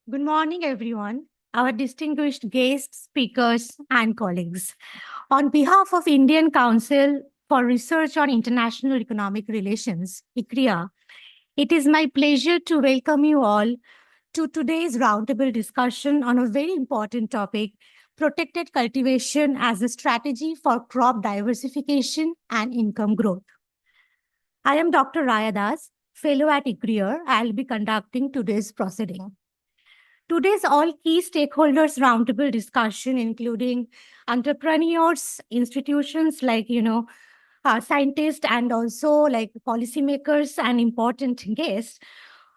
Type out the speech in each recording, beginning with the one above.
Good morning, everyone, our distinguished guests, speakers, and colleagues. On behalf of Indian Council for Research on International Economic Relations, ICRIER, it is my pleasure to welcome you all to today's roundtable discussion on a very important topic, protected cultivation as a strategy for crop diversification and income growth. I am Dr. Raya Das, fellow at ICRIER. I'll be conducting today's proceeding. Today's all key stakeholders roundtable discussion, including entrepreneurs, institutions like, scientists and also like policymakers and important guests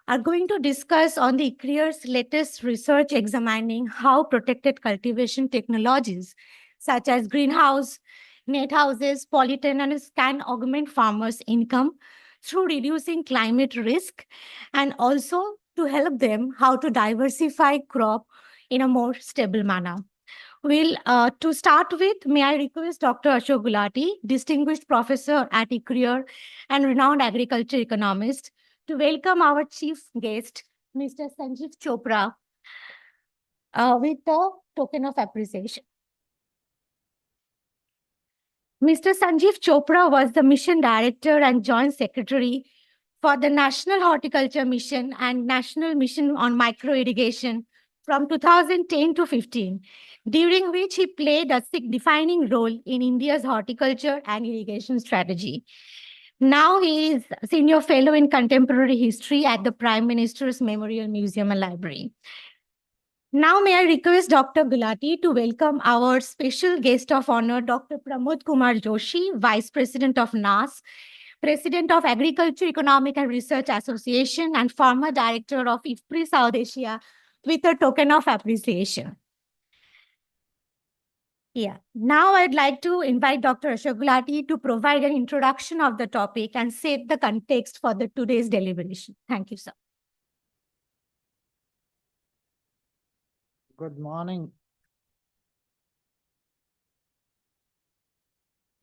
are going to discuss on the ICRIER's latest research examining how protected cultivation technologies such as greenhouse, net houses, polytenants can augment farmers' income through reducing climate risk and also to help them how to diversify crop in a more stable manner. To start with, may I request Dr. Ashok Gulati, distinguished professor at ICRIER and renowned agriculture economist, to welcome our chief guest, Mr. Sanjeev Chopra, with the token of appreciation. Mr. Sanjeev Chopra was the mission director and joint secretary for the National Horticulture Mission and National Mission on Micro Irrigation from 2010 to 15, during which he played a defining role in India's horticulture and irrigation strategy. Now he is senior fellow in contemporary history at the Prime Minister's Memorial Museum and Library. Now, may I request Dr. Gulati to welcome our special guest of honor, Dr. Pramod Kumar Joshi, Vice President of NAS, President of Agriculture Economic and Research Association, and former Director of IFPRI South Asia, with a token of appreciation. Yeah. Now I'd like to invite Dr. Ashok Gulati to provide an introduction of the topic and set the context for today's deliberation. Thank you, sir. Good morning.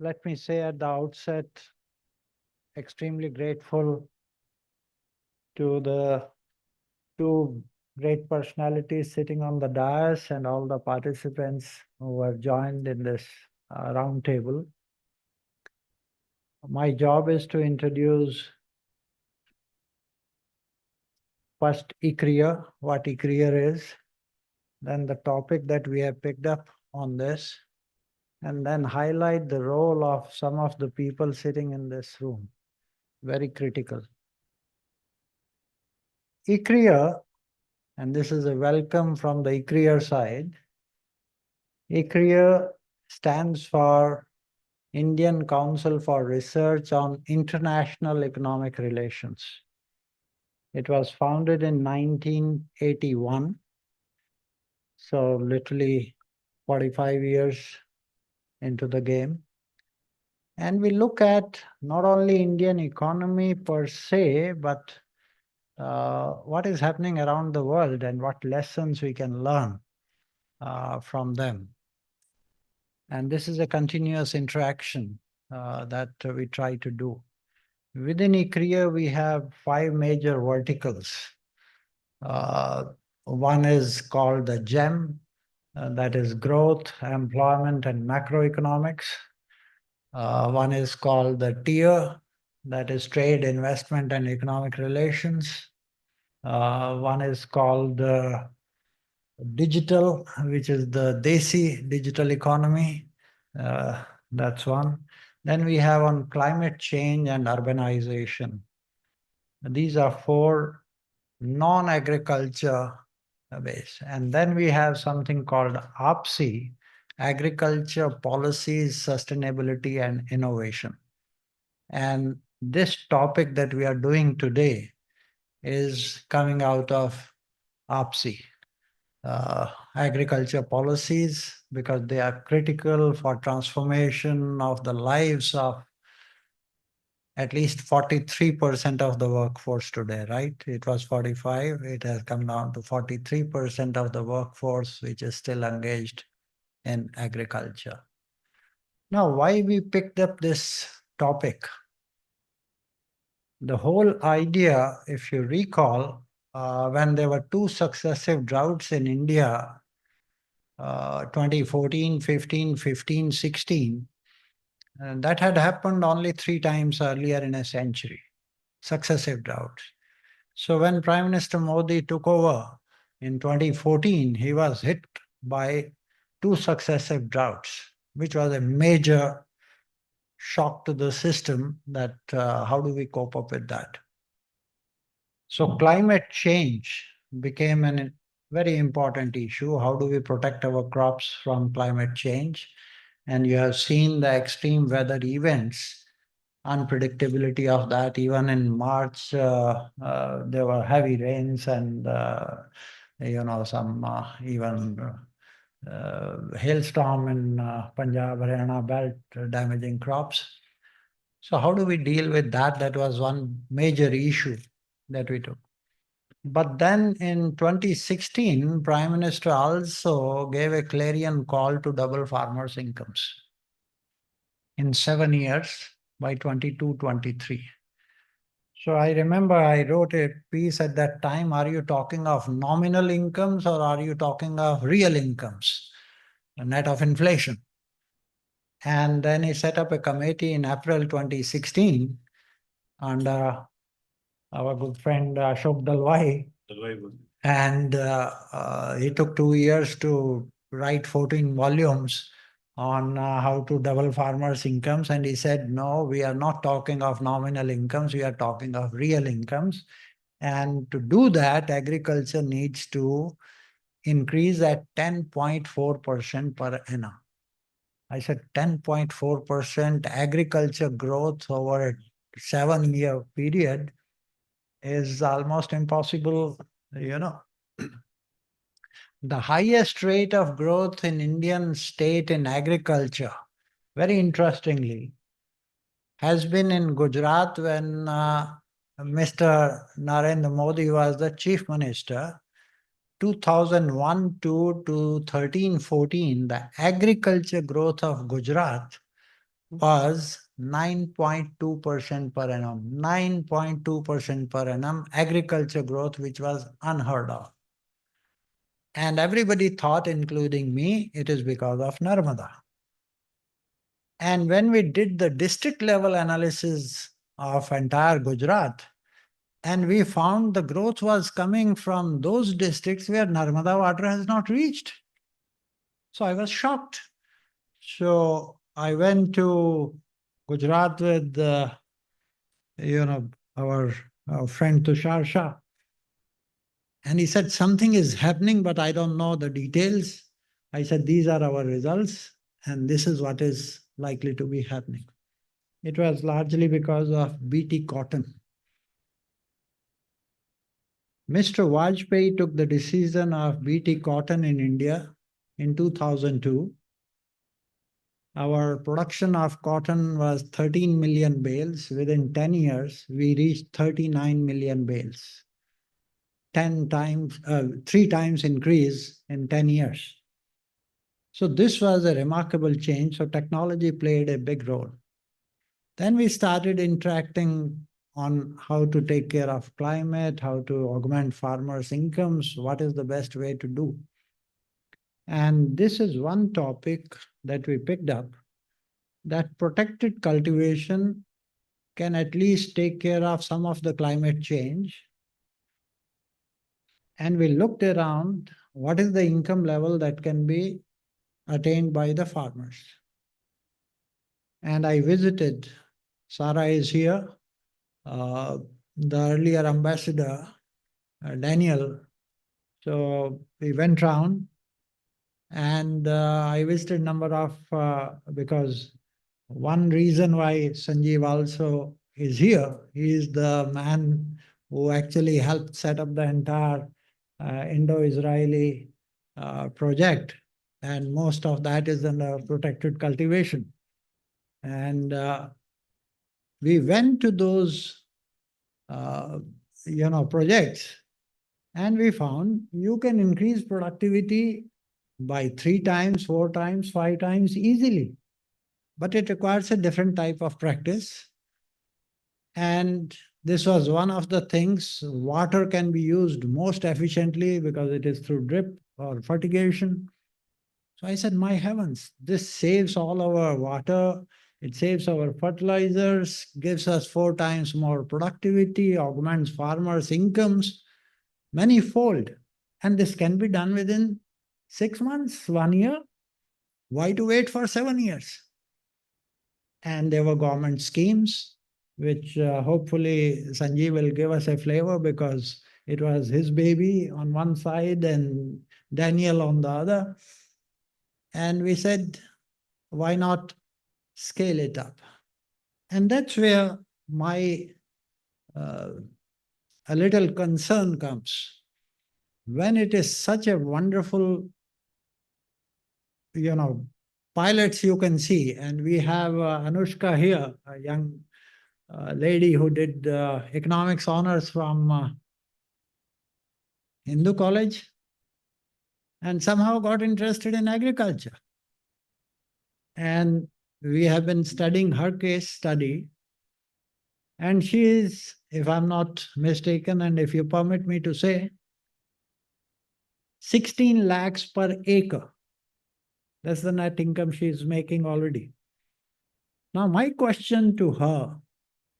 Let me say at the outset, extremely grateful to the two great personalities sitting on the dais and all the participants who have joined in this roundtable. My job is to introduce first ICRIER, what ICRIER is, then the topic that we have picked up on this, and then highlight the role of some of the people sitting in this room. Very critical. ICRIER, and this is a welcome from the ICRIER side. ICRIER stands for Indian Council for Research on International Economic Relations. It was founded in 1981, so literally 45 years into the game. And we look at not only Indian economy per se, but what is happening around the world and what lessons we can learn from them. And this is a continuous interaction that we try to do. Within ICRIER, we have 5 major verticals. One is called the GEM, that is growth, employment, and macroeconomics. One is called the TIER, that is trade, investment, and economic relations. One is called digital, which is the Desi digital economy. That's one. Then we have on climate change and urbanization. These are 4 non-agriculture based. And then we have something called APSI, Agriculture Policies, Sustainability, and Innovation. And this topic that we are doing today is coming out of APSI. Agriculture policies, because they are critical for transformation of the lives of at least 43% of the workforce today, right? It was 45, it has come down to 43% of the workforce which is still engaged in agriculture. Now, why we picked up this topic? The whole idea, if you recall, when there were two successive droughts in India, 2014, 15, 15, 16, and that had happened only 3 times earlier in a century, successive droughts. So when Prime Minister Modi took over in 2014, he was hit by two successive droughts, which was a major shock to the system that how do we cope up with that? So climate change became a very important issue. How do we protect our crops from climate change? And you have seen the extreme weather events, unpredictability of that. Even in March, there were heavy rains and some even hailstorm in Punjab, Haryana belt damaging crops. So how do we deal with that? That was one major issue that we took. But then in 2016, Prime Minister also gave a clarion call to double farmers' incomes in 7 years by 22-23. So I remember I wrote a piece at that time. Are you talking of nominal incomes or are you talking of real incomes, net of inflation? And then he set up a committee in April 2016 under our good friend Ashok Dalwai. And he took 2 years to write 14 volumes on how to double farmers' incomes. And he said, no, we are not talking of nominal incomes, we are talking of real incomes. And to do that, agriculture needs to increase at 10.4% per annum. I said 10.4% agriculture growth over a 7-year period is almost impossible, The highest rate of growth in Indian state in agriculture, very interestingly, has been in Gujarat when Mr. Narendra Modi was the chief minister. 2001 to 13-14, the agriculture growth of Gujarat was 9.2% per annum. 9.2% per annum agriculture growth, which was unheard of. And everybody thought, including me, it is because of Narmada. And when we did the district level analysis of entire Gujarat, and we found the growth was coming from those districts where Narmada water has not reached. So I was shocked. So I went to Gujarat with, our friend Tushar Shah. And he said, something is happening, but I don't know the details. I said, these are our results, and this is what is likely to be happening. It was largely because of BT cotton. Mr. Vajpayee took the decision of BT cotton in India in 2002. Our production of cotton was 13 million bales. Within 10 years, we reached 39 million bales. 3 times increase in 10 years. So this was a remarkable change. So technology played a big role. Then we started interacting on how to take care of climate, how to augment farmers' incomes, what is the best way to do. And this is one topic that we picked up, that protected cultivation can at least take care of some of the climate change. And we looked around, what is the income level that can be attained by the farmers? And I visited, Sarah is here, the earlier ambassador, Daniel. So we went round and I visited number of, because one reason why Sanjeev also is here, he is the man who actually helped set up the entire Indo-Israeli project, and most of that is under protected cultivation. And we went to those projects, and we found you can increase productivity by 3 times, 4 times, 5 times easily. But it requires a different type of practice. And this was one of the things. Water can be used most efficiently because it is through drip or fertigation. So I said, my heavens, this saves all our water, it saves our fertilizers, gives us 4 times more productivity, augments farmers' incomes manifold. And this can be done within 6 months, 1 year. Why to wait for 7 years? And there were government schemes, which hopefully Sanjeev will give us a flavor because it was his baby on one side and Daniel on the other. And we said, why not scale it up? And that's where my a little concern comes. When it is such a wonderful, pilots you can see, and we have Anushka here, a young lady who did economics honors from Hindu college and somehow got interested in agriculture. And we have been studying her case study. And she is, if I'm not mistaken, and if you permit me to say, 16 lakhs per acre. That's the net income she is making already. Now, my question to her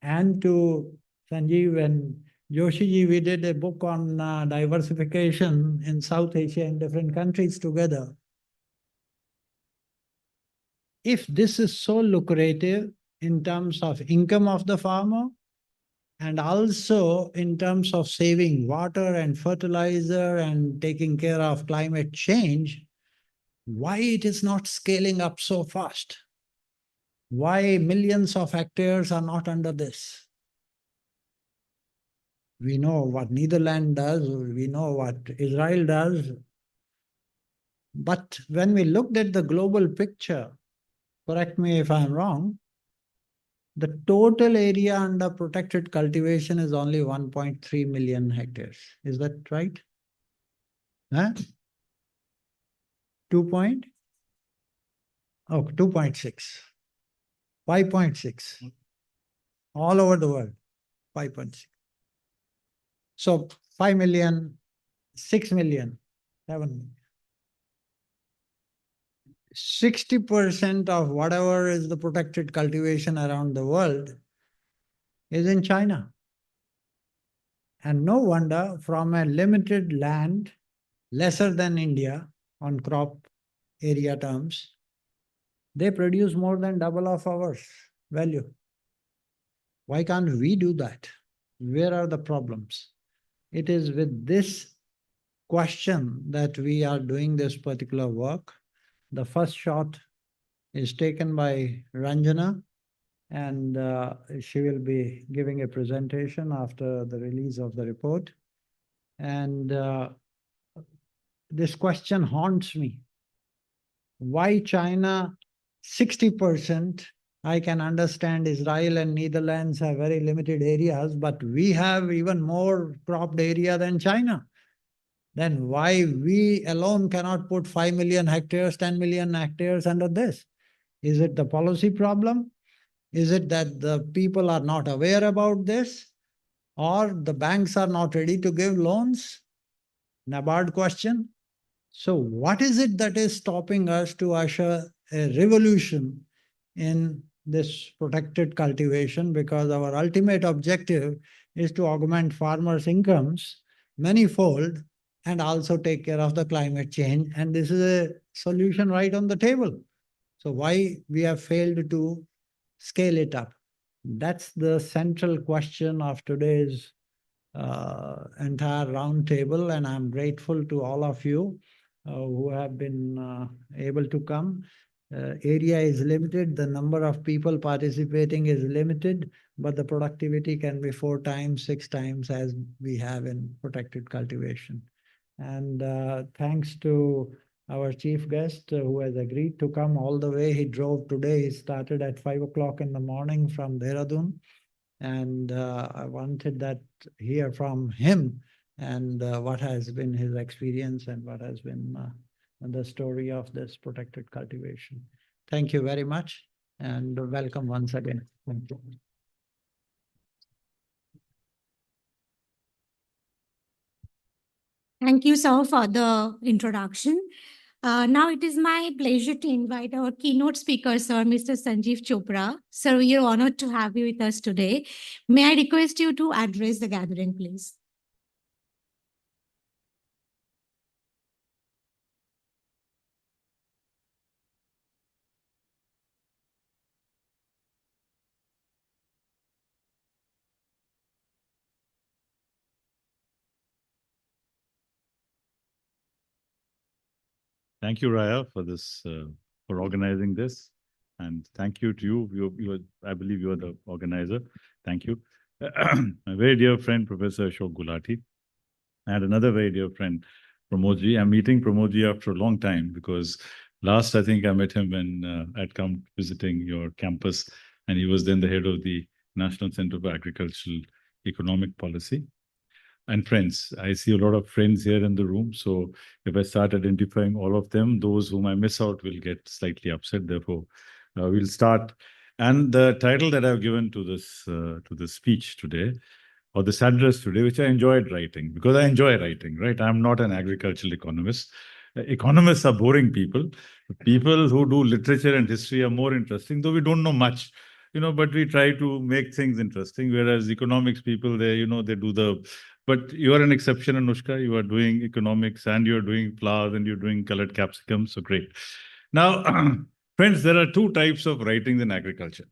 and to Sanjeev and Joshi ji, we did a book on diversification in South Asia in different countries together. If this is so lucrative in terms of income of the farmer and also in terms of saving water and fertilizer and taking care of climate change, why it is not scaling up so fast? Why millions of hectares are not under this? We know what Netherlands does, we know what Israel does. But when we looked at the global picture, correct me if I'm wrong, the total area under protected cultivation is only 1.3 million hectares. Is that right? Huh? 2 point? Oh, 2.6. 5.6. All over the world, 5.6. So 5 million, 6 million, 7 million. 60% of whatever is the protected cultivation around the world is in China. And no wonder from a limited land, lesser than India on crop area terms, they produce more than double of our value. Why can't we do that? Where are the problems? It is with this question that we are doing this particular work. The first shot is taken by Ranjana, and she will be giving a presentation after the release of the report. And this question haunts me. Why China 60%? I can understand Israel and Netherlands have very limited areas, but we have even more cropped area than China. Then why we alone cannot put 5 million hectares, 10 million hectares under this? Is it the policy problem? Is it that the people are not aware about this? Or the banks are not ready to give loans? NABARD question. So what is it that is stopping us to usher a revolution in this protected cultivation? Because our ultimate objective is to augment farmers' incomes manifold and also take care of the climate change. And this is a solution right on the table. So why we have failed to scale it up? That's the central question of today's entire roundtable, and I'm grateful to all of you who have been able to come. Area is limited, the number of people participating is limited, but the productivity can be 4 times, 6 times as we have in protected cultivation. And thanks to our chief guest who has agreed to come all the way. He drove today. He started at 5 o'clock in the morning from Dehradun. And I wanted that hear from him and what has been his experience and what has been the story of this protected cultivation. Thank you very much and welcome once again. Thank you. Thank you, sir, for the introduction. Now it is my pleasure to invite our keynote speaker, sir, Mr. Sanjeev Chopra. Sir, we are honored to have you with us today. May I request you to address the gathering, please? Thank you, Raya, for this, for organizing this. And thank you to you. I believe you are the organizer. Thank you. My very dear friend, Professor Ashok Gulati, and another very dear friend, Pramodji. I'm meeting Pramodji after a long time because last I think I met him when I'd come visiting your campus, and he was then the head of the National Center for Agricultural Economic Policy. And friends, I see a lot of friends here in the room. So if I start identifying all of them, those whom I miss out will get slightly upset. Therefore, we'll start. And the title that I've given to this speech today, or this address today, which I enjoyed writing, because I enjoy writing, right? I'm not an agricultural economist. Economists are boring people. People who do literature and history are more interesting, though we don't know much, but we try to make things interesting. Whereas economics people, they do the. But you are an exception, Anushka. You are doing economics and you're doing flowers and you're doing colored capsicum. So great. Now, friends, there are two types of writings in agriculture.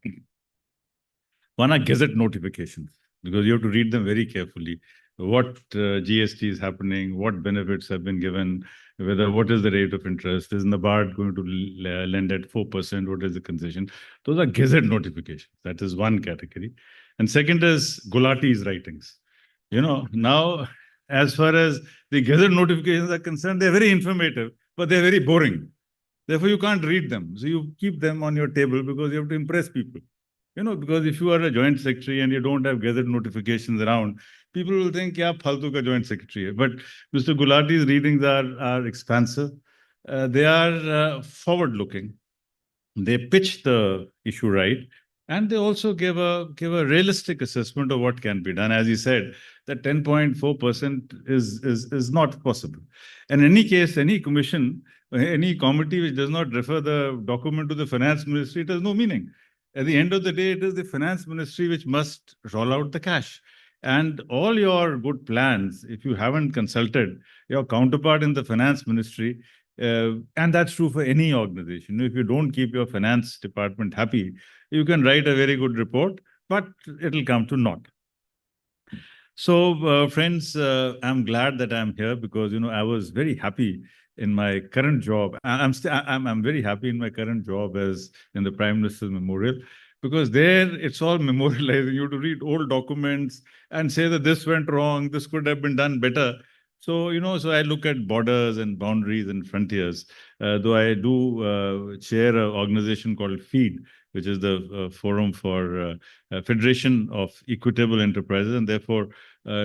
One are gazette notifications, because you have to read them very carefully. What GST is happening, what benefits have been given, what is the rate of interest, is NABARD going to lend at 4%, what is the concession? Those are gazette notifications. That is one category. And second is Gulati's writings. Now, as far as the gazette notifications are concerned, they're very informative, but they're very boring. Therefore, you can't read them. So you keep them on your table because you have to impress people. Because if you are a joint secretary and you don't have gazette notifications around, people will think, yeah, Phaltu ka joint secretary hai. But Mr. Gulati's readings are expansive. They are forward-looking. They pitch the issue right, and they also give a realistic assessment of what can be done. As he said, that 10.4% is not possible. And in any case, any commission, any committee which does not refer the document to the finance ministry, it has no meaning. At the end of the day, it is the finance ministry which must roll out the cash. And all your good plans, if you haven't consulted your counterpart in the finance ministry, and that's true for any organization. If you don't keep your finance department happy, you can write a very good report, but it'll come to naught. So, friends, I'm glad that I'm here because I was very happy in my current job. I'm very happy in my current job as in the Prime Minister's Memorial, because there it's all memorializing. You have to read old documents and say that this went wrong, this could have been done better. So, so I look at borders and boundaries and frontiers, though I do chair an organization called FEED, which is the Forum for Federation of Equitable Enterprises. And therefore,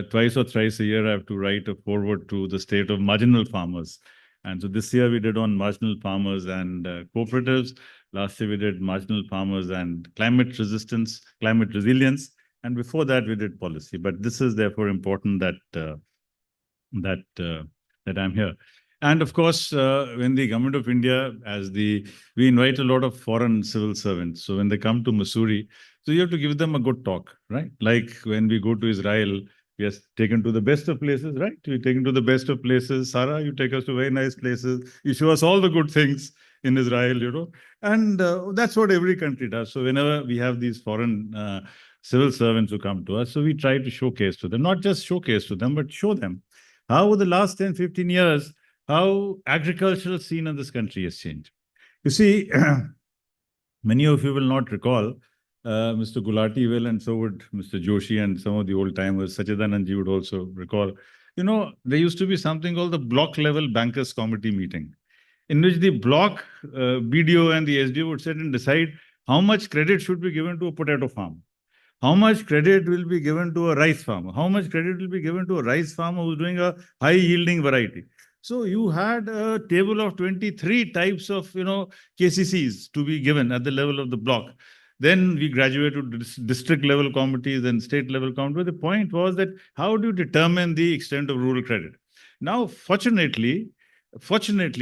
twice or thrice a year, I have to write a foreword to the state of marginal farmers. And so this year we did on marginal farmers and cooperatives. Last year we did marginal farmers and climate resistance, climate resilience. And before that, we did policy. But this is therefore important that I'm here. And of course, when the government of India, we invite a lot of foreign civil servants. So when they come to Missouri, so you have to give them a good talk, right? Like when we go to Israel, we are taken to the best of places, right? We're taken to the best of places. Sarah, you take us to very nice places. You show us all the good things in Israel, and that's what every country does. So whenever we have these foreign civil servants who come to us, so we try to showcase to them, not just showcase to them, but show them how over the last 10, 15 years, how agricultural scene in this country has changed. You see, many of you will not recall, Mr. Gulati will, and so would Mr. Joshi and some of the old timers, Sachidanandji would also recall. There used to be something called the block level bankers committee meeting, in which the block BDO and the SDO would sit and decide how much credit should be given to a potato farm. How much credit will be given to a rice farmer? How much credit will be given to a rice farmer who's doing a high yielding variety? So you had a table of 23 types of, KCCs to be given at the level of the block. Then we graduated to district level committees and state level committees. The point was that how do you determine the extent of rural credit? Now, fortunately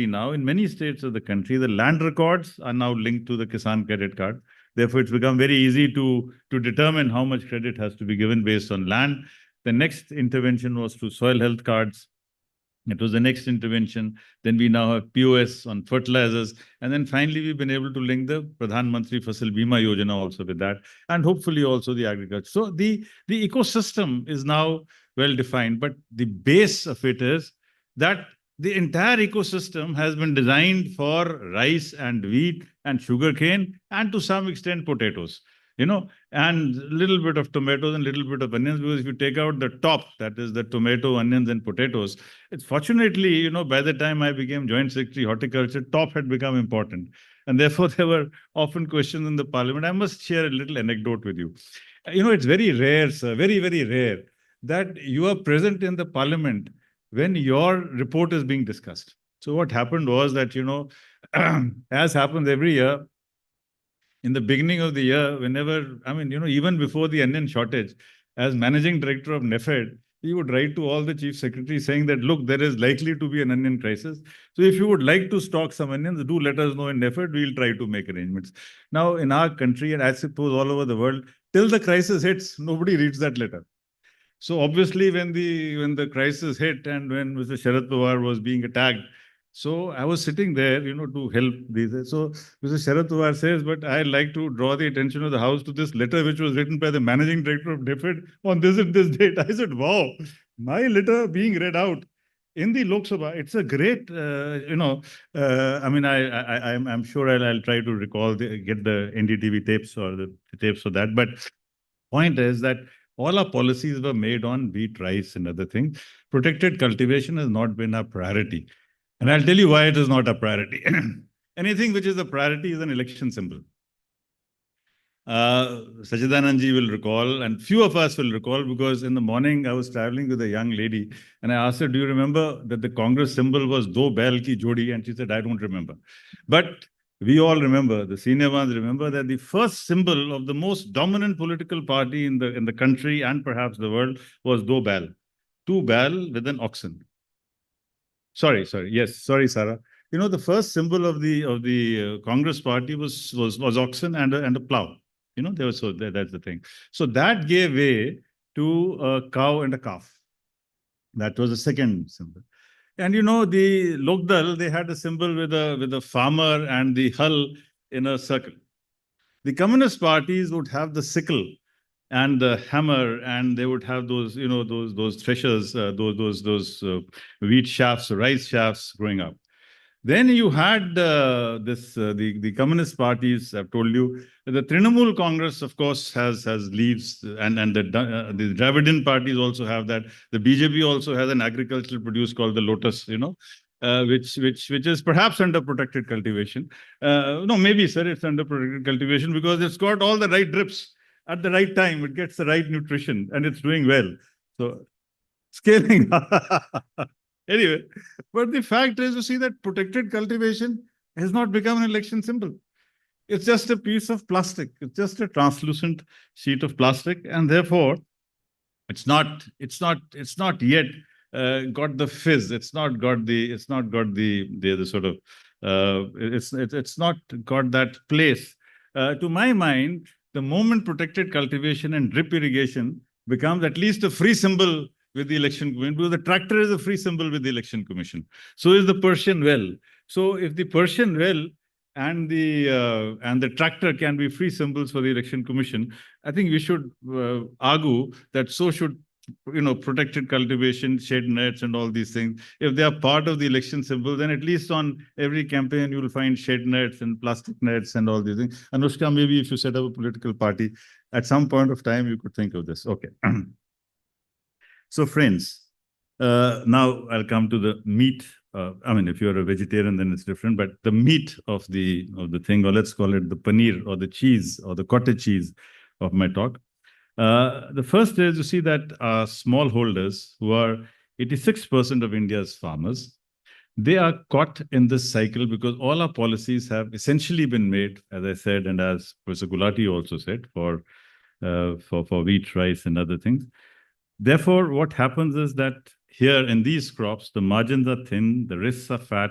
now in many states of the country, the land records are now linked to the Kisan credit card. Therefore, it's become very easy to determine how much credit has to be given based on land. The next intervention was through soil health cards. It was the next intervention. Then we now have POS on fertilizers. And then finally, we've been able to link the Pradhan Mantri Fasal Bima Yojana also with that, and hopefully also the agriculture. So the ecosystem is now well defined, but the base of it is that the entire ecosystem has been designed for rice and wheat and sugarcane and to some extent potatoes, and a little bit of tomatoes and a little bit of onions, because if you take out the top, that is the tomato, onions and potatoes, it's fortunately, by the time I became Joint Secretary Horticulture, top had become important. And therefore, there were often questions in the parliament. I must share a little anecdote with you. It's very rare, sir, very, very rare that you are present in the parliament when your report is being discussed. So what happened was that, as happens every year, in the beginning of the year, even before the onion shortage, as managing director of NEFED, he would write to all the chief secretaries saying that, look, there is likely to be an onion crisis. So if you would like to stock some onions, do let us know in NEFED. We'll try to make arrangements. Now, in our country, and I suppose all over the world, till the crisis hits, nobody reads that letter. So obviously, when the crisis hit and when Mr. Sharad Pawar was being attacked, so I was sitting there, to help these. So Mr. Sharad Pawar says, but I'd like to draw the attention of the House to this letter which was written by the managing director of NEFED on this and this date. I said, wow, my letter being read out in the Lok Sabha. It's a great, I'm sure I'll try to recall, get the NDTV tapes or the tapes for that. But point is that all our policies were made on wheat, rice, and other things. Protected cultivation has not been our priority. And I'll tell you why it is not a priority. Anything which is a priority is an election symbol. Sachidanandji will recall, and few of us will recall, because in the morning I was traveling with a young lady, and I asked her, do you remember that the Congress symbol was Do Bail Ki Jodi? And she said, I don't remember. But we all remember, the senior ones remember, that the first symbol of the most dominant political party in the country and perhaps the world was Do Bail. Two bail with an oxen. Sorry, Sarah. The first symbol of the Congress party was oxen and a plow. That's the thing. So that gave way to a cow and a calf. That was the second symbol. And the Lokdal, they had a symbol with a farmer and the hull in a circle. The communist parties would have the sickle and the hammer, and they would have those, those threshers, those wheat shafts, rice shafts growing up. Then you had the communist parties. I've told you the Trinamool Congress, of course, has leaves, and the Dravidian parties also have that. The BJP also has an agricultural produce called the lotus, which is perhaps under protected cultivation. No, maybe, sir, it's under protected cultivation because it's got all the right drips at the right time. It gets the right nutrition and it's doing well. So scaling. Anyway, but the fact is, you see that protected cultivation has not become an election symbol. It's just a piece of plastic. It's just a translucent sheet of plastic, and therefore, it's not yet got the fizz. It's not got the sort of. It's not got that place. To my mind, the moment protected cultivation and drip irrigation becomes at least a free symbol with the election commission, because the tractor is a free symbol with the election commission. So is the Persian well. So if the Persian well and the tractor can be free symbols for the election commission, I think we should argue that so should protected cultivation, shade nets, and all these things. If they are part of the election symbol, then at least on every campaign you will find shade nets and plastic nets and all these things. Anushka, maybe if you set up a political party, at some point of time you could think of this. Okay. So friends, now I'll come to the meat. If you're a vegetarian, then it's different, but the meat of the thing, or let's call it the paneer or the cheese or the cottage cheese of my talk. The first is, you see that smallholders, who are 86% of India's farmers, they are caught in this cycle because all our policies have essentially been made, as I said, and as Professor Gulati also said, for wheat, rice, and other things. Therefore, what happens is that here in these crops, the margins are thin, the risks are fat,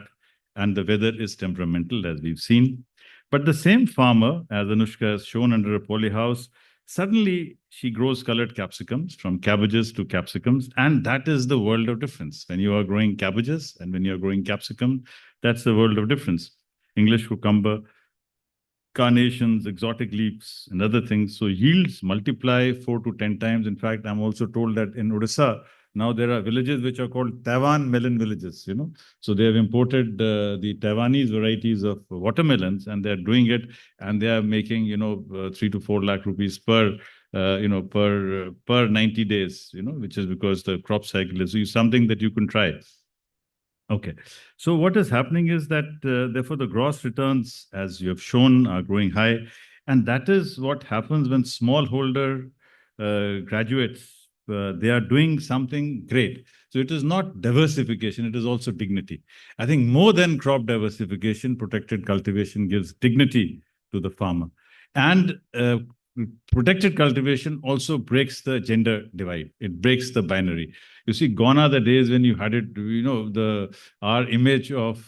and the weather is temperamental, as we've seen. But the same farmer, as Anushka has shown under a polyhouse, suddenly she grows colored capsicums, from cabbages to capsicums, and that is the world of difference. When you are growing cabbages and when you are growing capsicum, that's the world of difference. English cucumber, carnations, exotic leaves, and other things. So yields multiply 4 to 10 times. In fact, I'm also told that in Odisha, now there are villages which are called Taiwan melon villages, So they have imported the Taiwanese varieties of watermelons, and they're doing it, and they are making, 3 to 4 lakh rupees per 90 days, which is because the crop cycle is something that you can try. Okay, so what is happening is that therefore the gross returns, as you have shown, are growing high, and that is what happens when smallholder graduates, they are doing something great. So it is not diversification, it is also dignity. I think more than crop diversification, protected cultivation gives dignity to the farmer. And protected cultivation also breaks the gender divide. It breaks the binary. You see, gone are the days when you had it, our image of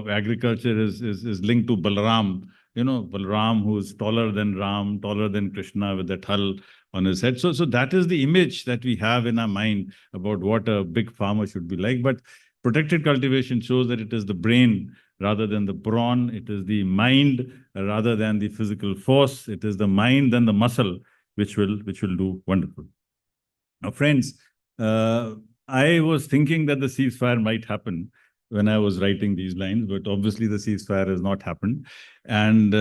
agriculture is linked to Balaram, Balaram, who's taller than Ram, taller than Krishna, with that hull on his head. So that is the image that we have in our mind about what a big farmer should be like. But protected cultivation shows that it is the brain rather than the brawn. It is the mind rather than the physical force. It is the mind and the muscle which will do wonderful. Now, friends, I was thinking that the ceasefire might happen when I was writing these lines, but obviously the ceasefire has not happened. And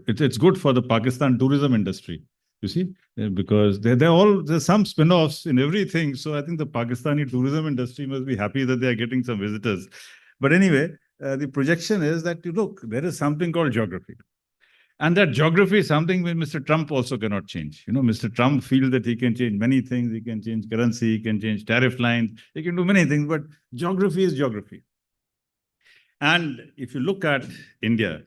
it's good for the Pakistan tourism industry, you see, because there's some spin-offs in everything. So I think the Pakistani tourism industry must be happy that they are getting some visitors. But anyway, the projection is that, look, there is something called geography. And that geography is something which Mr. Trump also cannot change. Mr. Trump feels that he can change many things. He can change currency, he can change tariff lines, he can do many things, but geography is geography. And if you look at India,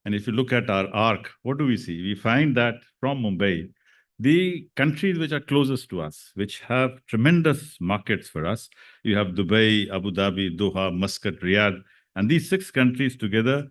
and if you look at our arc, what do we see? We find that from Mumbai, the countries which are closest to us, which have tremendous markets for us, you have Dubai, Abu Dhabi, Doha, Muscat, Riyadh, and these 6 countries together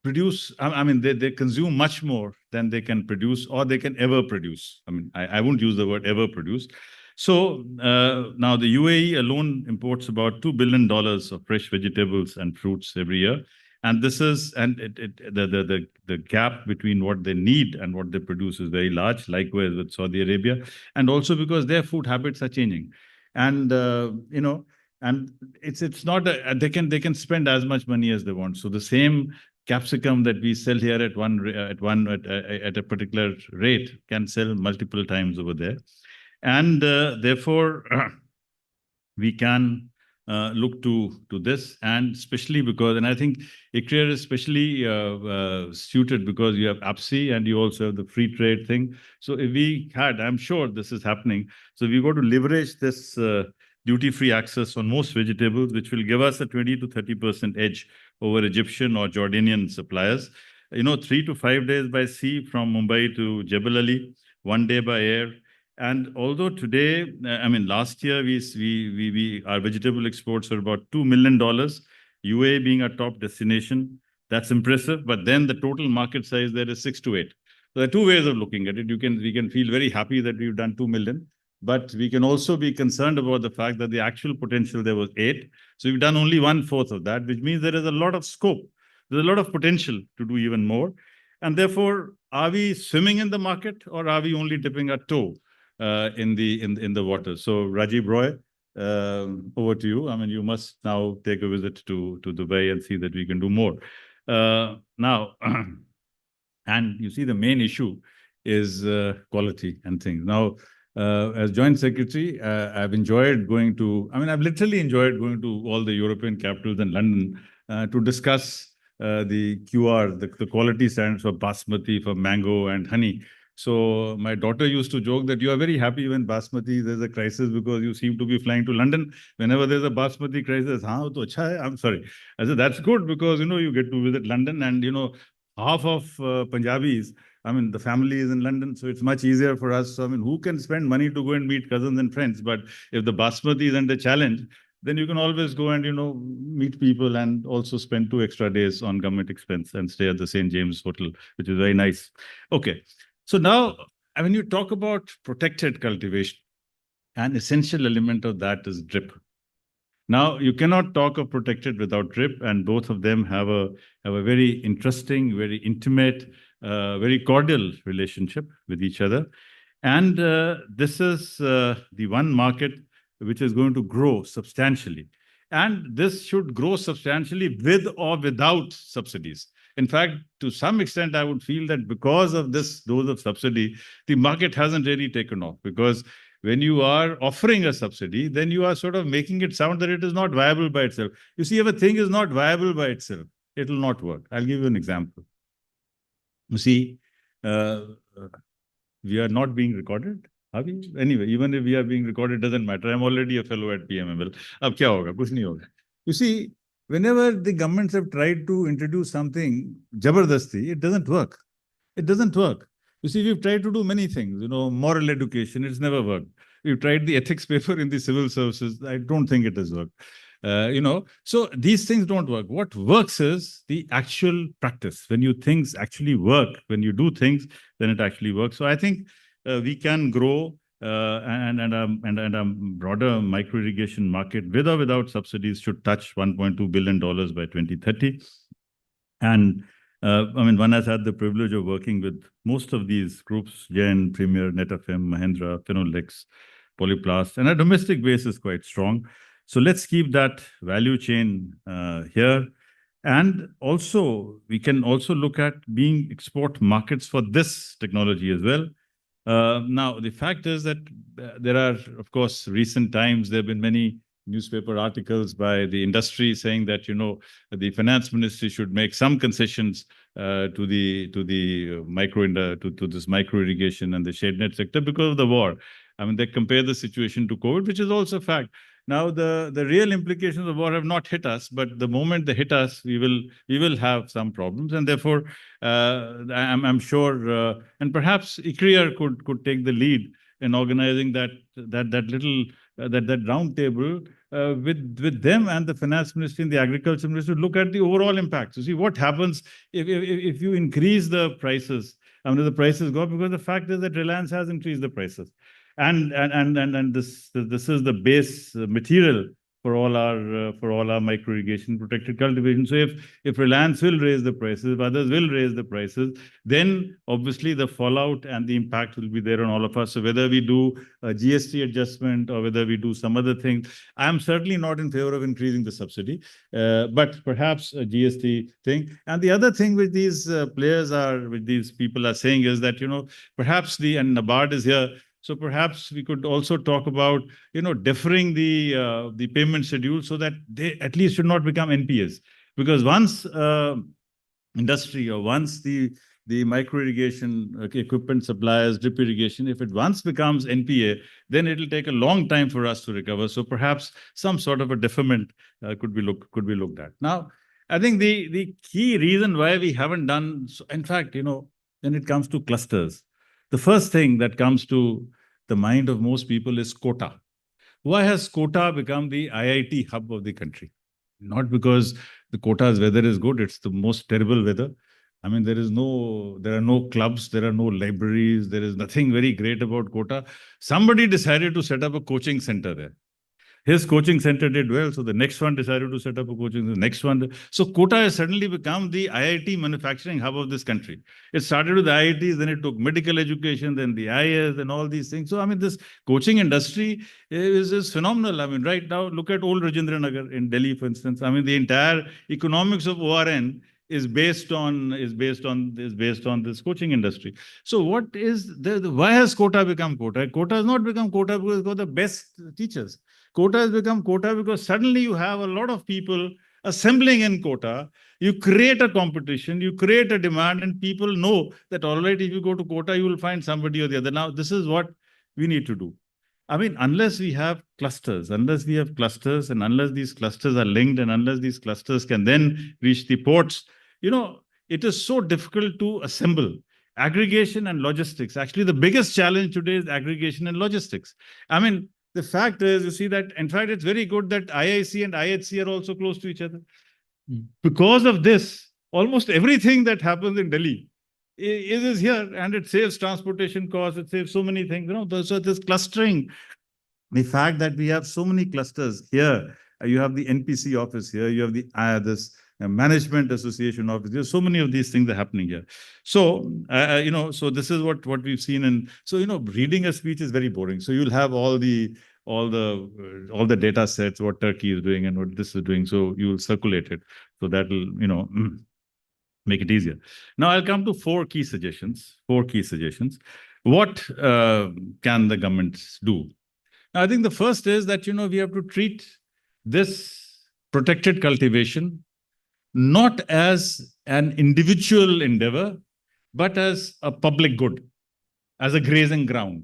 produce, they consume much more than they can produce or they can ever produce. I won't use the word ever produce. So now the UAE alone imports about $2 billion of fresh vegetables and fruits every year. And this is, the gap between what they need and what they produce is very large, likewise with Saudi Arabia. And also because their food habits are changing. And, and it's not, they can spend as much money as they want. So the same capsicum that we sell here at a particular rate can sell multiple times over there. And therefore, we can look to this, and especially because, and I think ICRIER is especially suited because you have APSI and you also have the free trade thing. So if we had, I'm sure this is happening, so we got to leverage this duty-free access on most vegetables, which will give us a 20 to 30% edge over Egyptian or Jordanian suppliers. 3 to 5 days by sea from Mumbai to Jebel Ali, 1 day by air. And although today, last year our vegetable exports were about $2 million, UAE being a top destination, that's impressive. But then the total market size there is 6 to 8. So there are 2 ways of looking at it. We can feel very happy that we've done 2 million, but we can also be concerned about the fact that the actual potential there was 8. So we've done only 1/4 of that, which means there is a lot of scope. There's a lot of potential to do even more. And therefore, are we swimming in the market, or are we only dipping our toe in the water? So Rajiv Roy, over to you. You must now take a visit to Dubai and see that we can do more. Now, and you see the main issue is quality and things. Now, as Joint Secretary, I've enjoyed going to, I've literally enjoyed going to all the European capitals and London to discuss the QR, the quality standards for basmati, for mango and honey. So my daughter used to joke that you are very happy when Basmati, there's a crisis because you seem to be flying to London. Whenever there's a Basmati crisis, to acha hai? I'm sorry. I said, that's good because, you get to visit London and, half of Punjabis, the family is in London, so it's much easier for us. So, who can spend money to go and meet cousins and friends? But if the Basmati is under challenge, then you can always go and, meet people and also spend 2 extra days on government expense and stay at the St. James Hotel, which is very nice. Okay. So now, when you talk about protected cultivation, an essential element of that is drip. Now, you cannot talk of protected without drip, and both of them have a very interesting, very intimate, very cordial relationship with each other. And this is the one market which is going to grow substantially. And this should grow substantially with or without subsidies. In fact, to some extent, I would feel that because of this dose of subsidy, the market hasn't really taken off, because when you are offering a subsidy, then you are sort of making it sound that it is not viable by itself. You see, if a thing is not viable by itself, it will not work. I'll give you an example. You see, we are not being recorded. Are we? Anyway, even if we are being recorded, doesn't matter. I'm already a fellow at PMML. Ab kya hoga? Kuch nahi hoga. You see, whenever the governments have tried to introduce something jabardasti, it doesn't work. It doesn't work. You see, we've tried to do many things, moral education, it's never worked. We've tried the ethics paper in the civil services. I don't think it has worked. So these things don't work. What works is the actual practice. When things actually work, when you do things, then it actually works. So I think we can grow and a broader micro irrigation market with or without subsidies should touch $1.2 billion by 2030. And one has had the privilege of working with most of these groups, Jain, Premier, NetFM, Mahindra, Phenolix, Polyplast, and our domestic base is quite strong. So let's keep that value chain here. And also, we can also look at being export markets for this technology as well. Now, the fact is that there are, of course, recent times, there have been many newspaper articles by the industry saying that, the finance ministry should make some concessions to this micro irrigation and the shade net sector because of the war. They compare the situation to COVID, which is also a fact. Now, the real implications of the war have not hit us, but the moment they hit us, we will have some problems, and therefore, I'm sure, and perhaps ICRIER could take the lead in organizing that round table with them and the finance ministry and the agriculture ministry to look at the overall impacts. You see what happens if you increase the prices. The prices go up, because the fact is that Reliance has increased the prices. And this is the base material for all our micro irrigation protected cultivation. So if Reliance will raise the prices, if others will raise the prices, then obviously the fallout and the impact will be there on all of us. So whether we do a GST adjustment or whether we do some other thing, I'm certainly not in favor of increasing the subsidy, but perhaps a GST thing. And the other thing which these these people are saying is that, perhaps and NABARD is here, so perhaps we could also talk about, deferring the payment schedule so that they at least should not become NPAs. Because once industry or once the micro irrigation equipment suppliers, drip irrigation, if it once becomes NPA, then it will take a long time for us to recover. So perhaps some sort of a deferment could be looked at. Now, I think the key reason why we haven't done, in fact, when it comes to clusters, the first thing that comes to the mind of most people is quota. Why has quota become the IIT hub of the country? Not because the quota's weather is good, it's the most terrible weather. There are no clubs, there are no libraries, there is nothing very great about quota. Somebody decided to set up a coaching center there. His coaching center did well, so the next one decided to set up a coaching center. The next one. So quota has suddenly become the IIT manufacturing hub of this country. It started with the IITs, then it took medical education, then the IS and all these things. So, this coaching industry is phenomenal. Right now, look at old Rajendranagar in Delhi, for instance. The entire economics of ORN is based on this coaching industry. So why has quota become quota? Quota has not become quota because it's got the best teachers. Quota has become quota because suddenly you have a lot of people assembling in quota, you create a competition, you create a demand, and people know that, all right, if you go to quota, you will find somebody or the other. Now, this is what we need to do. I mean, unless we have clusters, and unless these clusters are linked, and unless these clusters can then reach the ports, it is so difficult to assemble. Aggregation and logistics. Actually, the biggest challenge today is aggregation and logistics. I mean, the fact is, you see that, in fact, it's very good that IIC and IHC are also close to each other. Because of this, almost everything that happens in Delhi is here, and it saves transportation costs, it saves so many things. So this clustering, the fact that we have so many clusters here, you have the NPC office here, you have the this management association office. There's so many of these things are happening here. So so this is what we've seen. And so reading a speech is very boring. So you'll have all the data sets, what Turkey is doing and what this is doing. So you'll circulate it. So that'll make it easier. Now I'll come to four key suggestions. What can the governments do? Now, I think the first is that we have to treat this protected cultivation not as an individual endeavor, but as a public good, as a grazing ground,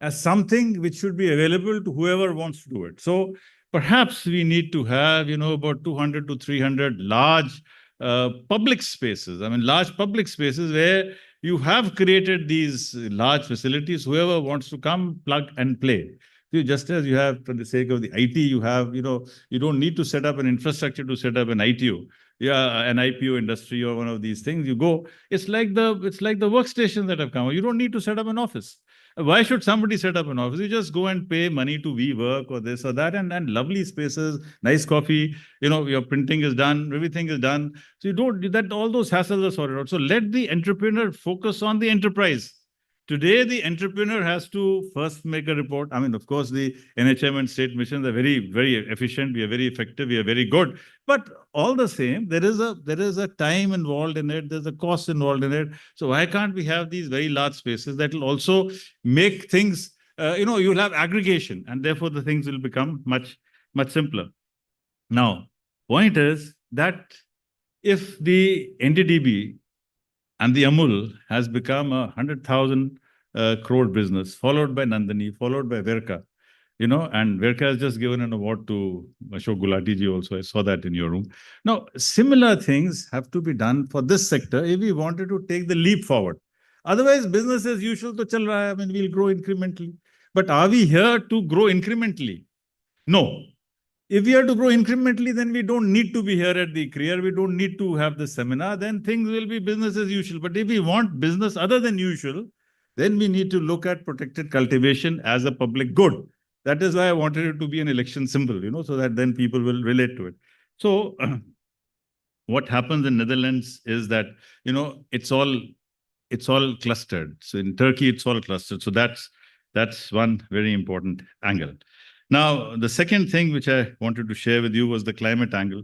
as something which should be available to whoever wants to do it. So perhaps we need to have, about 200 to 300 large public spaces. I mean, large public spaces where you have created these large facilities, whoever wants to come, plug and play. Just as you have, for the sake of the IT, you have, you don't need to set up an infrastructure to set up an ITO. Yeah, an IPO industry or one of these things. You go, it's like the workstations that have come. You don't need to set up an office. Why should somebody set up an office? You just go and pay money to WeWork or this or that, and lovely spaces, nice coffee, your printing is done, everything is done. So you don't, that all those hassles are sorted out. So let the entrepreneur focus on the enterprise. Today, the entrepreneur has to first make a report. I mean, of course, the NHM and state missions are very, very efficient. We are very effective. We are very good. But all the same, there is a time involved in it. There's a cost involved in it. So why can't we have these very large spaces that will also make things, you'll have aggregation, and therefore the things will become much, much simpler. Now, point is that if the NDDB and the Amul has become a 100,000 crore business, followed by Nandini, followed by Verka, and Verka has just given an award to Ashok Gulati ji also. I saw that in your room. Now, similar things have to be done for this sector if we wanted to take the leap forward. Otherwise, business as usual to chal raha hai. I mean, we'll grow incrementally. But are we here to grow incrementally? No. If we are to grow incrementally, then we don't need to be here at the ICRIER. We don't need to have this seminar. Then things will be business as usual. But if we want business other than usual, then we need to look at protected cultivation as a public good. That is why I wanted it to be an election symbol, so that then people will relate to it. So what happens in Netherlands is that, it's all clustered. So in Turkey, it's all clustered. So that's one very important angle. Now, the second thing which I wanted to share with you was the climate angle.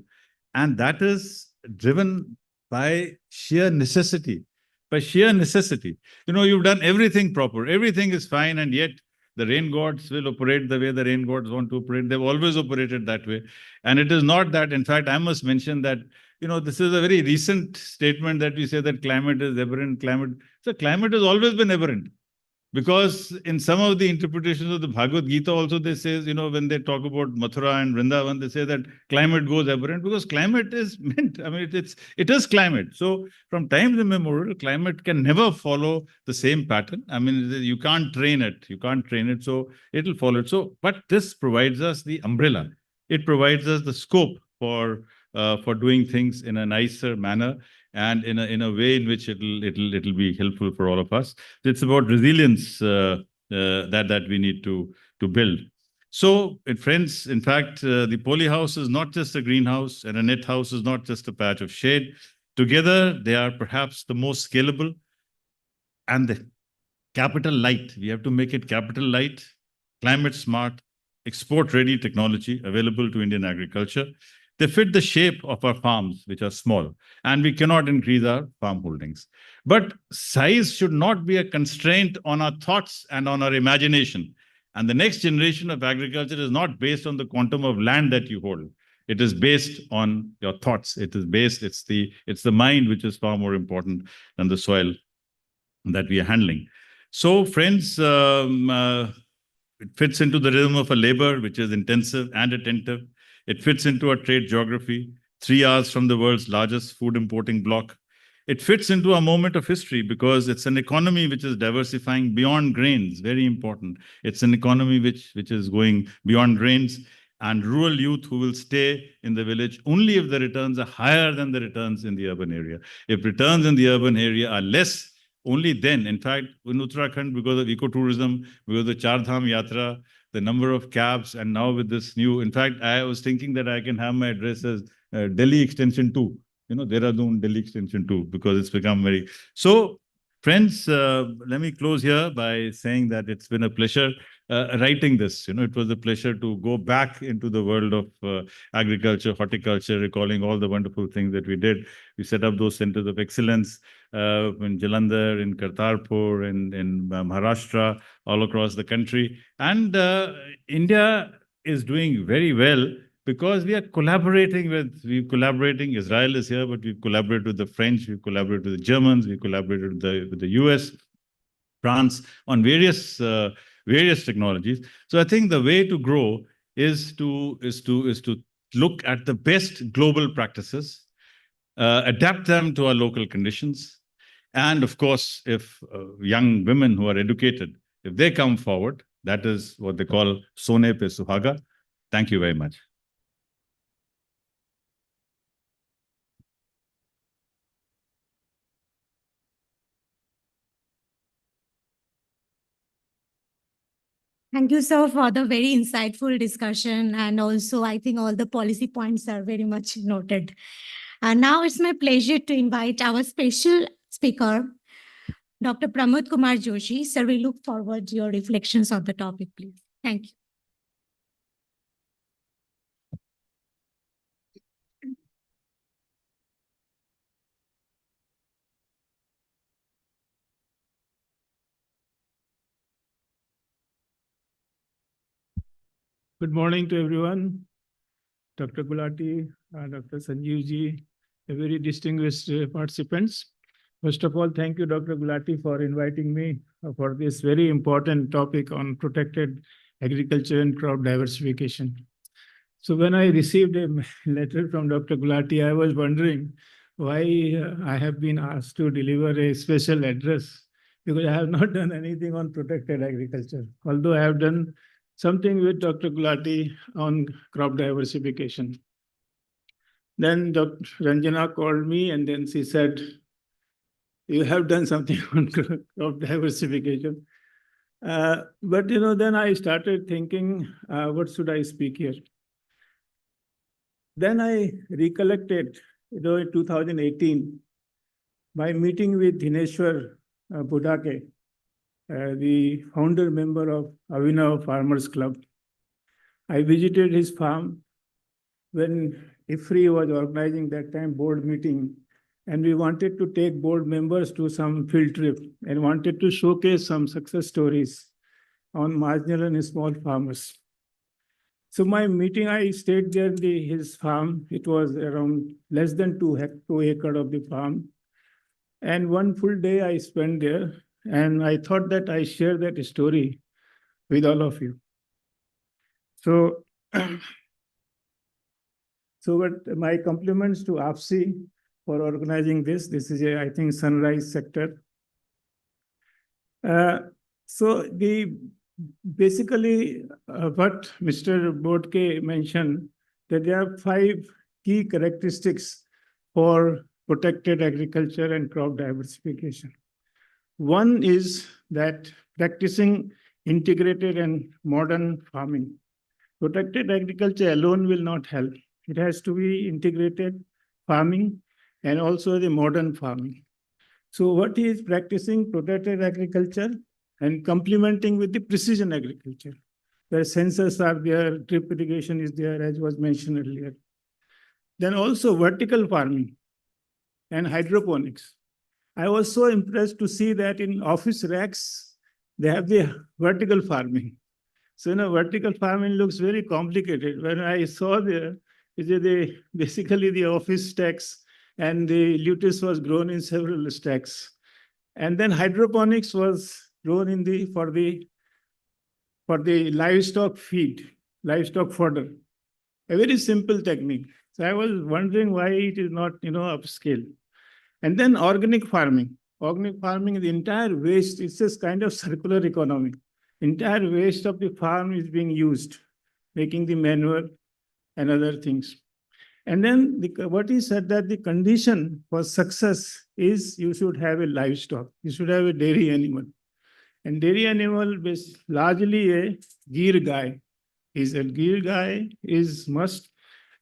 And that is driven by sheer necessity. You've done everything proper. Everything is fine. And yet the rain gods will operate the way the rain gods want to operate. They've always operated that way. And it is not that, in fact, I must mention that, this is a very recent statement that we say that climate is aberrant. So climate has always been aberrant. Because in some of the interpretations of the Bhagavad Gita also, they say, when they talk about Mathura and Vrindavan, they say that climate goes aberrant because climate is meant, I mean, it is climate. So from time immemorial, climate can never follow the same pattern. I mean, you can't train it. So it'll follow it. So, but this provides us the umbrella. It provides us the scope for doing things in a nicer manner, and in a way in which it'll be helpful for all of us. It's about resilience that we need to build. So, friends, in fact, the poly house is not just a greenhouse, and a net house is not just a patch of shade. Together, they are perhaps the most scalable and the capital light. We have to make it capital light, climate smart, export ready technology available to Indian agriculture. They fit the shape of our farms, which are small, and we cannot increase our farm holdings. But size should not be a constraint on our thoughts and on our imagination. And the next generation of agriculture is not based on the quantum of land that you hold. It is based on your thoughts. It's the mind which is far more important than the soil that we are handling. So, friends, it fits into the rhythm of a labor which is intensive and attentive. It fits into a trade geography, 3 hours from the world's largest food importing bloc. It fits into a moment of history because it's an economy which is diversifying beyond grains, very important. It's an economy which is going beyond grains, and rural youth who will stay in the village only if the returns are higher than the returns in the urban area. If returns in the urban area are less, only then, in fact, in Uttarakhand, because of ecotourism, because of the Char Dham Yatra, the number of cabs, and now with this new, in fact, I was thinking that I can have my address as Delhi Extension 2, Dehradun Delhi Extension 2, because it's become very... So, friends, let me close here by saying that it's been a pleasure writing this. It was a pleasure to go back into the world of agriculture, horticulture, recalling all the wonderful things that we did. We set up those centers of excellence in Jalandhar, in Kartarpur, in Maharashtra, all across the country. And India is doing very well because we are collaborating. Israel is here, but we've collaborated with the French, we've collaborated with the Germans, we've collaborated with the US, France, on various technologies. So I think the way to grow is to look at the best global practices, adapt them to our local conditions. And of course, if young women who are educated, if they come forward, that is what they call Sone Pe Suhaga. Thank you very much. Thank you, sir, for the very insightful discussion. And also, I think all the policy points are very much noted. And now it's my pleasure to invite our special speaker, Dr. Pramod Kumar Joshi. Sir, we look forward to your reflections on the topic, please. Thank you. Good morning to everyone. Dr. Gulati, Dr. Sanjeev ji, very distinguished participants. First of all, thank you, Dr. Gulati, for inviting me for this very important topic on protected agriculture and crop diversification. So when I received a letter from Dr. Gulati, I was wondering why I have been asked to deliver a special address, because I have not done anything on protected agriculture, although I have done something with Dr. Gulati on crop diversification. Then Dr. Ranjana called me and then she said, you have done something on crop diversification. But then I started thinking, what should I speak here? Then I recollected, in 2018, my meeting with Dineshwar Budake, the founder member of Avinav Farmers Club. I visited his farm when ICRIER was organizing that time board meeting, and we wanted to take board members to some field trip and wanted to showcase some success stories on marginal and small farmers. So my meeting, I stayed there in his farm. It was around less than 2 acres of the farm. And one full day I spent there. And I thought that I share that story with all of you. So, my compliments to AFSI for organizing this. This is I think, sunrise sector. Basically, what Mr. Bodke mentioned, that there are 5 key characteristics for protected agriculture and crop diversification. One is that practicing integrated and modern farming. Protected agriculture alone will not help. It has to be integrated farming and also the modern farming. So what is practicing protected agriculture and complementing with the precision agriculture, where sensors are there, drip irrigation is there, as was mentioned earlier. Then also vertical farming and hydroponics. I was so impressed to see that in office racks, they have the vertical farming. So, vertical farming looks very complicated. When I saw there, basically the office stacks, and the lettuce was grown in several stacks. And then hydroponics was grown in for the livestock feed, livestock fodder. A very simple technique. So I was wondering why it is not, upscale. And then organic farming. Organic farming, the entire waste, it's just kind of circular economy. Entire waste of the farm is being used, making the manure and other things. And then what he said that the condition for success is you should have a livestock. You should have a dairy animal. And dairy animal is largely a Gir guy. A Gir guy is must.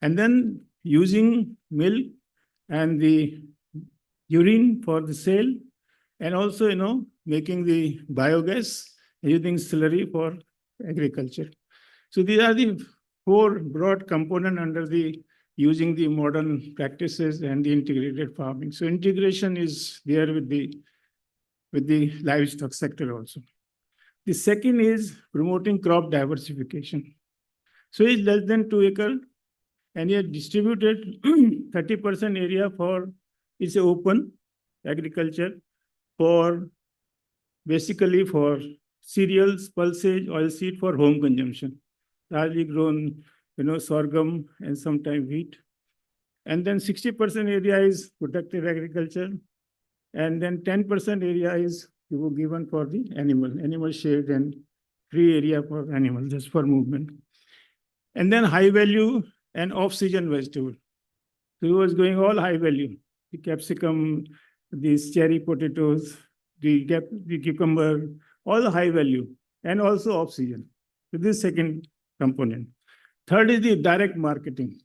And then using milk and the urine for the sale, and also, making the biogas, using slurry for agriculture. So these are the 4 broad components under the using the modern practices and the integrated farming. So integration is there with the livestock sector also. The second is promoting crop diversification. So it's less than 2 acres, and he has distributed 30% area for it's open agriculture basically for cereals, pulses, oilseed for home consumption. Largely grown, sorghum and sometimes wheat. And then 60% area is protected agriculture. And then 10% area is given for the animal shade and free area for animals, just for movement. And then high value and off-season vegetable. So he was going all high value. The capsicum, these cherry potatoes, the cucumber, all high value, and also off-season. So this second component. Third is the direct marketing.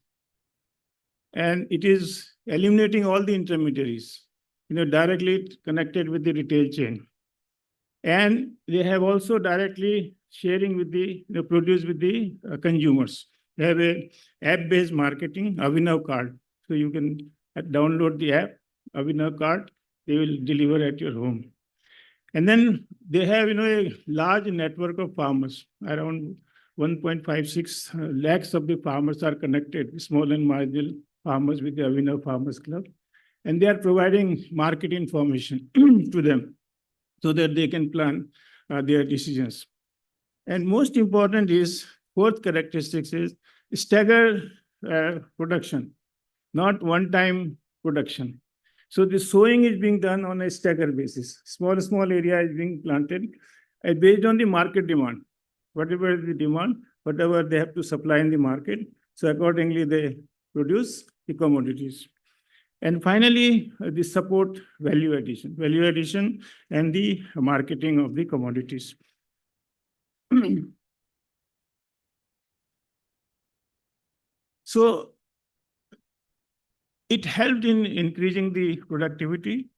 And it is eliminating all the intermediaries, directly connected with the retail chain. And they have also directly sharing with the produce with the consumers. They have a app-based marketing, Avinav card. So you can download the app, Avinav card. They will deliver at your home. And then they have a large network of farmers. Around 1.56 lakhs of the farmers are connected, small and marginal farmers, with the Avinav Farmers Club. And they are providing market information to them so that they can plan their decisions. And most important is, fourth characteristics is staggered production, not one-time production. So the sowing is being done on a stagger basis. Small area is being planted based on the market demand. Whatever is the demand, whatever they have to supply in the market. So accordingly, they produce the commodities. And finally, the support value addition and the marketing of the commodities. So it helped in increasing the productivity.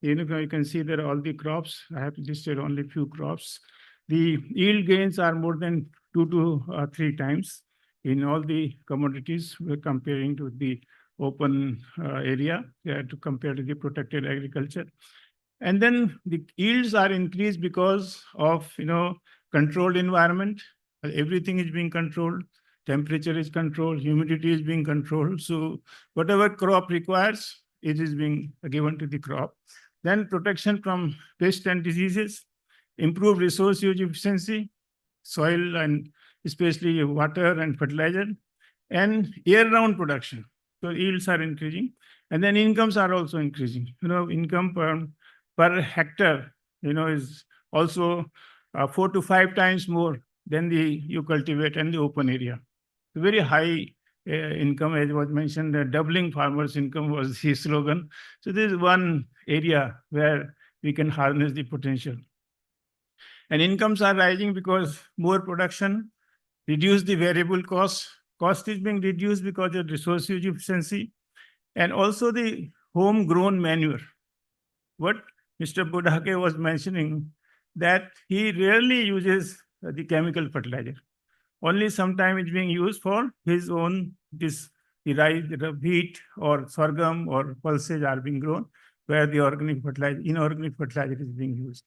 You can see there are all the crops. I have listed only few crops. The yield gains are more than 2 to 3 times in all the commodities we're comparing to the open area to compare to the protected agriculture. And then the yields are increased because of controlled environment. Everything is being controlled. Temperature is controlled, humidity is being controlled. So whatever crop requires, it is being given to the crop. Then protection from pests and diseases, improved resource use efficiency, soil and especially water and fertilizer, and year-round production. So yields are increasing. And then incomes are also increasing. Income per hectare, is also 4 to 5 times more than you cultivate in the open area. Very high income, as was mentioned, doubling farmers' income was the slogan. So this is one area where we can harness the potential. And incomes are rising because more production, reduce the variable cost. Cost is being reduced because of resource use efficiency, and also the homegrown manure. What Mr. Budhake was mentioning, that he rarely uses the chemical fertilizer. Only sometimes it's being used for his own, the rice, the wheat or sorghum or pulses are being grown, where the inorganic fertilizer is being used.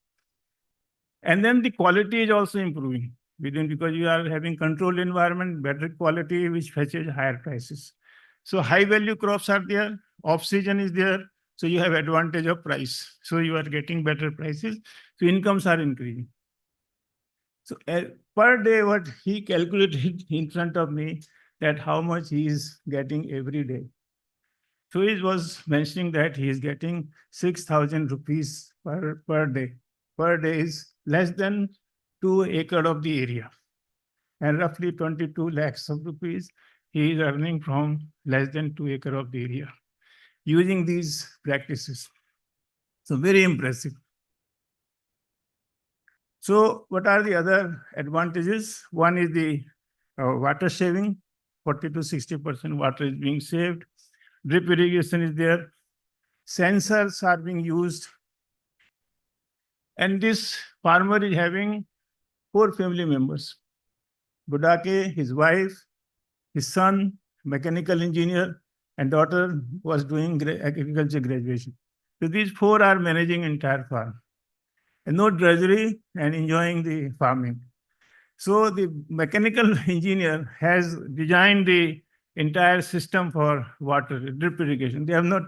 And then the quality is also improving because you are having controlled environment, better quality, which fetches higher prices. So high value crops are there, off season is there, so you have advantage of price. So you are getting better prices, so incomes are increasing. So per day, what he calculated in front of me, that how much he is getting every day. So he was mentioning that he is getting 6,000 rupees per day. Per day is less than 2 acres of the area. And roughly 22 lakhs of rupees he is earning from less than 2 acres of the area using these practices. So very impressive. So what are the other advantages? One is the water saving, 40 to 60% water is being saved. Drip irrigation is there. Sensors are being used. And this farmer is having 4 family members. Budake, his wife, his son, mechanical engineer, and daughter was doing agriculture graduation. So these 4 are managing entire farm. And no drudgery and enjoying the farming. So the mechanical engineer has designed the entire system for water, drip irrigation. They have not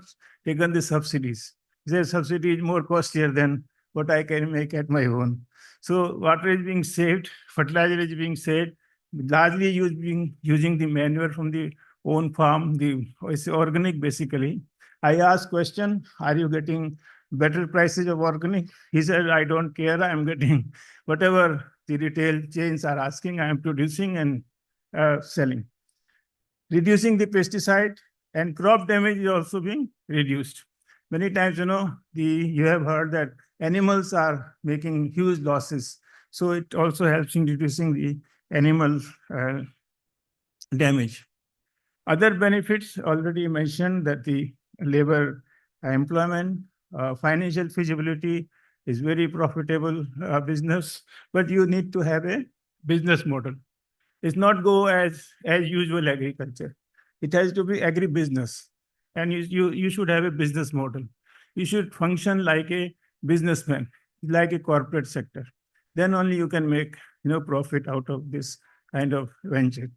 taken the subsidies. Their subsidy is more costlier than what I can make at my own. So water is being saved, fertilizer is being saved, largely using the manure from the own farm, it's organic basically. I asked question, are you getting better prices of organic? He said, I don't care, I'm getting whatever the retail chains are asking, I am producing and selling. Reducing the pesticide and crop damage is also being reduced. Many times, you have heard that animals are making huge losses. So it also helps in reducing the animal damage. Other benefits already mentioned, that the labor employment, financial feasibility is very profitable business, but you need to have a business model. It's not go as usual agriculture. It has to be agribusiness, and you should have a business model. You should function like a businessman, like a corporate sector. Then only you can make profit out of this kind of venture.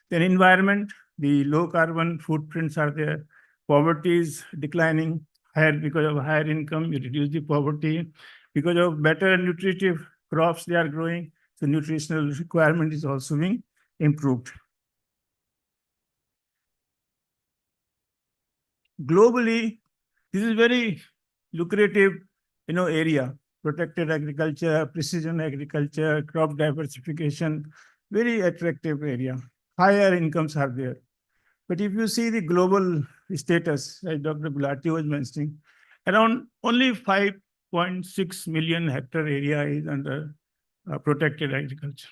Then environment, the low carbon footprints are there. Poverty is declining. Because of higher income, you reduce the poverty. Because of better nutritive crops they are growing, so nutritional requirement is also being improved. Globally, this is very lucrative area. Protected agriculture, precision agriculture, crop diversification, very attractive area. Higher incomes are there. But if you see the global status, as Dr. Gulati was mentioning, around only 5.6 million hectare area is under protected agriculture.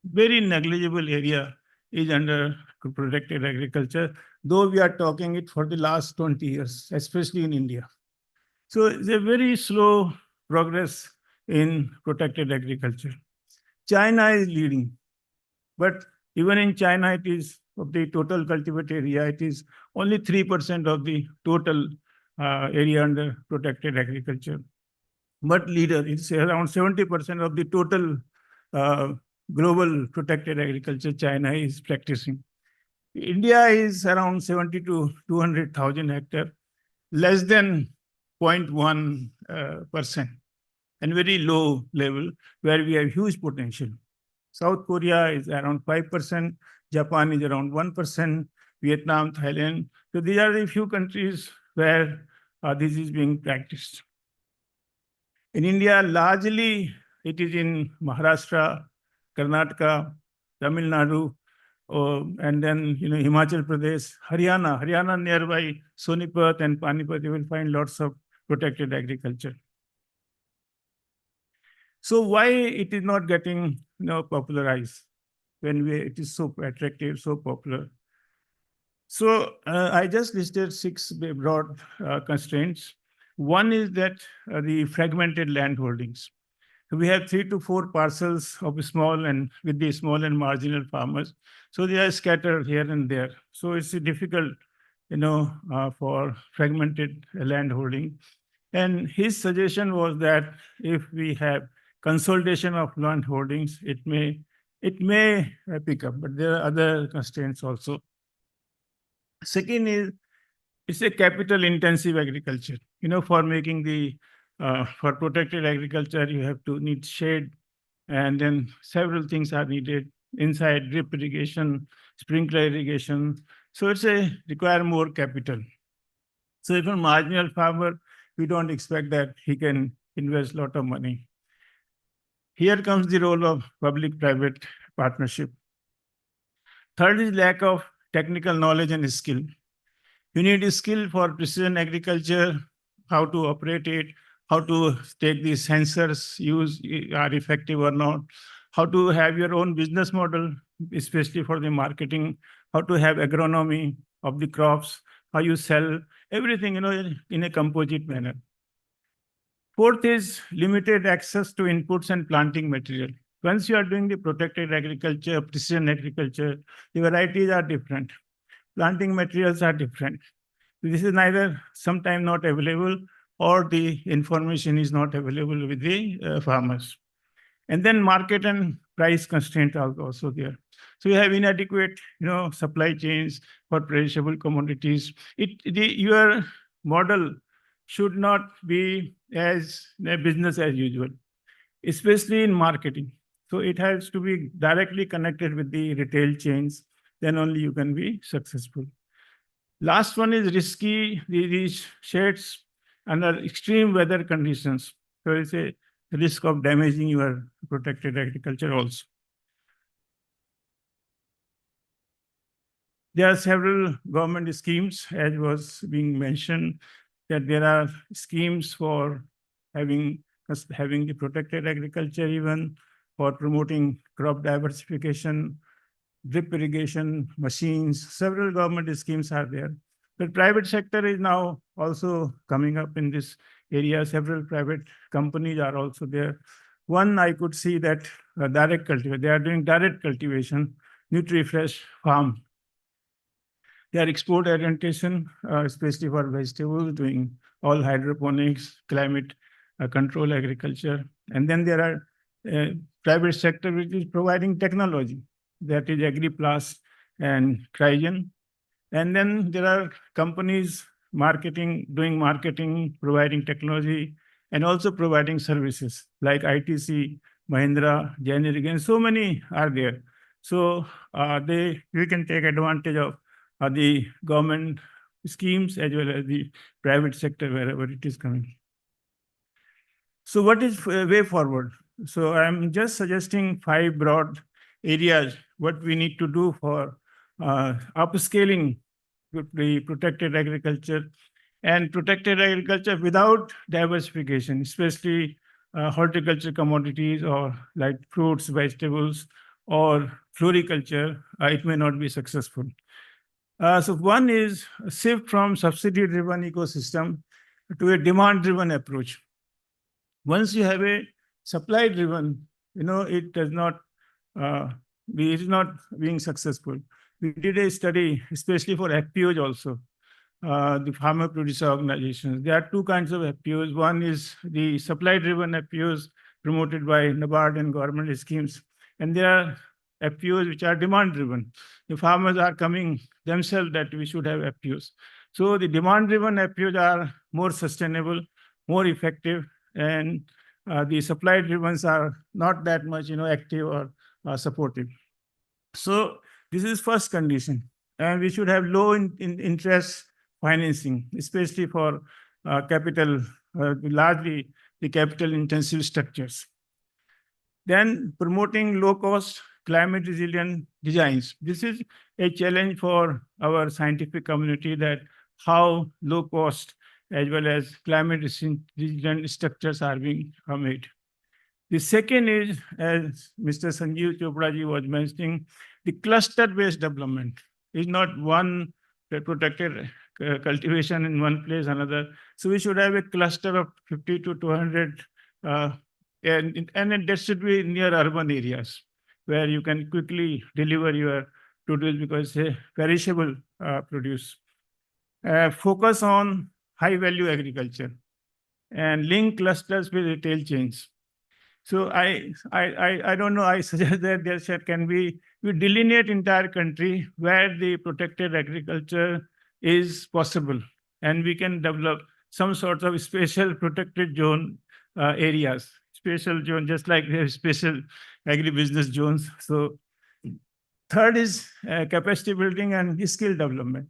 Very negligible area is under protected agriculture, though we are talking it for the last 20 years, especially in India. So it's a very slow progress in protected agriculture. China is leading, but even in China, it is of the total cultivated area, it is only 3% of the total area under protected agriculture. But leader, it's around 70% of the total global protected agriculture China is practicing. India is around 70 to 200,000 hectares, less than 0.1%, and very low level where we have huge potential. South Korea is around 5%, Japan is around 1%, Vietnam, Thailand. So these are the few countries where this is being practiced. In India, largely it is in Maharashtra, Karnataka, Tamil Nadu, and then Himachal Pradesh, Haryana nearby Sonipat and Panipat, you will find lots of protected agriculture. So why it is not getting popularized when it is so attractive, so popular? So I just listed 6 broad constraints. One is that the fragmented land holdings. We have 3 to 4 parcels of small and marginal farmers. So they are scattered here and there. So it's difficult, for fragmented land holding. And his suggestion was that if we have consolidation of land holdings, it may pick up, but there are other constraints also. Second is, it's a capital intensive agriculture. For making for protected agriculture, you have to need shade, and then several things are needed inside: drip irrigation, sprinkler irrigation. So it's require more capital. So if a marginal farmer, we don't expect that he can invest a lot of money. Here comes the role of public-private partnership. Third is lack of technical knowledge and skill. You need a skill for precision agriculture, how to operate it, how to take these sensors, are effective or not, how to have your own business model, especially for the marketing, how to have agronomy of the crops, how you sell, everything, in a composite manner. Fourth is limited access to inputs and planting material. Once you are doing the protected agriculture, precision agriculture, the varieties are different. Planting materials are different. This is neither sometimes not available, or the information is not available with the farmers. And then market and price constraint are also there. So you have inadequate, supply chains for perishable commodities. Your model should not be as a business as usual, especially in marketing. So it has to be directly connected with the retail chains. Then only you can be successful. Last one is risky. These shades under extreme weather conditions. So it's a risk of damaging your protected agriculture also. There are several government schemes, as was being mentioned, that there are schemes for having the protected agriculture, even for promoting crop diversification, drip irrigation machines. Several government schemes are there. The private sector is now also coming up in this area. Several private companies are also there. One, I could see that direct cultivation. They are doing direct cultivation, NutriFresh farm. They are export orientation, especially for vegetables, doing all hydroponics, climate control agriculture. And then there are private sector which is providing technology, that is AgriPlus and Cryogen. And then there are companies doing marketing, providing technology, and also providing services like ITC, Mahindra, Generic, and so many are there. So we can take advantage of the government schemes as well as the private sector wherever it is coming. So what is way forward? So I'm just suggesting 5 broad areas what we need to do for upscaling the protected agriculture, and protected agriculture without diversification, especially horticulture commodities or like fruits, vegetables, or floriculture, it may not be successful. So one is a shift from subsidy-driven ecosystem to a demand-driven approach. Once you have a supply-driven, it does not, it is not being successful. We did a study, especially for FPOs also, the farmer producer organizations. There are 2 kinds of FPOs. One is the supply-driven FPOs promoted by NABARD and government schemes. And there are FPOs which are demand-driven. The farmers are coming themselves that we should have FPOs. So the demand-driven FPOs are more sustainable, more effective, and the supply-driven are not that much, active or supportive. So this is first condition. And we should have low interest financing, especially for capital, largely the capital intensive structures. Then promoting low cost, climate resilient designs. This is a challenge for our scientific community, that how low cost as well as climate resilient structures are being made. The second is, as Mr. Sanjeev Chopra ji was mentioning, the cluster-based development is not one protected cultivation in one place, another. So we should have a cluster of 50 to 200, and that should be near urban areas where you can quickly deliver your produce because it's a perishable produce. Focus on high-value agriculture and link clusters with retail chains. So I don't know, I suggest that there can be, we delineate entire country where the protected agriculture is possible, and we can develop some sort of special protected zone areas, special zone, just like we have special agribusiness zones. So third is capacity building and skill development.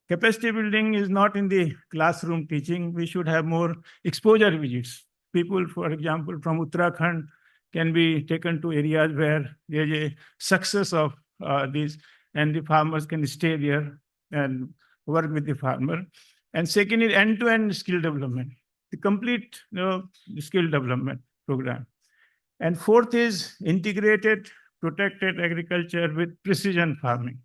Capacity building is not in the classroom teaching. We should have more exposure visits. People, for example, from Uttarakhand can be taken to areas where there is a success of these, and the farmers can stay there and work with the farmer. And second is end-to-end skill development, the complete skill development program. And fourth is integrated protected agriculture with precision farming.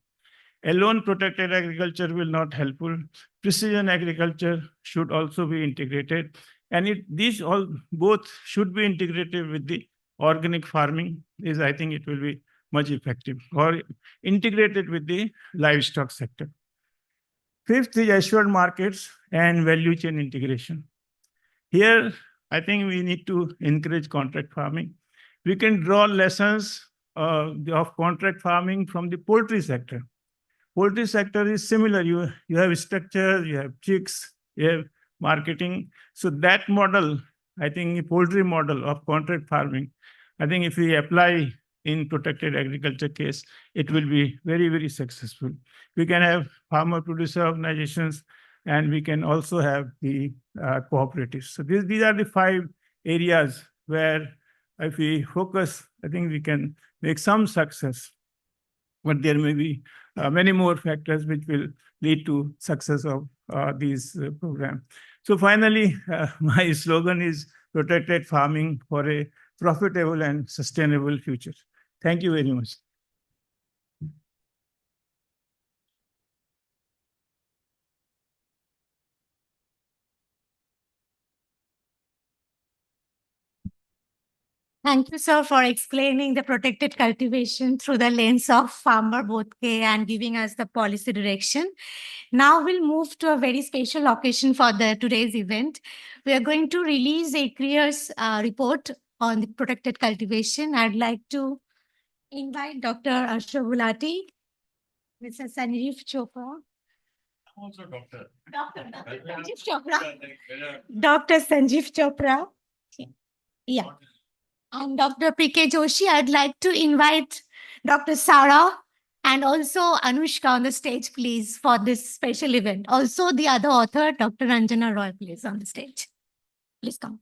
Alone protected agriculture will not helpful. Precision agriculture should also be integrated. And these all both should be integrated with the organic farming is, I think it will be much effective, or integrated with the livestock sector. Fifth is assured markets and value chain integration. Here, I think we need to encourage contract farming. We can draw lessons of contract farming from the poultry sector. Poultry sector is similar. You have structure, you have chicks, you have marketing. So that model, I think, the poultry model of contract farming, I think if we apply in protected agriculture case, it will be very, very successful. We can have farmer producer organizations, and we can also have the cooperatives. So these are the 5 areas where if we focus, I think we can make some success. But there may be many more factors which will lead to success of these programs. So finally, my slogan is protected farming for a profitable and sustainable future. Thank you very much. Thank you, sir, for explaining the protected cultivation through the lens of farmer Bodke and giving us the policy direction. Now we'll move to a very special occasion for today's event. We are going to release ICRIER's report on the protected cultivation. I'd like to invite Dr. Ashok Gulati, Mr. Sanjeev Chopra. I'm also doctor. Dr. Sanjeev Chopra. Dr. Sanjeev Chopra. Yeah. And Dr. P.K. Joshi. I'd like to invite Dr. Sarah and also Anushka on the stage, please, for this special event. Also, the other author, Dr. Ranjana Roy, please, on the stage. Please come.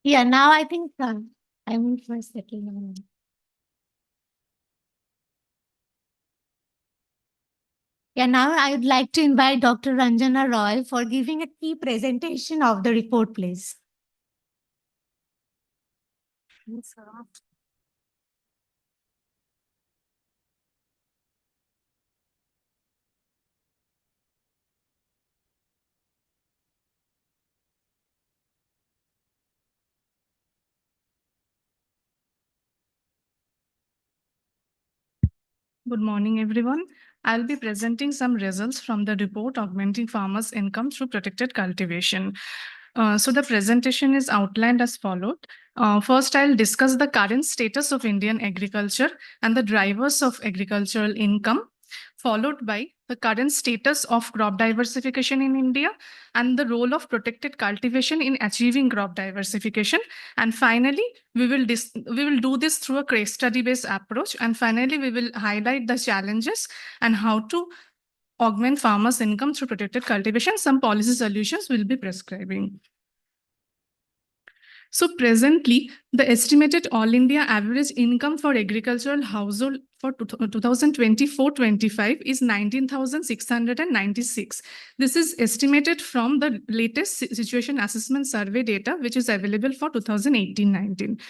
Yeah, now I think I'm for a second. Yeah, now I would like to invite Dr. Ranjana Roy for giving a key presentation of the report, please. Yes, sir. Good morning, everyone. I'll be presenting some results from the report Augmenting Farmers' Income Through Protected Cultivation. So the presentation is outlined as followed. First, I'll discuss the current status of Indian agriculture and the drivers of agricultural income, followed by the current status of crop diversification in India and the role of protected cultivation in achieving crop diversification. And finally, we will do this through a case study-based approach. And finally, we will highlight the challenges and how to augment farmers' income through protected cultivation. Some policy solutions will be prescribing. So presently, the estimated all India average income for agricultural household for 2024-25 is 19,696. This is estimated from the latest situation assessment survey data, which is available for 2018-19.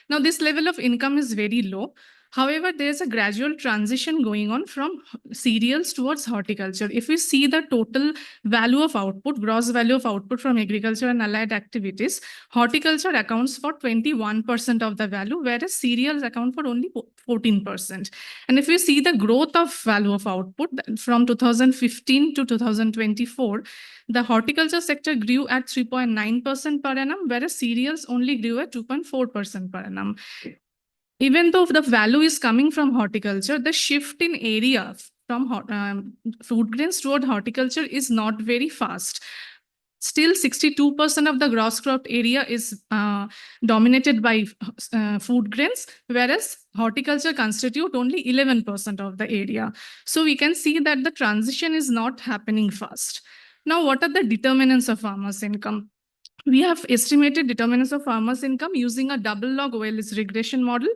Now, this level of income is very low. However, there's a gradual transition going on from cereals towards horticulture. If we see the total value of output, gross value of output from agriculture and allied activities, horticulture accounts for 21% of the value, whereas cereals account for only 14%. And if we see the growth of value of output from 2015 to 2024, the horticulture sector grew at 3.9% per annum, whereas cereals only grew at 2.4% per annum. Even though the value is coming from horticulture, the shift in area from food grains toward horticulture is not very fast. Still, 62% of the gross cropped area is dominated by food grains, whereas horticulture constitute only 11% of the area. So we can see that the transition is not happening fast. Now, what are the determinants of farmers' income? We have estimated determinants of farmers' income using a double log OLS regression model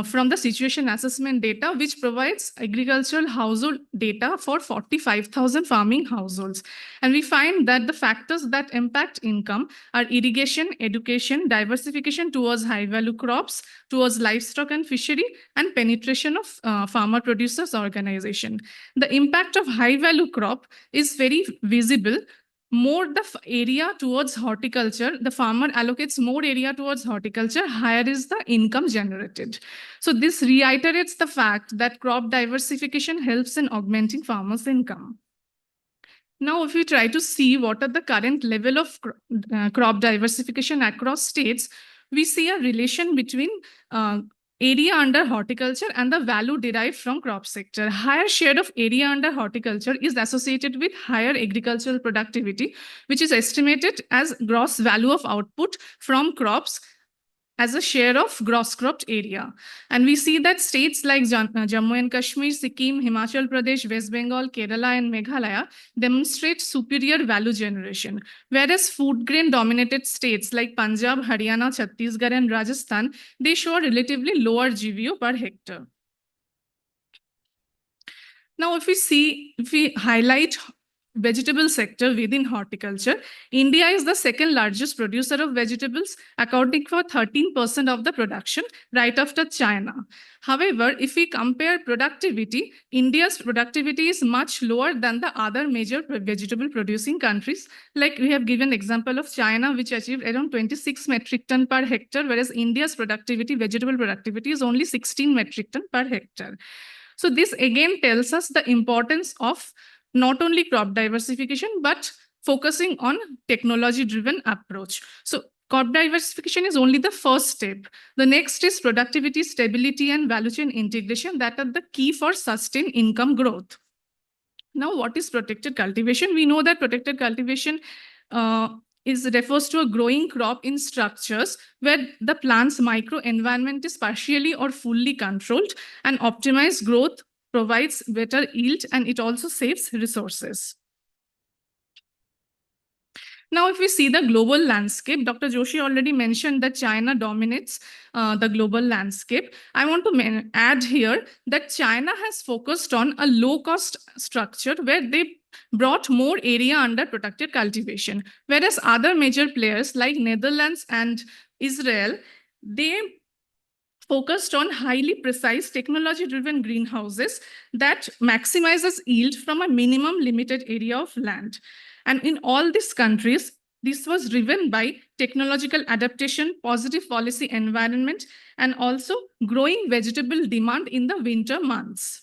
from the situation assessment data, which provides agricultural household data for 45,000 farming households. And we find that the factors that impact income are irrigation, education, diversification towards high-value crops, towards livestock and fishery, and penetration of farmer producers organization. The impact of high-value crop is very visible. More the area towards horticulture, the farmer allocates more area towards horticulture, higher is the income generated. So this reiterates the fact that crop diversification helps in augmenting farmers' income. Now, if we try to see what are the current level of crop diversification across states, we see a relation between area under horticulture and the value derived from crop sector. Higher share of area under horticulture is associated with higher agricultural productivity, which is estimated as gross value of output from crops as a share of gross cropped area. And we see that states like Jammu and Kashmir, Sikkim, Himachal Pradesh, West Bengal, Kerala, and Meghalaya demonstrate superior value generation, whereas food grain dominated states like Punjab, Haryana, Chhattisgarh, and Rajasthan, they show a relatively lower GVO per hectare. Now, if we highlight vegetable sector within horticulture, India is the second largest producer of vegetables, accounting for 13% of the production, right after China. However, if we compare productivity, India's productivity is much lower than the other major vegetable producing countries. Like we have given example of China, which achieved around 26 metric ton per hectare, whereas India's productivity, vegetable productivity, is only 16 metric ton per hectare. So this again tells us the importance of not only crop diversification, but focusing on technology-driven approach. So crop diversification is only the first step. The next is productivity, stability, and value chain integration that are the key for sustained income growth. Now, what is protected cultivation? We know that protected cultivation refers to a growing crop in structures where the plant's microenvironment is partially or fully controlled, and optimized growth provides better yield, and it also saves resources. Now, if we see the global landscape, Dr. Joshi already mentioned that China dominates the global landscape. I want to add here that China has focused on a low-cost structure where they brought more area under protected cultivation, whereas other major players like Netherlands and Israel, they focused on highly precise technology-driven greenhouses that maximizes yield from a minimum limited area of land. And in all these countries, this was driven by technological adaptation, positive policy environment, and also growing vegetable demand in the winter months.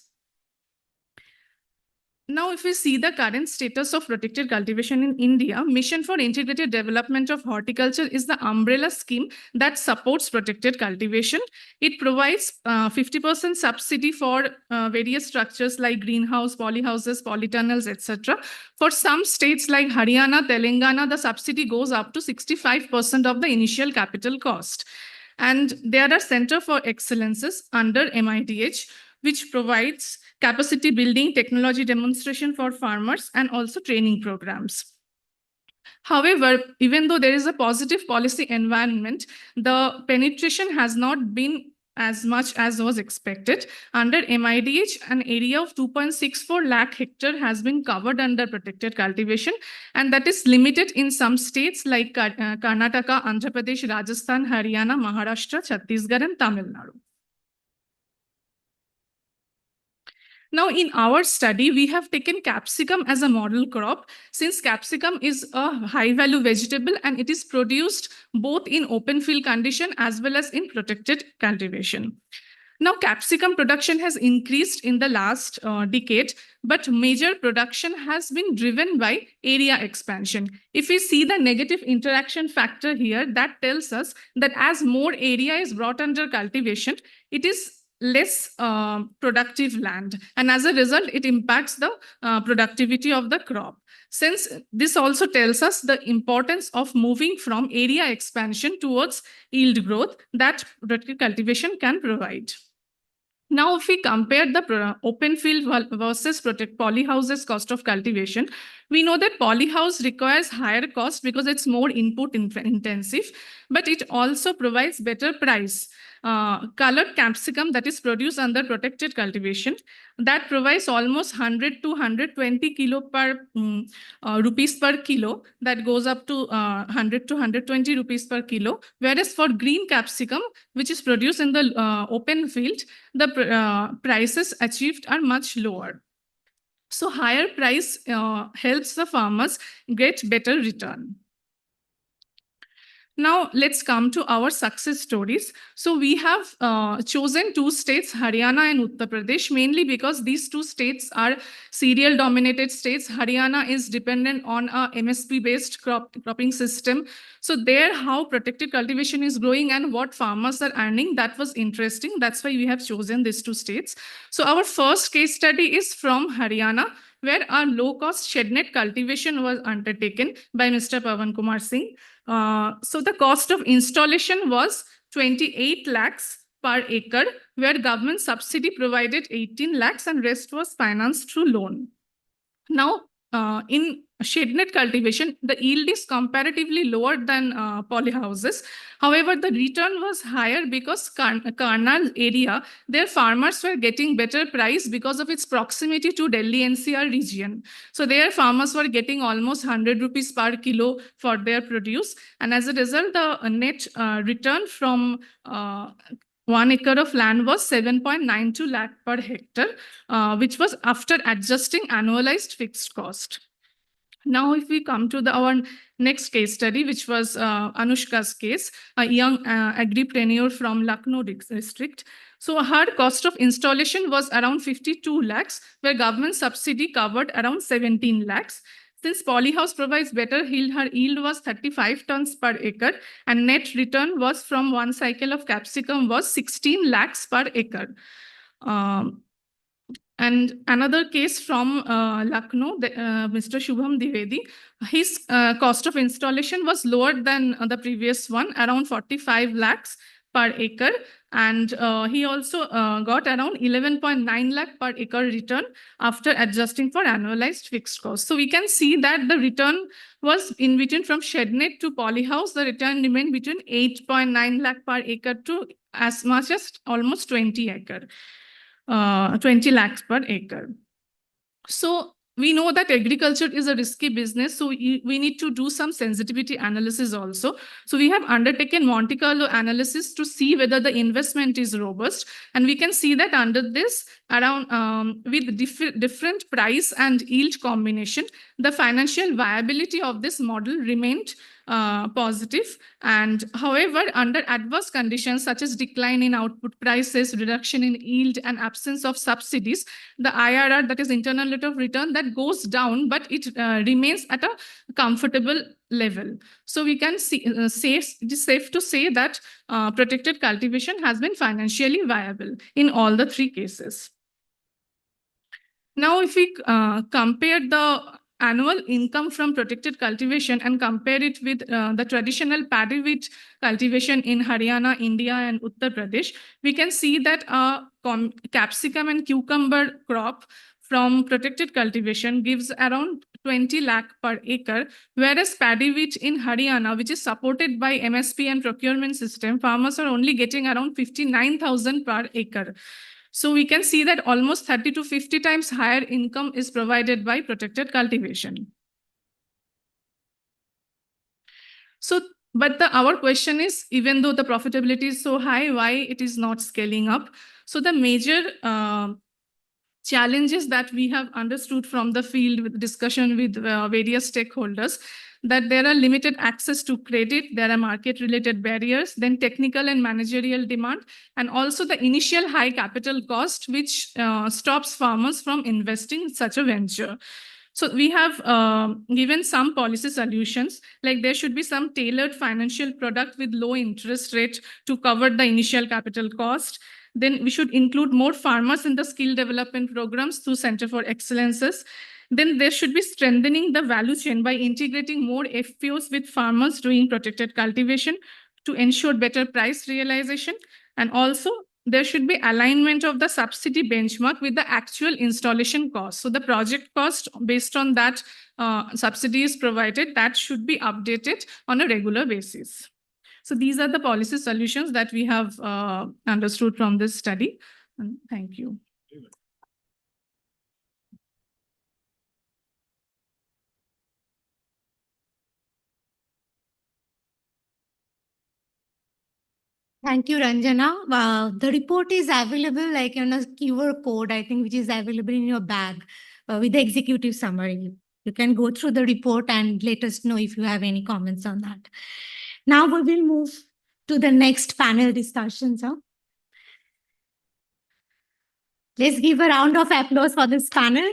Now, if we see the current status of protected cultivation in India, Mission for Integrated Development of Horticulture is the umbrella scheme that supports protected cultivation. It provides 50% subsidy for various structures like greenhouse, polyhouses, polytunnels, etc. For some states like Haryana, Telangana, the subsidy goes up to 65% of the initial capital cost. And there are Center for Excellences under MIDH, which provides capacity building, technology demonstration for farmers, and also training programs. However, even though there is a positive policy environment, the penetration has not been as much as was expected. Under MIDH, an area of 2.64 lakh hectare has been covered under protected cultivation, and that is limited in some states like Karnataka, Andhra Pradesh, Rajasthan, Haryana, Maharashtra, Chhattisgarh, and Tamil Nadu. Now, in our study, we have taken capsicum as a model crop, since capsicum is a high-value vegetable and it is produced both in open field condition as well as in protected cultivation. Now, capsicum production has increased in the last decade, but major production has been driven by area expansion. If we see the negative interaction factor here, that tells us that as more area is brought under cultivation, it is less productive land, and as a result it impacts the productivity of the crop. Since this also tells us the importance of moving from area expansion towards yield growth that protected cultivation can provide. Now, if we compare the open field versus polyhouse's cost of cultivation, we know that polyhouse requires higher cost because it's more input intensive, but it also provides better price. Colored capsicum that is produced under protected cultivation, that provides almost 100 to 120 kilo per rupees per kilo, that goes up to 100 to 120 rupees per kilo, whereas for green capsicum, which is produced in the open field, the prices achieved are much lower. So higher price helps the farmers get better return. Now, let's come to our success stories. So we have chosen two states, Haryana and Uttar Pradesh, mainly because these two states are cereal dominated states. Haryana is dependent on a MSP-based cropping system. So there, how protected cultivation is growing and what farmers are earning, that was interesting. That's why we have chosen these two states. So our first case study is from Haryana, where a low-cost shed net cultivation was undertaken by Mr. Pawan Kumar Singh. So the cost of installation was 28 lakhs per acre, where government subsidy provided 18 lakhs and rest was financed through loan. Now, in shed net cultivation, the yield is comparatively lower than polyhouses. However, the return was higher because Karnal area, their farmers were getting better price because of its proximity to Delhi NCR region. So their farmers were getting almost 100 rupees per kilo for their produce. And as a result, the net return from 1 acre of land was 7.92 lakh per hectare, which was after adjusting annualized fixed cost. Now, if we come to our next case study, which was Anushka's case, a young agripreneur from Lucknow district. So her cost of installation was around 52 lakhs, where government subsidy covered around 17 lakhs. Since polyhouse provides better yield, her yield was 35 tons per acre, and net return was from one cycle of capsicum was 16 lakhs per acre. And another case from Lucknow, Mr. Shubham Dwivedi, his cost of installation was lower than the previous one, around 45 lakhs per acre. And he also got around 11.9 lakh per acre return after adjusting for annualized fixed costs. So we can see that the return was in between from shed net to polyhouse, the return remained between 8.9 lakh per acre to as much as almost 20 lakhs per acre. So we know that agriculture is a risky business, so we need to do some sensitivity analysis also. So we have undertaken Monte Carlo analysis to see whether the investment is robust. And we can see that under this, around with different price and yield combination, the financial viability of this model remained positive. And however, under adverse conditions such as decline in output prices, reduction in yield, and absence of subsidies, the IRR, that is internal rate of return, that goes down, but it remains at a comfortable level. So we can see, it is safe to say that protected cultivation has been financially viable in all the three cases. Now, if we compare the annual income from protected cultivation and compare it with the traditional paddy wheat cultivation in Haryana, India, and Uttar Pradesh, we can see that capsicum and cucumber crop from protected cultivation gives around 20 lakh per acre, whereas paddy wheat in Haryana, which is supported by MSP and procurement system, farmers are only getting around 59,000 per acre. So we can see that almost 30 to 50 times higher income is provided by protected cultivation. So, but our question is, even though the profitability is so high, why it is not scaling up? So the major challenges that we have understood from the field with discussion with various stakeholders, that there are limited access to credit, there are market-related barriers, then technical and managerial demand, and also the initial high capital cost, which stops farmers from investing in such a venture. So we have given some policy solutions, like there should be some tailored financial product with low interest rate to cover the initial capital cost. Then we should include more farmers in the skill development programs through Center for Excellences. Then there should be strengthening the value chain by integrating more FPOs with farmers doing protected cultivation to ensure better price realization. And also there should be alignment of the subsidy benchmark with the actual installation cost. So the project cost based on that subsidy is provided, that should be updated on a regular basis. So these are the policy solutions that we have understood from this study. And thank you. Thank you, Ranjana. The report is available like in a QR code, I think, which is available in your bag with the executive summary. You can go through the report and let us know if you have any comments on that. Now we will move to the next panel discussions. Let's give a round of applause for this panel.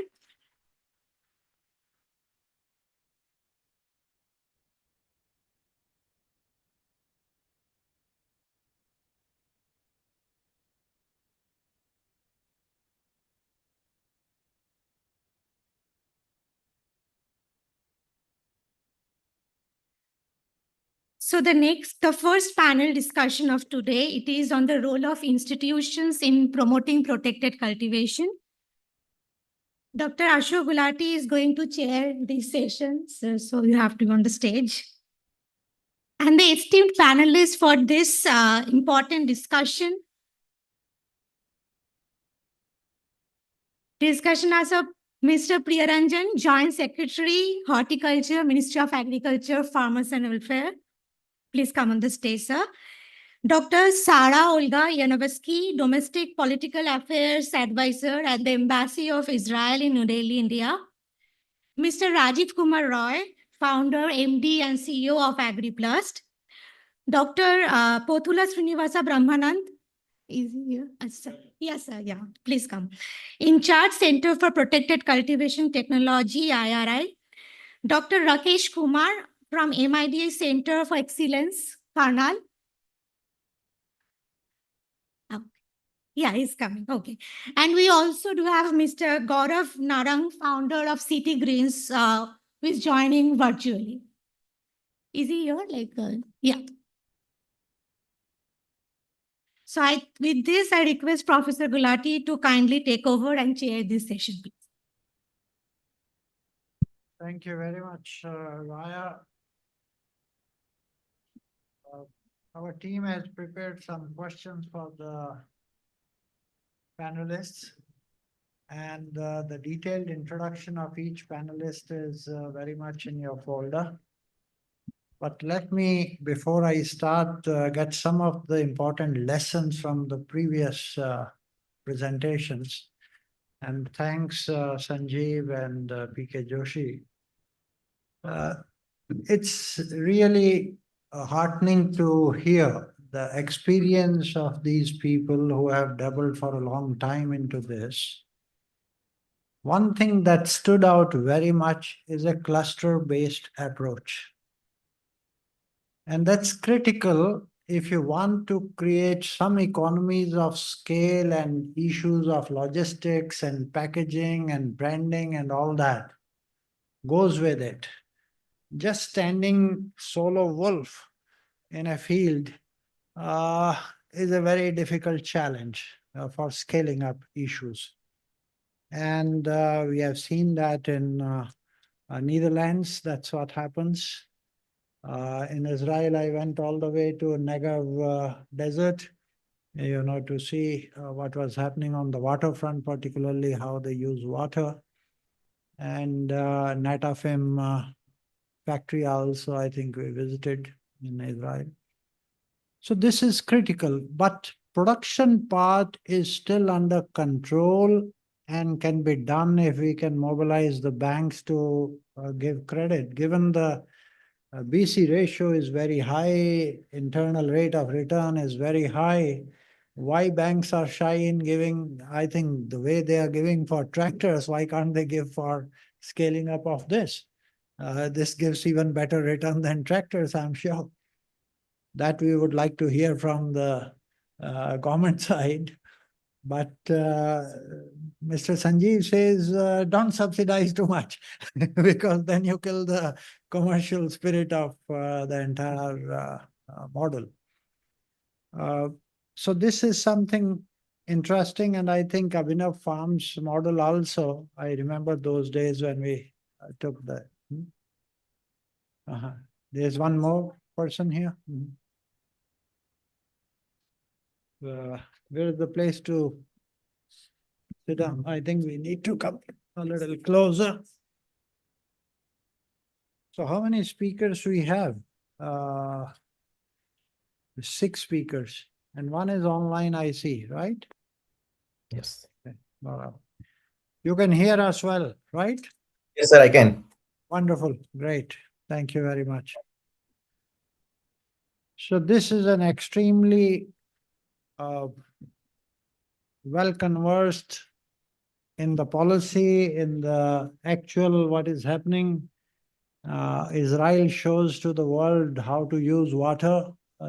So the first panel discussion of today, it is on the role of institutions in promoting protected cultivation. Dr. Ashok Gulati is going to chair these sessions, so you have to go on the stage. And the esteemed panelists for this important discussion as a Mr. Priyaranjan, Joint Secretary, Horticulture, Ministry of Agriculture, Farmers and Welfare. Please come on the stage, sir. Dr. Sara Olga Yanovsky, Domestic Political Affairs Advisor at the Embassy of Israel in New Delhi, India. Mr. Rajiv Kumar Roy, Founder, MD and CEO of AgriPlus. Dr. Pothula Srinivasa Brahmanand, is he here? Yes, sir, yeah, please come. In charge, Center for Protected Cultivation Technology, ICRIER. Dr. Rakesh Kumar from MIDA Center for Excellence, Karnal. Oh, yeah, he's coming, okay. And we also do have Mr. Gaurav Narang, founder of City Greens, who is joining virtually. Is he here? Yeah. So with this, I request Professor Gulati to kindly take over and chair this session, please. Thank you very much, Raya. Our team has prepared some questions for the panelists, and the detailed introduction of each panelist is very much in your folder. But let me, before I start, get some of the important lessons from the previous presentations. And thanks, Sanjeev and PK Joshi. It's really heartening to hear the experience of these people who have dabbled for a long time into this. One thing that stood out very much is a cluster-based approach. And that's critical if you want to create some economies of scale and issues of logistics and packaging and branding and all that. goes with it. Just standing solo wolf in a field is a very difficult challenge for scaling up issues. And we have seen that in Netherlands, that's what happens. In Israel, I went all the way to Negev desert, to see what was happening on the waterfront, particularly how they use water. And Natafim factory also, I think we visited in Israel. So this is critical, but production part is still under control and can be done if we can mobilize the banks to give credit. Given the BC ratio is very high, internal rate of return is very high. Why banks are shy in giving? I think the way they are giving for tractors, why can't they give for scaling up of this? This gives even better return than tractors, I'm sure. That we would like to hear from the government side. But Mr. Sanjeev says, don't subsidize too much because then you kill the commercial spirit of the entire model. So this is something interesting, and I think Abhinav Farms model also, I remember those days when we took the... There's one more person here. Where is the place to sit down? I think we need to come a little closer. So how many speakers we have? 6 speakers, and one is online, I see, right? Yes. Okay. You can hear us well, right? Yes, sir, I can. Wonderful, great. Thank you very much. So this is an extremely well conversed in the policy, in the actual what is happening. Israel shows to the world how to use water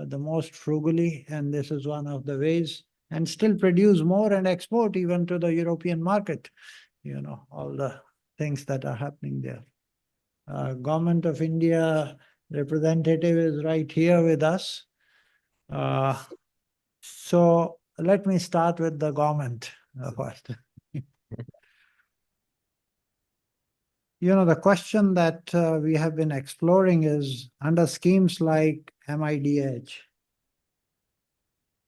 the most frugally, and this is one of the ways, and still produce more and export even to the European market, all the things that are happening there. Government of India representative is right here with us. So let me start with the government first. The question that we have been exploring is under schemes like MIDH,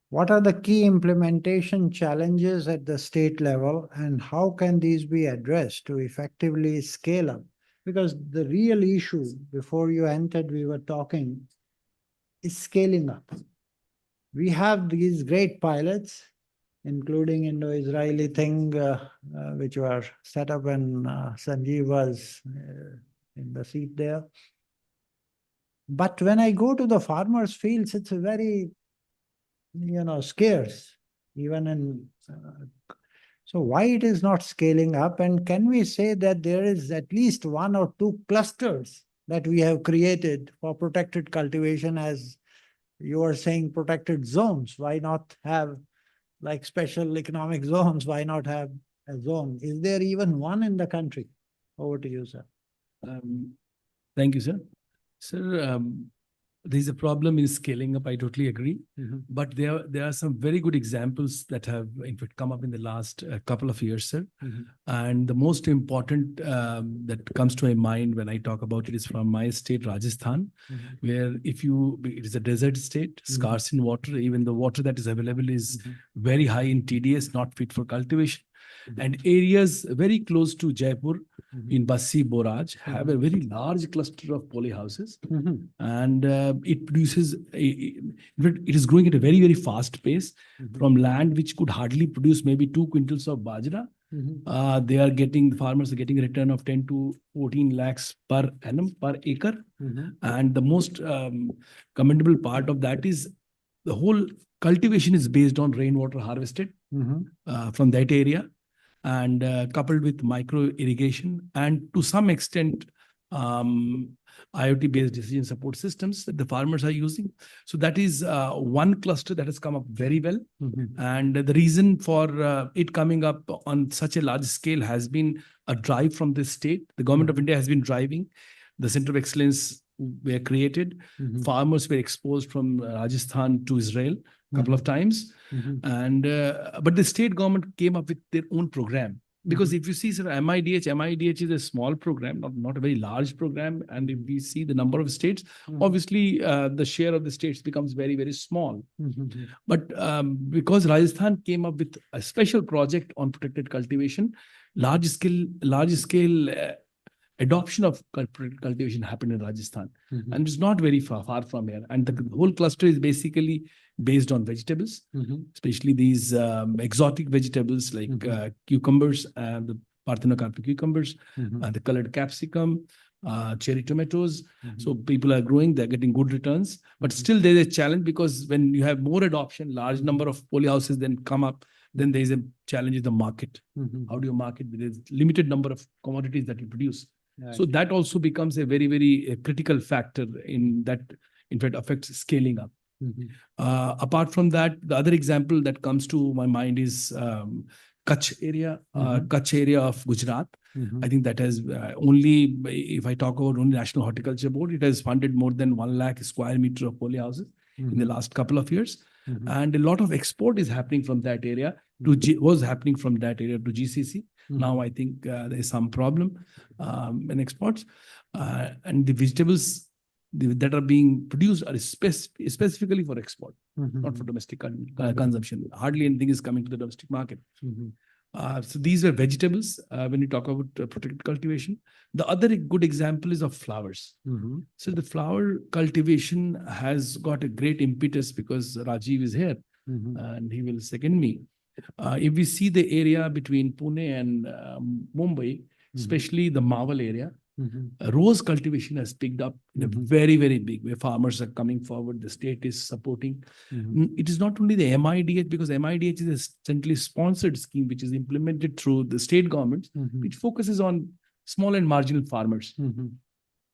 what are the key implementation challenges at the state level and how can these be addressed to effectively scale up? Because the real issue, before you entered, we were talking, is scaling up. We have these great pilots, including Indo-Israeli thing, which were set up when Sanjeev was in the seat there. But when I go to the farmers' fields, it's a very, scarce, even in... So why it is not scaling up? And can we say that there is at least 1 or 2 clusters that we have created for protected cultivation, as you were saying, protected zones? Why not have like special economic zones? Why not have a zone? Is there even one in the country? Over to you, sir. Thank you, sir. Sir, there's a problem in scaling up. I totally agree. But there are some very good examples that have, in fact, come up in the last couple of years, sir. And the most important that comes to my mind when I talk about it is from my state, Rajasthan, where it is a desert state, scarce in water. Even the water that is available is very high in TDS, not fit for cultivation. And areas very close to Jaipur, in Bassi Boraj, have a very large cluster of poly houses. And it produces, it is growing at a very, very fast pace from land which could hardly produce maybe 2 quintals of bajra. The farmers are getting a return of 10 to 14 lakhs per annum, per acre. And the most commendable part of that is the whole cultivation is based on rainwater harvested from that area, and coupled with micro irrigation, and to some extent IoT-based decision support systems that the farmers are using. So that is one cluster that has come up very well. And the reason for it coming up on such a large scale has been a drive from the state. The government of India has been driving. The Center of Excellence were created. Farmers were exposed from Rajasthan to Israel a couple of times. And but the state government came up with their own program. Because if you see sort of MIDH is a small program, not a very large program. And if we see the number of states, obviously the share of the states becomes very, very small. But because Rajasthan came up with a special project on protected cultivation, large scale adoption of cultivation happened in Rajasthan. And it's not very far from here. And the whole cluster is basically based on vegetables, especially these exotic vegetables like cucumbers, the parthenocarpy cucumbers, the colored capsicum, cherry tomatoes. So people are growing, they're getting good returns. But still there's a challenge because when you have more adoption, large number of polyhouses then come up, then there's a challenge in the market. How do you market? There's limited number of commodities that you produce. So that also becomes a very, very critical factor in that, in fact, affects scaling up. Apart from that, the other example that comes to my mind is Kutch area of Gujarat. I think that has only, if I talk about only National Horticulture Board, it has funded more than 1 lakh square meter of polyhouses in the last couple of years. And a lot of export is happening from that area was happening from that area to GCC. Now I think there is some problem in exports. And the vegetables that are being produced are specifically for export, not for domestic consumption. Hardly anything is coming to the domestic market. So these are vegetables when you talk about protected cultivation. The other good example is of flowers. So the flower cultivation has got a great impetus because Rajiv is here and he will second me. If we see the area between Pune and Mumbai, especially the Mawal area, rose cultivation has picked up in a very, very big way. Farmers are coming forward. The state is supporting. It is not only the MIDH, because MIDH is a centrally sponsored scheme which is implemented through the state governments, which focuses on small and marginal farmers.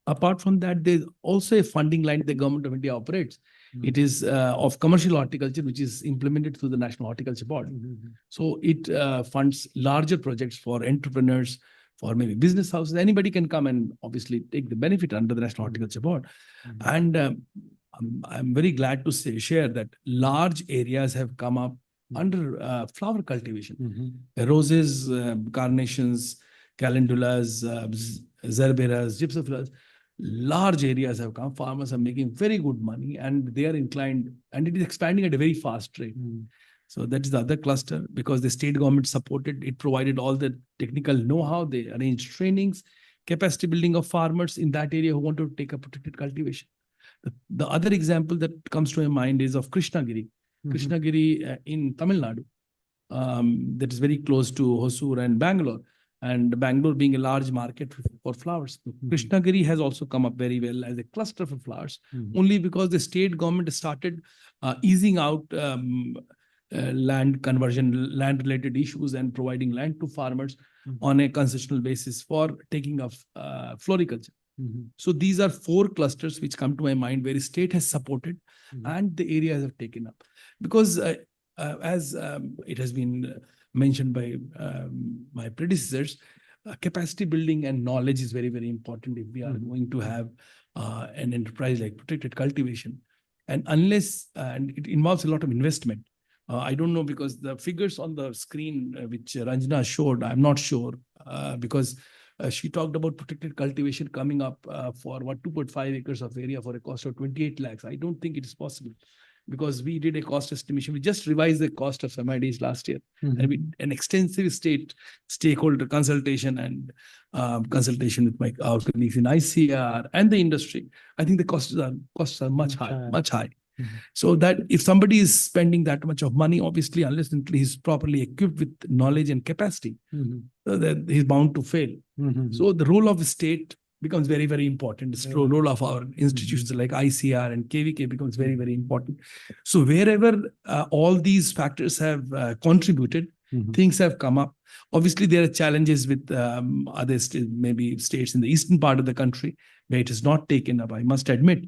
Apart from that, there's also a funding line the government of India operates. It is of commercial horticulture, which is implemented through the National Horticulture Board. So it funds larger projects for entrepreneurs, for maybe business houses. Anybody can come and obviously take the benefit under the National Horticulture Board. And I'm very glad to share that large areas have come up under flower cultivation. Roses, carnations, calendulas, zerberas, gypsophillas. Large areas have come. Farmers are making very good money and they are inclined, and it is expanding at a very fast rate. So that is the other cluster because the state government supported, it provided all the technical know-how, they arranged trainings, capacity building of farmers in that area who want to take a protected cultivation. The other example that comes to my mind is of Krishnagiri. Krishnagiri in Tamil Nadu, that is very close to Hosur and Bangalore. And Bangalore being a large market for flowers. Krishnagiri has also come up very well as a cluster for flowers, only because the state government started easing out land conversion, land-related issues and providing land to farmers on a concessional basis for taking of floriculture. So these are 4 clusters which come to my mind where the state has supported and the areas have taken up. Because as it has been mentioned by my predecessors, capacity building and knowledge is very, very important if we are going to have an enterprise like protected cultivation. And unless, and it involves a lot of investment. I don't know because the figures on the screen which Ranjana showed, I'm not sure because she talked about protected cultivation coming up for 2.5 acres of area for a cost of 28 lakhs. I don't think it is possible. Because we did a cost estimation. We just revised the cost of MIDs last year. And we an extensive stakeholder consultation and consultation with our colleagues in ICRIER and the industry. I think the costs are much high. So that if somebody is spending that much of money, obviously, unless he's properly equipped with knowledge and capacity, then he's bound to fail. So the role of the state becomes very, very important. The role of our institutions like ICRIER and KVK becomes very, very important. So wherever all these factors have contributed, Things have come up. Obviously, there are challenges with other maybe states in the eastern part of the country where it is not taken up, I must admit.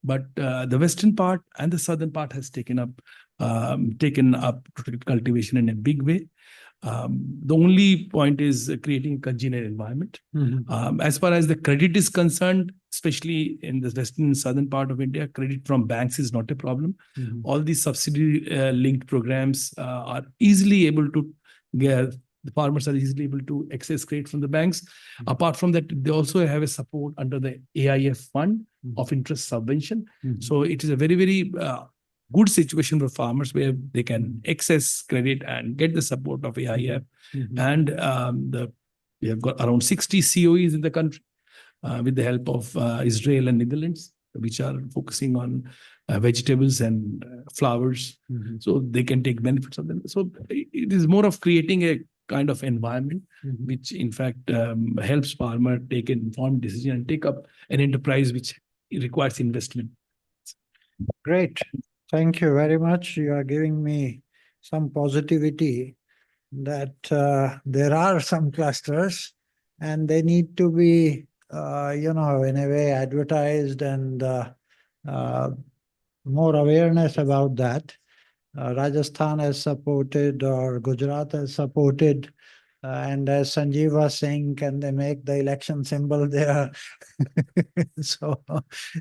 But the western part and the southern part has taken up protected cultivation in a big way. The only point is creating a congenial environment. As far as the credit is concerned, especially in the western and southern part of India, credit from banks is not a problem. All these subsidy-linked programs are easily able to get. The farmers are easily able to access credit from the banks. Apart from that, they also have a support under the AIF fund of interest subvention. So it is a very, very good situation for farmers where they can access credit and get the support of AIF. And we have got around 60 COEs in the country with the help of Israel and Netherlands, which are focusing on vegetables and flowers. So they can take benefits of them. So it is more of creating a kind of environment, which in fact helps farmer take an informed decision and take up an enterprise which requires investment. Great. Thank you very much. You are giving me some positivity that there are some clusters and they need to be, in a way advertised and more awareness about that. Rajasthan has supported or Gujarat has supported. And as Sanjeev was saying, can they make the election symbol there? So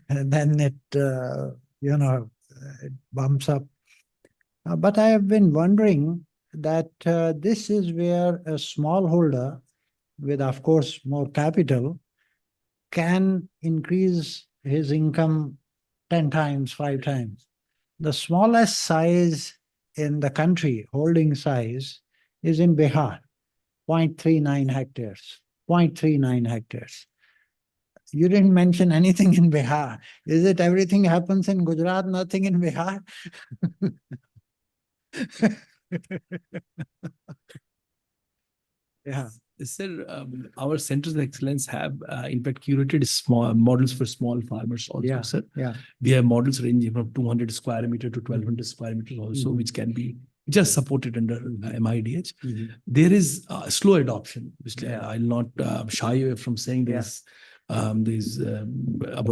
and then it, it bumps up. But I have been wondering that this is where a smallholder with, of course, more capital can increase his income 10 times, 5 times. The smallest size in the country, holding size, is in Bihar, 0.39 hectares, 0.39 hectares. You didn't mention anything in Bihar. Is it everything happens in Gujarat, nothing in Bihar? Yeah. Sir, our centers of excellence have, in fact, curated small models for small farmers also, sir. Yeah. We have models ranging from 200 square meter to 1200 square meters also, which can be just supported under MIDH. There is slow adoption. I'll not shy away from saying this. About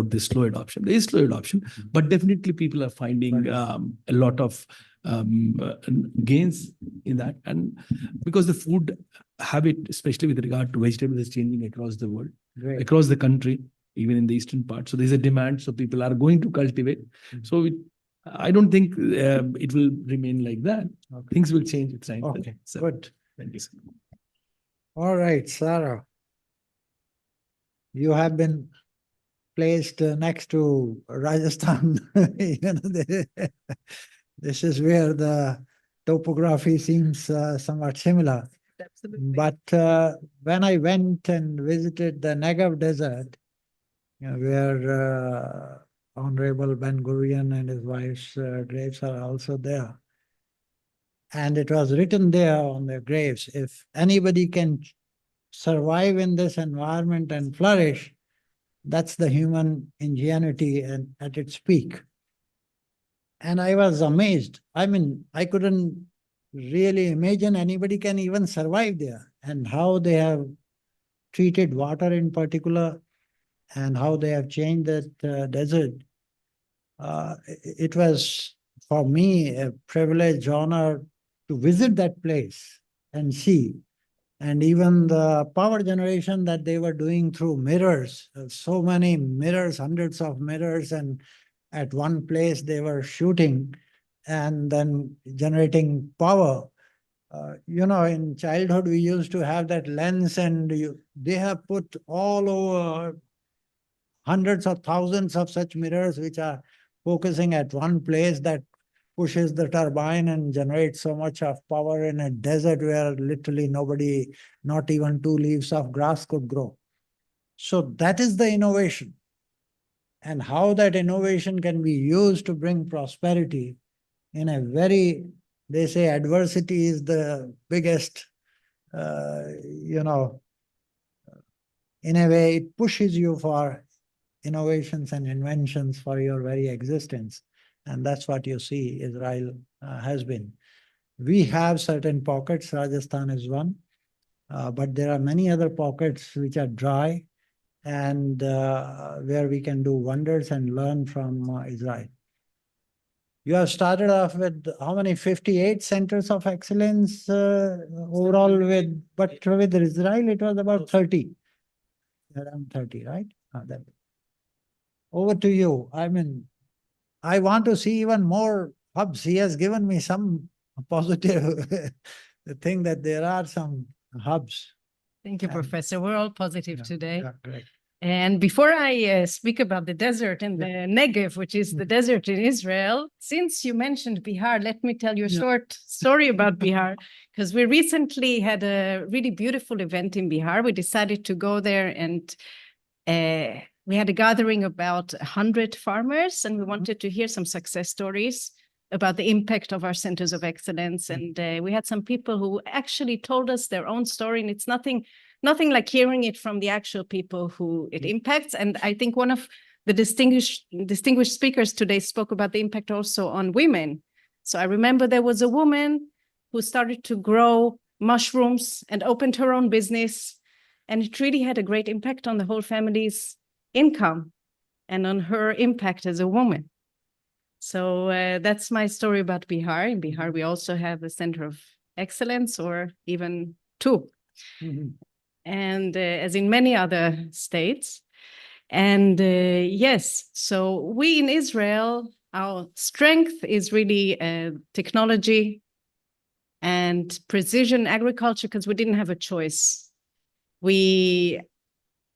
this slow adoption. There is slow adoption, but definitely people are finding a lot of gains in that. And because the food habit, especially with regard to vegetables, is changing across the world, across the country, even in the eastern part. So there's a demand. So people are going to cultivate. So I don't think it will remain like that. Things will change with time. Okay, so, good. Thank you, sir. All right, Sarah. You have been placed next to Rajasthan. This is where the topography seems somewhat similar. Absolutely. But when I went and visited the Negev Desert, where Honorable Ben Gurion and his wife's graves are also there, and it was written there on their graves, if anybody can survive in this environment and flourish, that's the human ingenuity and at its peak. And I was amazed. I mean, I couldn't really imagine anybody can even survive there, and how they have treated water in particular and how they have changed that desert. It was for me a privilege, honor to visit that place and see. And even the power generation that they were doing through mirrors, so many mirrors, hundreds of mirrors, and at one place they were shooting and then generating power. In childhood we used to have that lens, and they have put all over hundreds of thousands of such mirrors which are focusing at one place that pushes the turbine and generates so much of power in a desert where literally nobody, not even 2 leaves of grass could grow. So that is the innovation. And how that innovation can be used to bring prosperity in a very, they say adversity is the biggest, in a way it pushes you for innovations and inventions for your very existence. And that's what you see Israel has been. We have certain pockets, Rajasthan is one, but there are many other pockets which are dry and where we can do wonders and learn from Israel. You have started off with how many? 58 centers of excellence overall but with Israel it was about 30. Around 30, right? Over to you. I mean, I want to see even more hubs. He has given me some positive thing that there are some hubs. Thank you, Professor. We're all positive today. Yeah, great. And before I speak about the desert and the Negev, which is the desert in Israel, since you mentioned Bihar, let me tell you a short story about Bihar, because we recently had a really beautiful event in Bihar. We decided to go there and we had a gathering about 100 farmers, and we wanted to hear some success stories about the impact of our centers of excellence. And we had some people who actually told us their own story, and it's nothing like hearing it from the actual people who it impacts. And I think one of the distinguished speakers today spoke about the impact also on women. So I remember there was a woman who started to grow mushrooms and opened her own business. And it really had a great impact on the whole family's income and on her impact as a woman. So that's my story about Bihar. In Bihar, we also have a center of excellence, or even two. And as in many other states. And yes, so we in Israel, our strength is really technology and precision agriculture, because we didn't have a choice.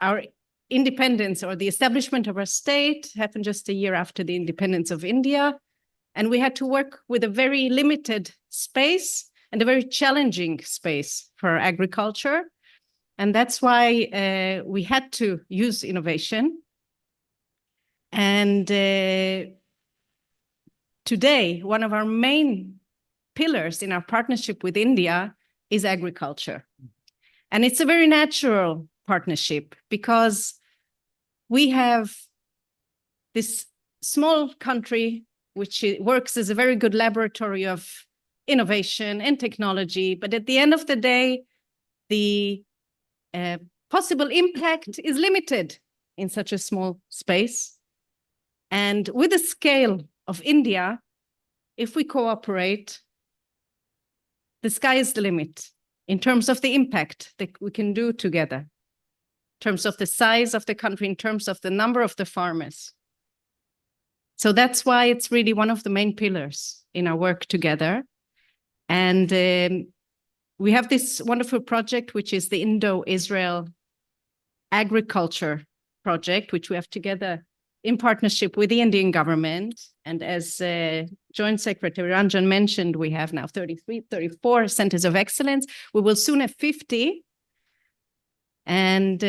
Our independence, or the establishment of our state, happened just a year after the independence of India. And we had to work with a very limited space and a very challenging space for agriculture. And that's why we had to use innovation. And today, one of our main pillars in our partnership with India is agriculture. And it's a very natural partnership, because we have this small country which works as a very good laboratory of innovation and technology. But at the end of the day, the possible impact is limited in such a small space. And with the scale of India, if we cooperate, the sky is the limit in terms of the impact that we can do together, in terms of the size of the country, in terms of the number of the farmers. So that's why it's really one of the main pillars in our work together. And we have this wonderful project, which is the Indo-Israel Agriculture Project, which we have together in partnership with the Indian government. And as Joint Secretary Ranjan mentioned, we have now 34 centers of excellence. We will soon have 50. And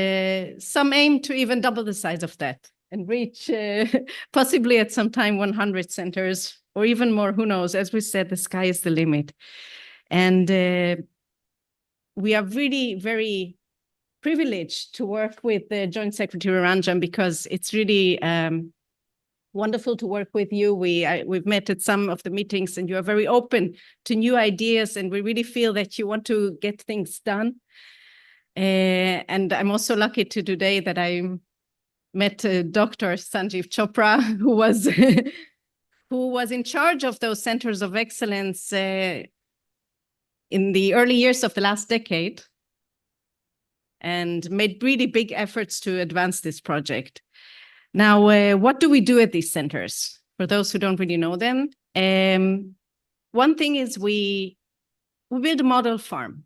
some aim to even double the size of that and reach possibly at some time 100 centers or even more, who knows? As we said, the sky is the limit. And we are really very privileged to work with the Joint Secretary Ranjan, because it's really wonderful to work with you. We've met at some of the meetings, and you are very open to new ideas, and we really feel that you want to get things done. And I'm also lucky today that I met Dr. Sanjeev Chopra, who was in charge of those centers of excellence in the early years of the last decade, and made really big efforts to advance this project. Now, what do we do at these centers? For those who don't really know them, one thing is we build a model farm.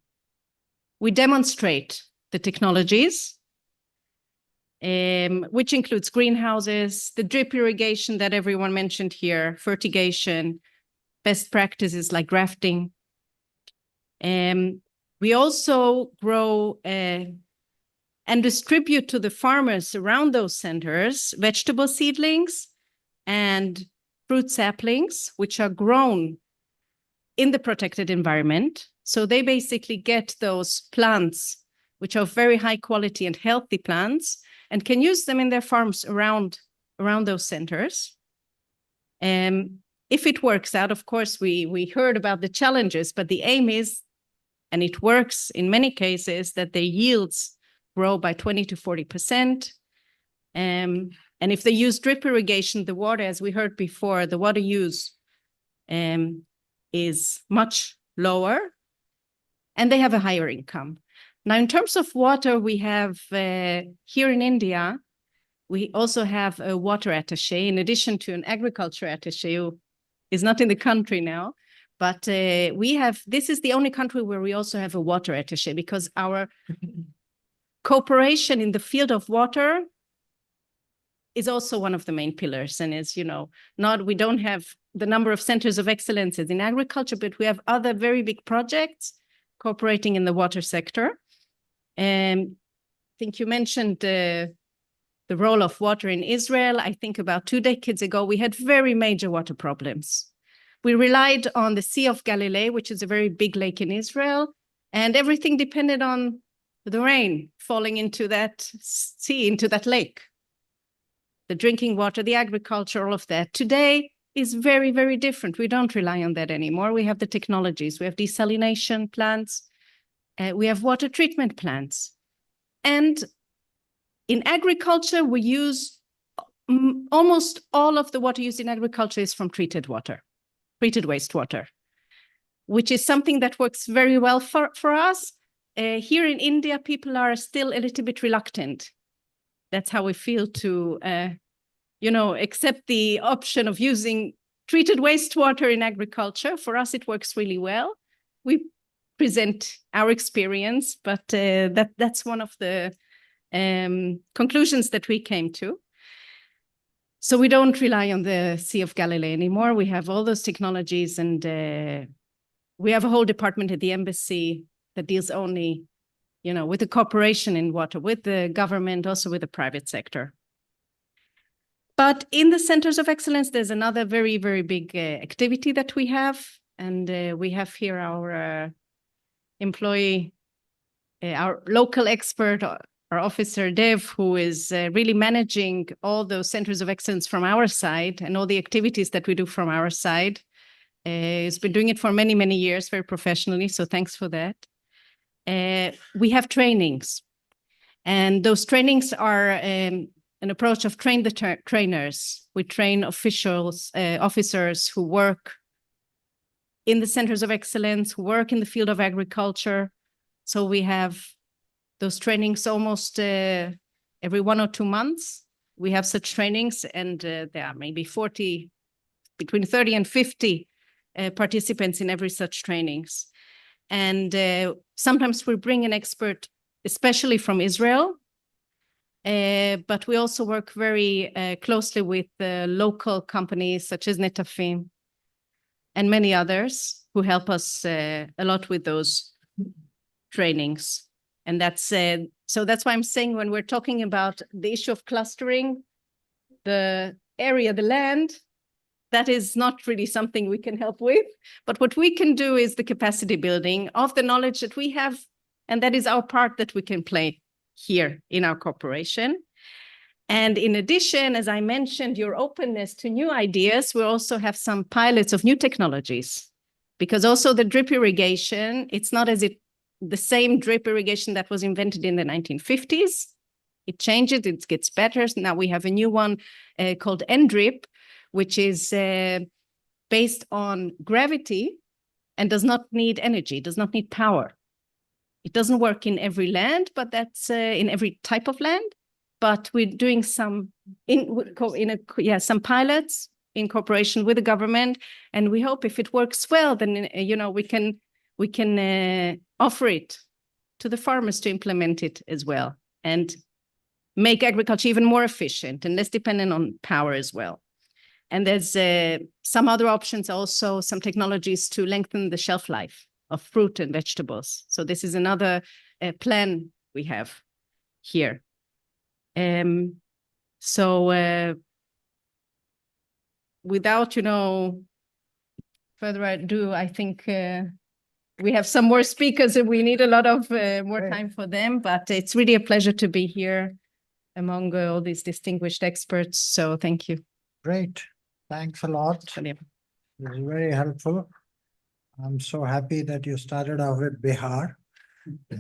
We demonstrate the technologies, which includes greenhouses, the drip irrigation that everyone mentioned here, fertigation, best practices like grafting. We also grow and distribute to the farmers around those centers vegetable seedlings and fruit saplings, which are grown in the protected environment. So they basically get those plants, which are very high quality and healthy plants, and can use them in their farms around those centers. if it works out, of course, we heard about the challenges, but the aim is, and it works in many cases, that their yields grow by 20 to 40%. And if they use drip irrigation, the water, as we heard before, the water use is much lower, and they have a higher income. Now, in terms of water, we have here in India, we also have a water attaché, in addition to an agriculture attaché, who is not in the country now. But this is the only country where we also have a water attaché, because our cooperation in the field of water is also one of the main pillars. And as you know, we don't have the number of centers of excellence in agriculture, but we have other very big projects cooperating in the water sector. And I think you mentioned the role of water in Israel. I think about 2 decades ago, we had very major water problems. We relied on the Sea of Galilee, which is a very big lake in Israel, and everything depended on the rain falling into that sea, into that lake. The drinking water, the agriculture, all of that. Today is very, very different. We don't rely on that anymore. We have the technologies. We have desalination plants. We have water treatment plants. And in agriculture, we use almost all of the water used in agriculture is from treated water, treated wastewater, which is something that works very well for us. Here in India, people are still a little bit reluctant. That's how we feel to, accept the option of using treated wastewater in agriculture. For us, it works really well. We present our experience, but that's one of the conclusions that we came to. So we don't rely on the Sea of Galilee anymore. We have all those technologies, and we have a whole department at the embassy that deals only, with the cooperation in water, with the government, also with the private sector. But in the centers of excellence, there's another very, very big activity that we have. And we have here our employee, our local expert, our officer, Dev, who is really managing all those centers of excellence from our side and all the activities that we do from our side. He's been doing it for many, many years, very professionally. So thanks for that. We have trainings. And those trainings are an approach of train the trainers. We train officers who work in the centers of excellence, who work in the field of agriculture. So we have those trainings almost every 1 or 2 months. We have such trainings, and there are maybe between 30 and 50 participants in every such trainings. And sometimes we bring an expert, especially from Israel, but we also work very closely with local companies such as Netafim and many others who help us a lot with those trainings. And so that's why I'm saying, when we're talking about the issue of clustering, the area, the land, that is not really something we can help with. But what we can do is the capacity building of the knowledge that we have. And that is our part that we can play here in our corporation. And in addition, as I mentioned, your openness to new ideas, we also have some pilots of new technologies. Because also the drip irrigation, it's not as if the same drip irrigation that was invented in the 1950s. It changes, it gets better. Now we have a new one called NDrip, which is based on gravity and does not need energy, does not need power. It doesn't work in every land, but that's in every type of land. But we're doing some some pilots in cooperation with the government, and we hope if it works well, then we can offer it to the farmers to implement it as well, and make agriculture even more efficient and less dependent on power as well. And there's some other options also, some technologies to lengthen the shelf life of fruit and vegetables. So this is another plan we have here. Without, further ado, I think we have some more speakers and we need a lot of more time for them, but it's really a pleasure to be here among all these distinguished experts. So thank you. Great. Thanks a lot. This is very helpful. I'm so happy that you started off with Bihar.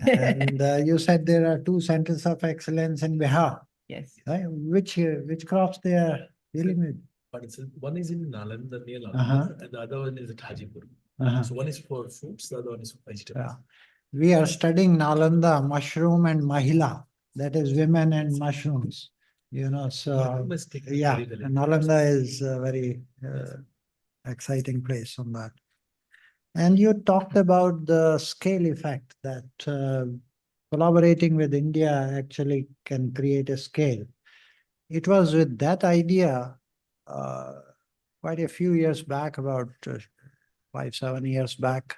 And you said there are 2 centers of excellence in Bihar. Yes. Right? Which crops they are dealing with? But one is in Nalanda, near Uh-huh. and the other one is at Hajipur. Uh-huh. So one is for fruits, the other one is for vegetables. Yeah. We are studying Nalanda, mushroom and Mahila. That is women and mushrooms. So Nalanda is taken yeah, very well. and Nalanda is a very exciting place on that. And you talked about the scale effect that collaborating with India actually can create a scale. It was with that idea quite a few years back, about 5-7 years back,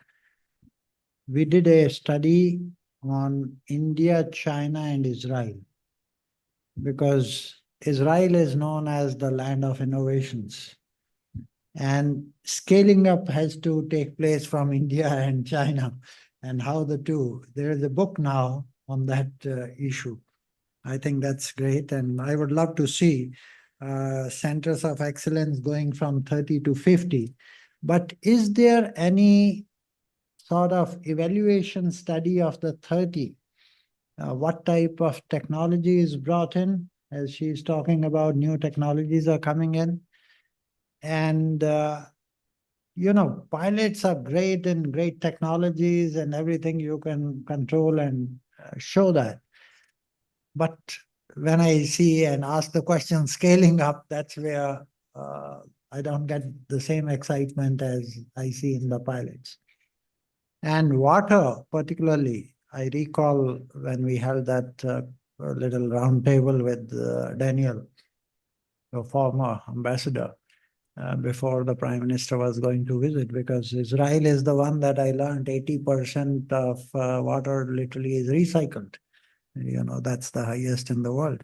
we did a study on India, China, and Israel, because Israel is known as the land of innovations. And scaling up has to take place from India and China, and how the two. There is a book now on that issue. I think that's great, and I would love to see centers of excellence going from 30 to 50. But is there any sort of evaluation study of the 30? What type of technology is brought in? As she's talking about, new technologies are coming in. And, pilots are great in great technologies and everything you can control and show that. But when I see and ask the question scaling up, that's where I don't get the same excitement as I see in the pilots. And water, particularly, I recall when we held that little round table with Daniel, the former ambassador, before the Prime Minister was going to visit, because Israel is the one that I learned 80% of water literally is recycled. That's the highest in the world.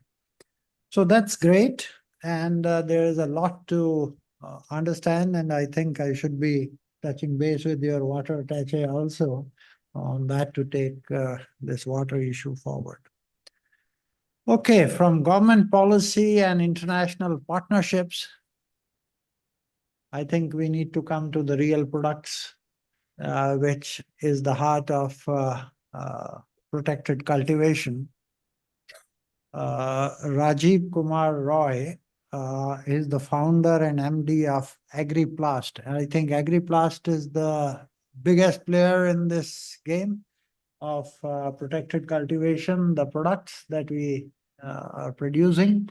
So that's great. And there is a lot to understand. And I think I should be touching base with your water attaché also on that to take this water issue forward. Okay, from government policy and international partnerships, I think we need to come to the real products, which is the heart of protected cultivation. Rajiv Kumar Roy is the founder and MD of AgriPlast. I think AgriPlast is the biggest player in this game of protected cultivation, the products that we are producing.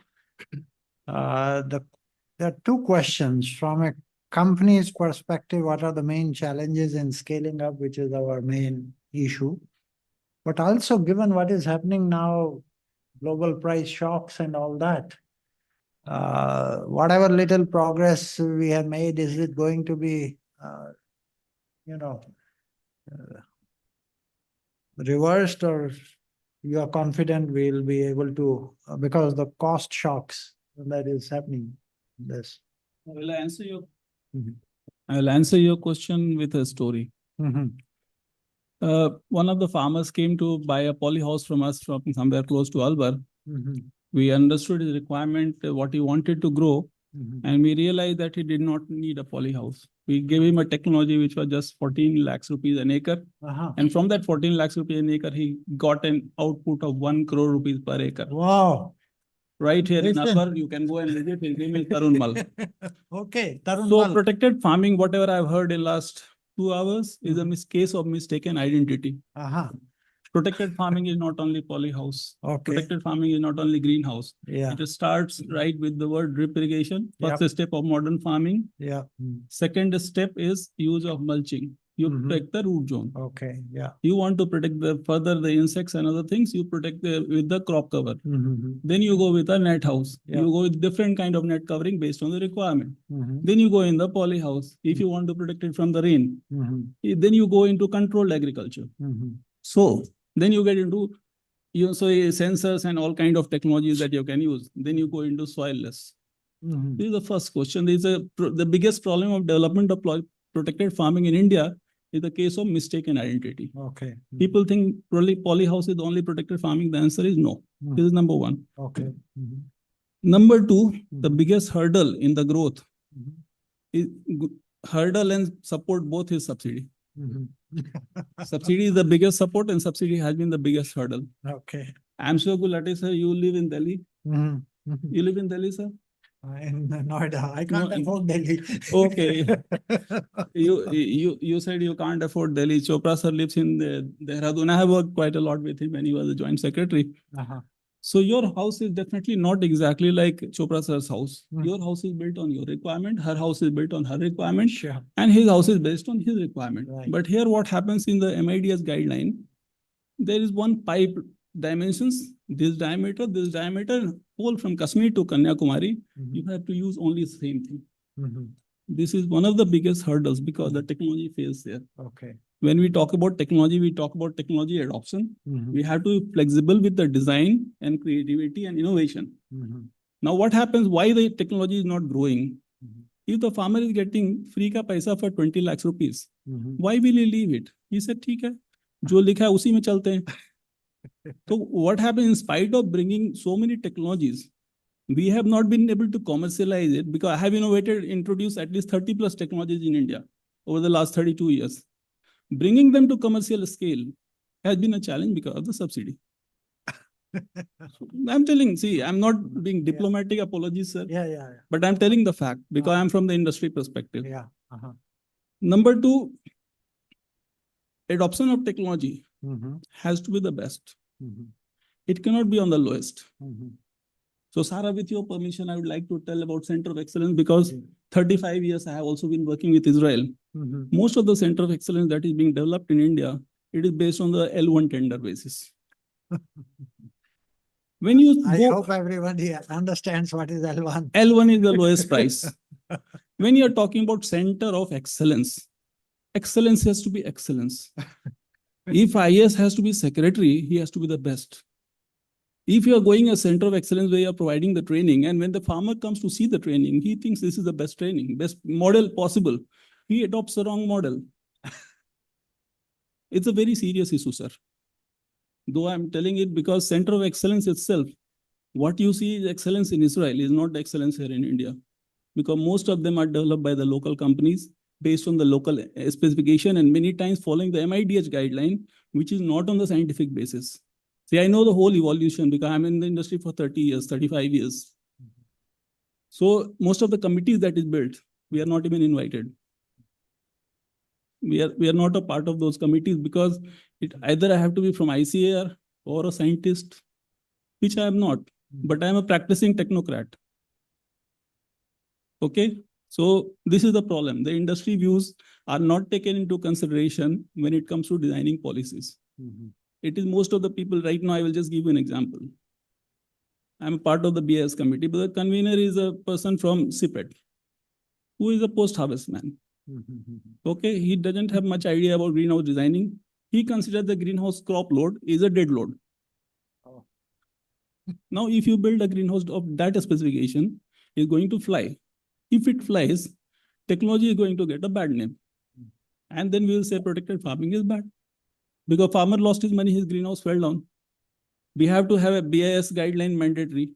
There are 2 questions. From a company's perspective, what are the main challenges in scaling up, which is our main issue? But also, given what is happening now, global price shocks and all that, whatever little progress we have made, is it going to be, reversed, or you are confident we'll be able to, because the cost shocks that is happening? This. Will I answer your? Mhm. I will answer your question with a story. Mhm. One of the farmers came to buy a poly house from us from somewhere close to Albar. Mhm. We understood his requirement, what he wanted to grow, Mhm. and we realized that he did not need a poly house. We gave him a technology which was just 14 lakhs rupees an acre. Uh-huh. And from that 14 lakhs rupees an acre, he got an output of 1 crore rupees per acre. Wow. Right here in Listen. Albar, you can go and visit. His name is Tarun Mal. Okay, Tarun So Mal. protected farming, whatever I've heard in last 2 hours, is a case of mistaken identity. Uh-huh. Protected farming is not only poly house. Okay. Protected farming is not only greenhouse. Yeah. It starts right with the word drip irrigation. First Yep. step of modern farming. Yeah. Second step is use of mulching. You Mhm. protect the root zone. Okay. Yeah. You want to protect the insects and other things, you protect with the crop cover. Mhm. Then you go with a net house. Yeah. You go with different kind of net covering based on the requirement. Mhm. Then you go in the poly house. If you want to protect it from the rain, Mhm. then you go into controlled agriculture. Mhm. So then you get into sensors and all kind of technologies that you can use. Then you go into soilless. Mhm. This is the first question. The biggest problem of development of protected farming in India is the case of mistaken identity. Okay. People think poly house is the only protected farming. The answer is no. Mhm. This is number one. Okay. Mhm. Number two, the Mhm. biggest hurdle in the growth Mhm. is hurdle and support both is subsidy. Mhm. Subsidy is the biggest support and subsidy has been the biggest hurdle. Okay. I'm sure Gulati sir, you live in Delhi. Mhm. Mhm. You live in Delhi, sir? In Noida. I can't No, afford Delhi. Okay. You said you can't afford Delhi. Chopra sir lives in Dehradun. I have worked quite a lot with him when he was a joint secretary. Uh-huh. So your house is definitely not exactly like Chopra sir's house. Hmm. Your house is built on your requirement. Her house is built on her requirement. Sure. And his house is based on his requirement. Right. But here what happens in the MIDS guideline, there is one pipe dimensions, this diameter, whole from Kashmir to Kanyakumari, Mhm. you have to use only the same thing. Mhm. This is one of the biggest hurdles because the technology fails there. Okay. When we talk about technology, we talk about technology adoption. Mhm. We have to be flexible with the design and creativity and innovation. Mhm. Now, what happens? Why the technology is not growing? Mhm. If the farmer is getting free ka paisa for 20 lakhs rupees, Mhm. why will he leave it? He said, ठीक है, जो लिखा है उसी में चलते हैं. So what happens in spite of bringing so many technologies, we have not been able to commercialize it because I have introduced at least 30 plus technologies in India over the last 32 years. Bringing them to commercial scale has been a challenge because of the subsidy. I'm telling, see, I'm not being diplomatic, apologies, sir. Yeah. But I'm telling the fact because I'm from the industry perspective. Yeah. Uh-huh. Number two, adoption of technology Mhm. has to be the best. Mhm. It cannot be on the lowest. Mhm. So Sarah, with your permission, I would like to tell about Center of Excellence because 35 years I have also been working with Israel. Mhm. Most of the Center of Excellence that is being developed in India, it is based on the L1 tender basis. When you I go, hope everybody understands what is L1. L1 is the lowest price. When you're talking about Center of Excellence, excellence has to be excellence. If IS has to be secretary, he has to be the best. If you are going a center of excellence where you are providing the training, and when the farmer comes to see the training, he thinks this is the best training, best model possible. He adopts the wrong model. It's a very serious issue, sir. Though I'm telling it because center of excellence itself, what you see is excellence in Israel is not excellence here in India. Because most of them are developed by the local companies based on the local specification and many times following the MIDH guideline, which is not on the scientific basis. See, I know the whole evolution because I'm in the industry for 30 years, 35 years. So most of the committees that is built, we are not even invited. We are not a part of those committees because either I have to be from ICRIER or a scientist, which I am not, but I am a practicing technocrat. Okay, so this is the problem. The industry views are not taken into consideration when it comes to designing policies. Mhm. It is most of the people right now. I will just give you an example. I'm a part of the BIS committee, but the convener is a person from CPET, who is a post-harvest man. Mhm. Okay, he doesn't have much idea about greenhouse designing. He considers the greenhouse crop load is a dead load. Oh. Now, if you build a greenhouse of that specification, it's going to fly. If it flies, technology is going to get a bad name. And then we will say protected farming is bad. Because farmer lost his money, his greenhouse fell down. We have to have a BIS guideline mandatory.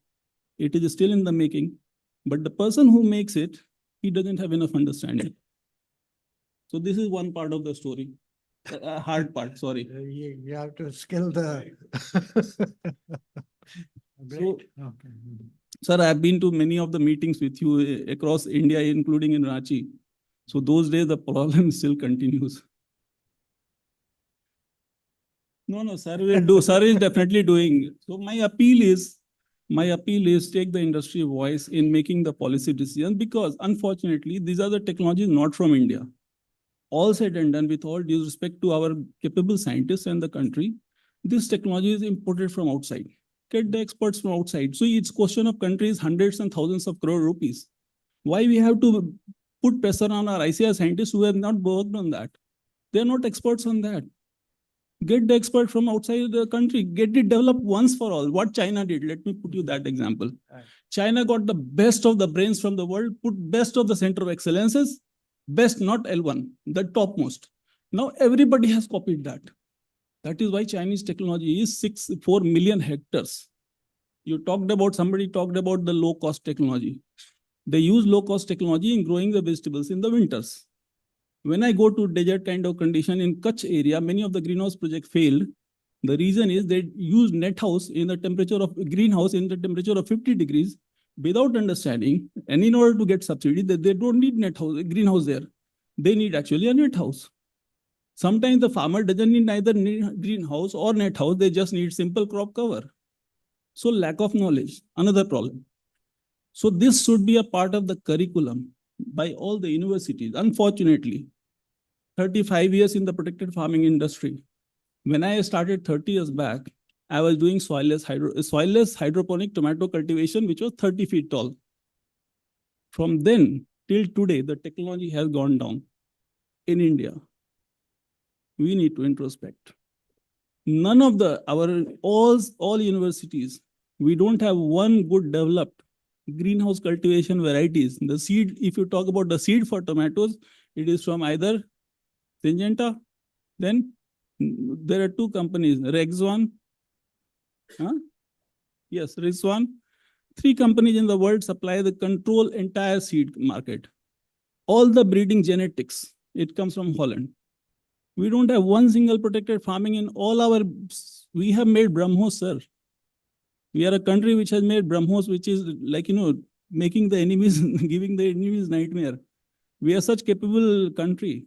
It is still in the making. But the person who makes it, he doesn't have enough understanding. So this is one part of the story. A hard part, sorry. You have to skill the. Great. Okay. Mhm. Sir, I've been to many of the meetings with you across India, including in Ranchi. So those days, the problem still continues. No, sir will do. Sir is definitely doing. So my appeal is take the industry voice in making the policy decisions because unfortunately, these are the technologies not from India. All said and done, with all due respect to our capable scientists and the country, this technology is imported from outside. Get the experts from outside. So it's question of countries, hundreds and thousands of crore rupees. Why we have to put pressure on our ICR scientists who have not worked on that? They're not experts on that. Get the expert from outside the country, get it developed once for all. What China did, let me put you that example. Right. China got the best of the brains from the world, put best of the center of excellences, best, not L1, the topmost. Now everybody has copied that. That is why Chinese technology is 4 million hectares. Somebody talked about the low cost technology. They use low cost technology in growing the vegetables in the winters. When I go to desert kind of condition in Kutch area, many of the greenhouse projects failed. The reason is they use net house in the temperature of greenhouse in the temperature of 50 degrees without understanding. And in order to get subsidy, they don't need net house, greenhouse there. They need actually a net house. Sometimes the farmer doesn't need neither greenhouse or net house. They just need simple crop cover. So lack of knowledge, another problem. So this should be a part of the curriculum by all the universities. Unfortunately, 35 years in the protected farming industry. When I started 30 years back, I was doing soilless hydroponic tomato cultivation, which was 30 feet tall. From then till today, the technology has gone down in India. We need to introspect. None of all universities, we don't have one good developed greenhouse cultivation varieties. The seed, if you talk about the seed for tomatoes, it is from either Syngenta, then there are two companies, Rexone. Yes, Rexone. 3 companies in the world supply the control entire seed market. All the breeding genetics, it comes from Holland. We don't have one single protected farming in all our, we have made Brahmos, sir. We are a country which has made Brahmos, which is like, making the enemies, giving the enemies nightmare. We are such capable country.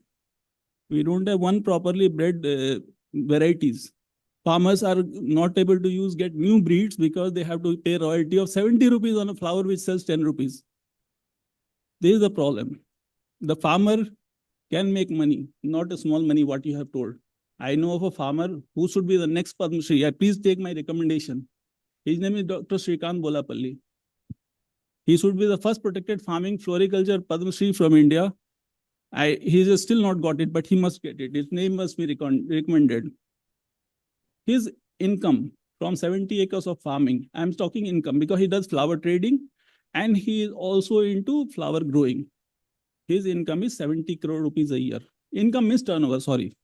We don't have one properly bred varieties. Farmers are not able to get new breeds because they have to pay royalty of 70 rupees on a flower which sells 10 rupees. This is the problem. The farmer can make money, not a small money, what you have told. I know of a farmer who should be the next Padma Shri. Please take my recommendation. His name is Dr. Shrikant Bolapalli. He should be the first protected farming floriculture Padma Shri from India. He has still not got it, but he must get it. His name must be recommended. His income from 70 acres of farming, I'm talking income because he does flower trading and he is also into flower growing. His income is 70 crore rupees a year. Income is turnover, sorry.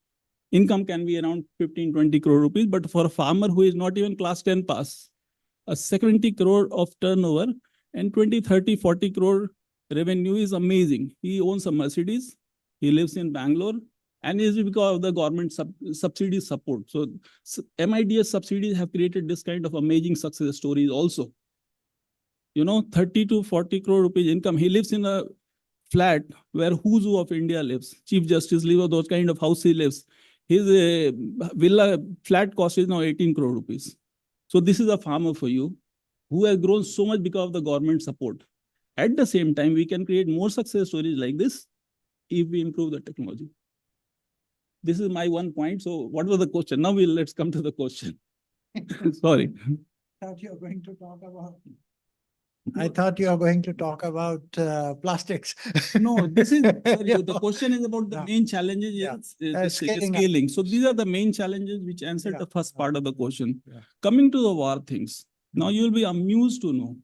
Income can be around 15, 20 crore rupees, but for a farmer who is not even class 10 pass, a 70 crore of turnover and 20, 30, 40 crore revenue is amazing. He owns a Mercedes. He lives in Bangalore and is because of the government subsidy support. So MIDS subsidies have created this kind of amazing success stories also. 30 to 40 crore rupees income. He lives in a flat where who's who of India lives. Chief Justice lives, or those kind of house he lives. His villa flat cost is now 18 crore rupees. So this is a farmer for you who has grown so much because of the government support. At the same time, we can create more success stories like this if we improve the technology. This is my one point. So what was the question? Now let's come to the question. Sorry. I thought you were going to talk about plastics. No, this is the question is about the main challenges is scaling. So these are the main challenges which answered the first part of the question. Coming to the war things. Now you'll be amused to know.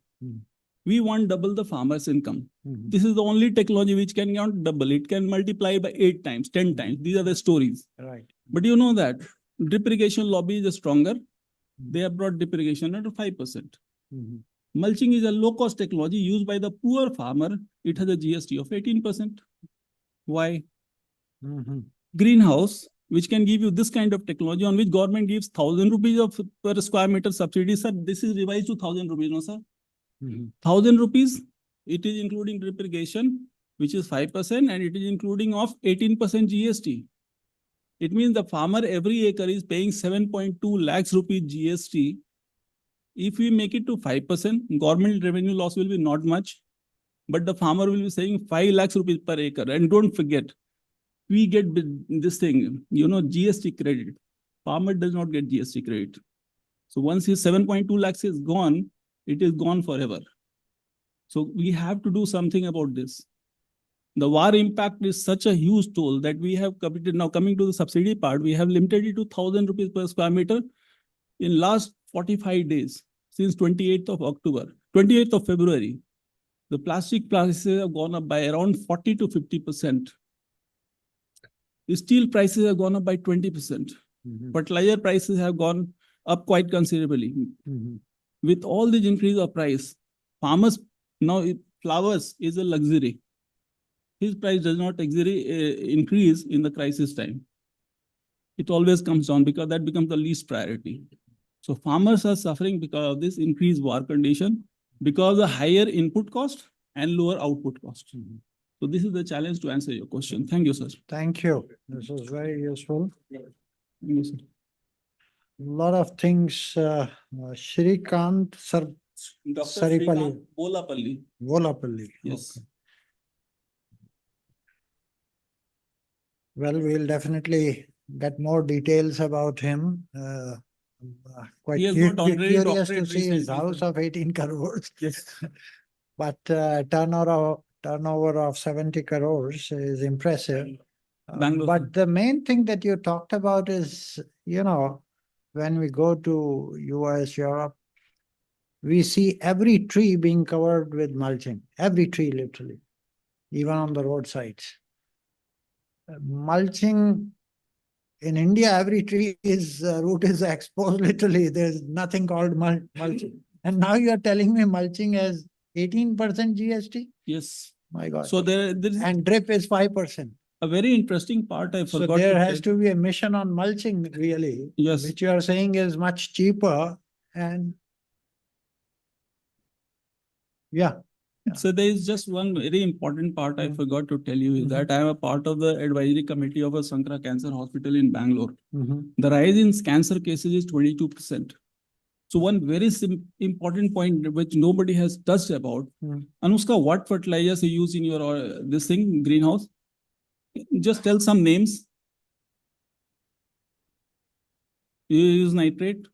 We want double the farmer's income. This is the only technology which can not double. It can multiply by 8 times, 10 times. These are the stories. Right. But you know that drip irrigation lobby is stronger. They have brought drip irrigation at 5%. Mulching is a low-cost technology used by the poor farmer. It has a GST of 18%. Why? Greenhouse, which can give you this kind of technology on which government gives 1,000 rupees of per square meter subsidy. Sir, this is revised to 1,000 rupees, no, sir? 1,000 rupees, it is including drip irrigation, which is 5%, and it is including of 18% GST. It means the farmer every acre is paying 7.2 lakhs rupees GST. If we make it to 5%, government revenue loss will be not much, but the farmer will be saying 5 lakhs rupees per acre. And don't forget, we get this thing, GST credit. Farmer does not get GST credit. So once his 7.2 lakhs is gone, it is gone forever. So we have to do something about this. The war impact is such a huge toll that we have committed. Now coming to the subsidy part, we have limited it to 1,000 rupees per square meter in last 45 days, since 28th of February. The plastic prices have gone up by around 40 to 50%. The steel prices have gone up by 20%. Fertilizer prices have gone up quite considerably. With all this increase of price, farmers now flowers is a luxury. his price does not increase in the crisis time. It always comes down because that becomes the least priority. So farmers are suffering because of this increased war condition, because of higher input cost and lower output cost. So this is the challenge to answer your question. Thank you, sir. Thank you. This was very useful. Thank you, sir. Lot of things, Shrikant Dr. Saripalli. Shrikant Bolapalli. Volapalli. Yes. Okay. Well, we'll definitely get more details about him. Quite He has got honorary curious to doctorate see his recently, house sir. of 18 crores. Yes. But turnover of 70 crores is impressive. Bangalore. But the main thing that you talked about is, when we go to US, Europe, we see every tree being covered with mulching, every tree literally, even on the roadsides. Mulching in India, every tree is root is exposed literally. There's nothing called mulching. And now you're telling me mulching has 18% GST? Yes. My God. So there is And drip is 5%. a very interesting part I So forgot there to has tell. to be a mission on mulching, really. Yes. Which you are saying is much cheaper. And yeah. So there is just one very important part I forgot to tell you is that I am a part of the advisory committee of a Sankara Cancer Hospital in Bangalore. The rise in cancer cases is 22%. So one very important point which nobody has touched about, Anushka, what fertilizers you use in your this thing greenhouse? Just tell some names. You use nitrate,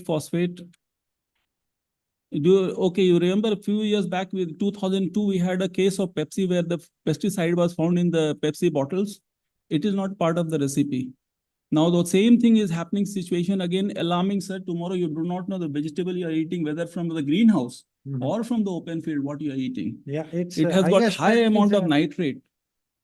phosphate. Okay, you remember a few years back with 2002, we had a case of Pepsi where the pesticide was found in the Pepsi bottles. It is not part of the recipe. Now the same thing is happening situation again, alarming, sir. Tomorrow you do not know the vegetable you are eating, whether from the greenhouse or from the open field, what you are eating. Yeah, It has got high amount of nitrate,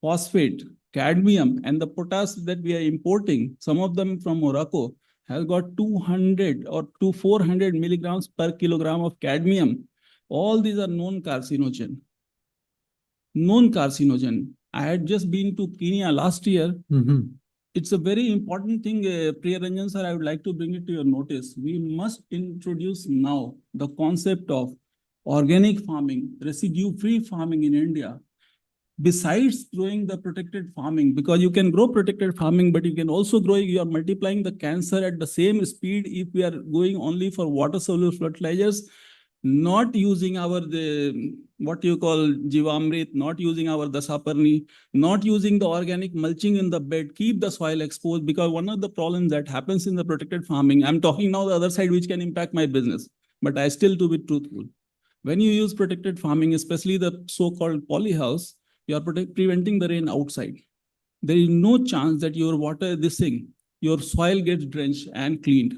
phosphate, cadmium, and the potash that we are importing, some of them from Morocco, has got 200 or 400 milligrams per kilogram of cadmium. All these are known carcinogen. Known carcinogen. I had just been to Kenya last year. It's a very important thing, Priya Ranjan sir, I would like to bring it to your notice. We must introduce now the concept of organic farming, residue-free farming in India. Besides growing the protected farming, because you can grow protected farming, but you can also grow, you are multiplying the cancer at the same speed if we are going only for water soluble fertilizers, not using our what you call Jivamrit, not using our Dasaparni, not using the organic mulching in the bed, keep the soil exposed, because one of the problems that happens in the protected farming, I'm talking now the other side which can impact my business, but I still to be truthful. When you use protected farming, especially the so-called polyhouse, you are preventing the rain outside. There is no chance that your water, your soil gets drenched and cleaned.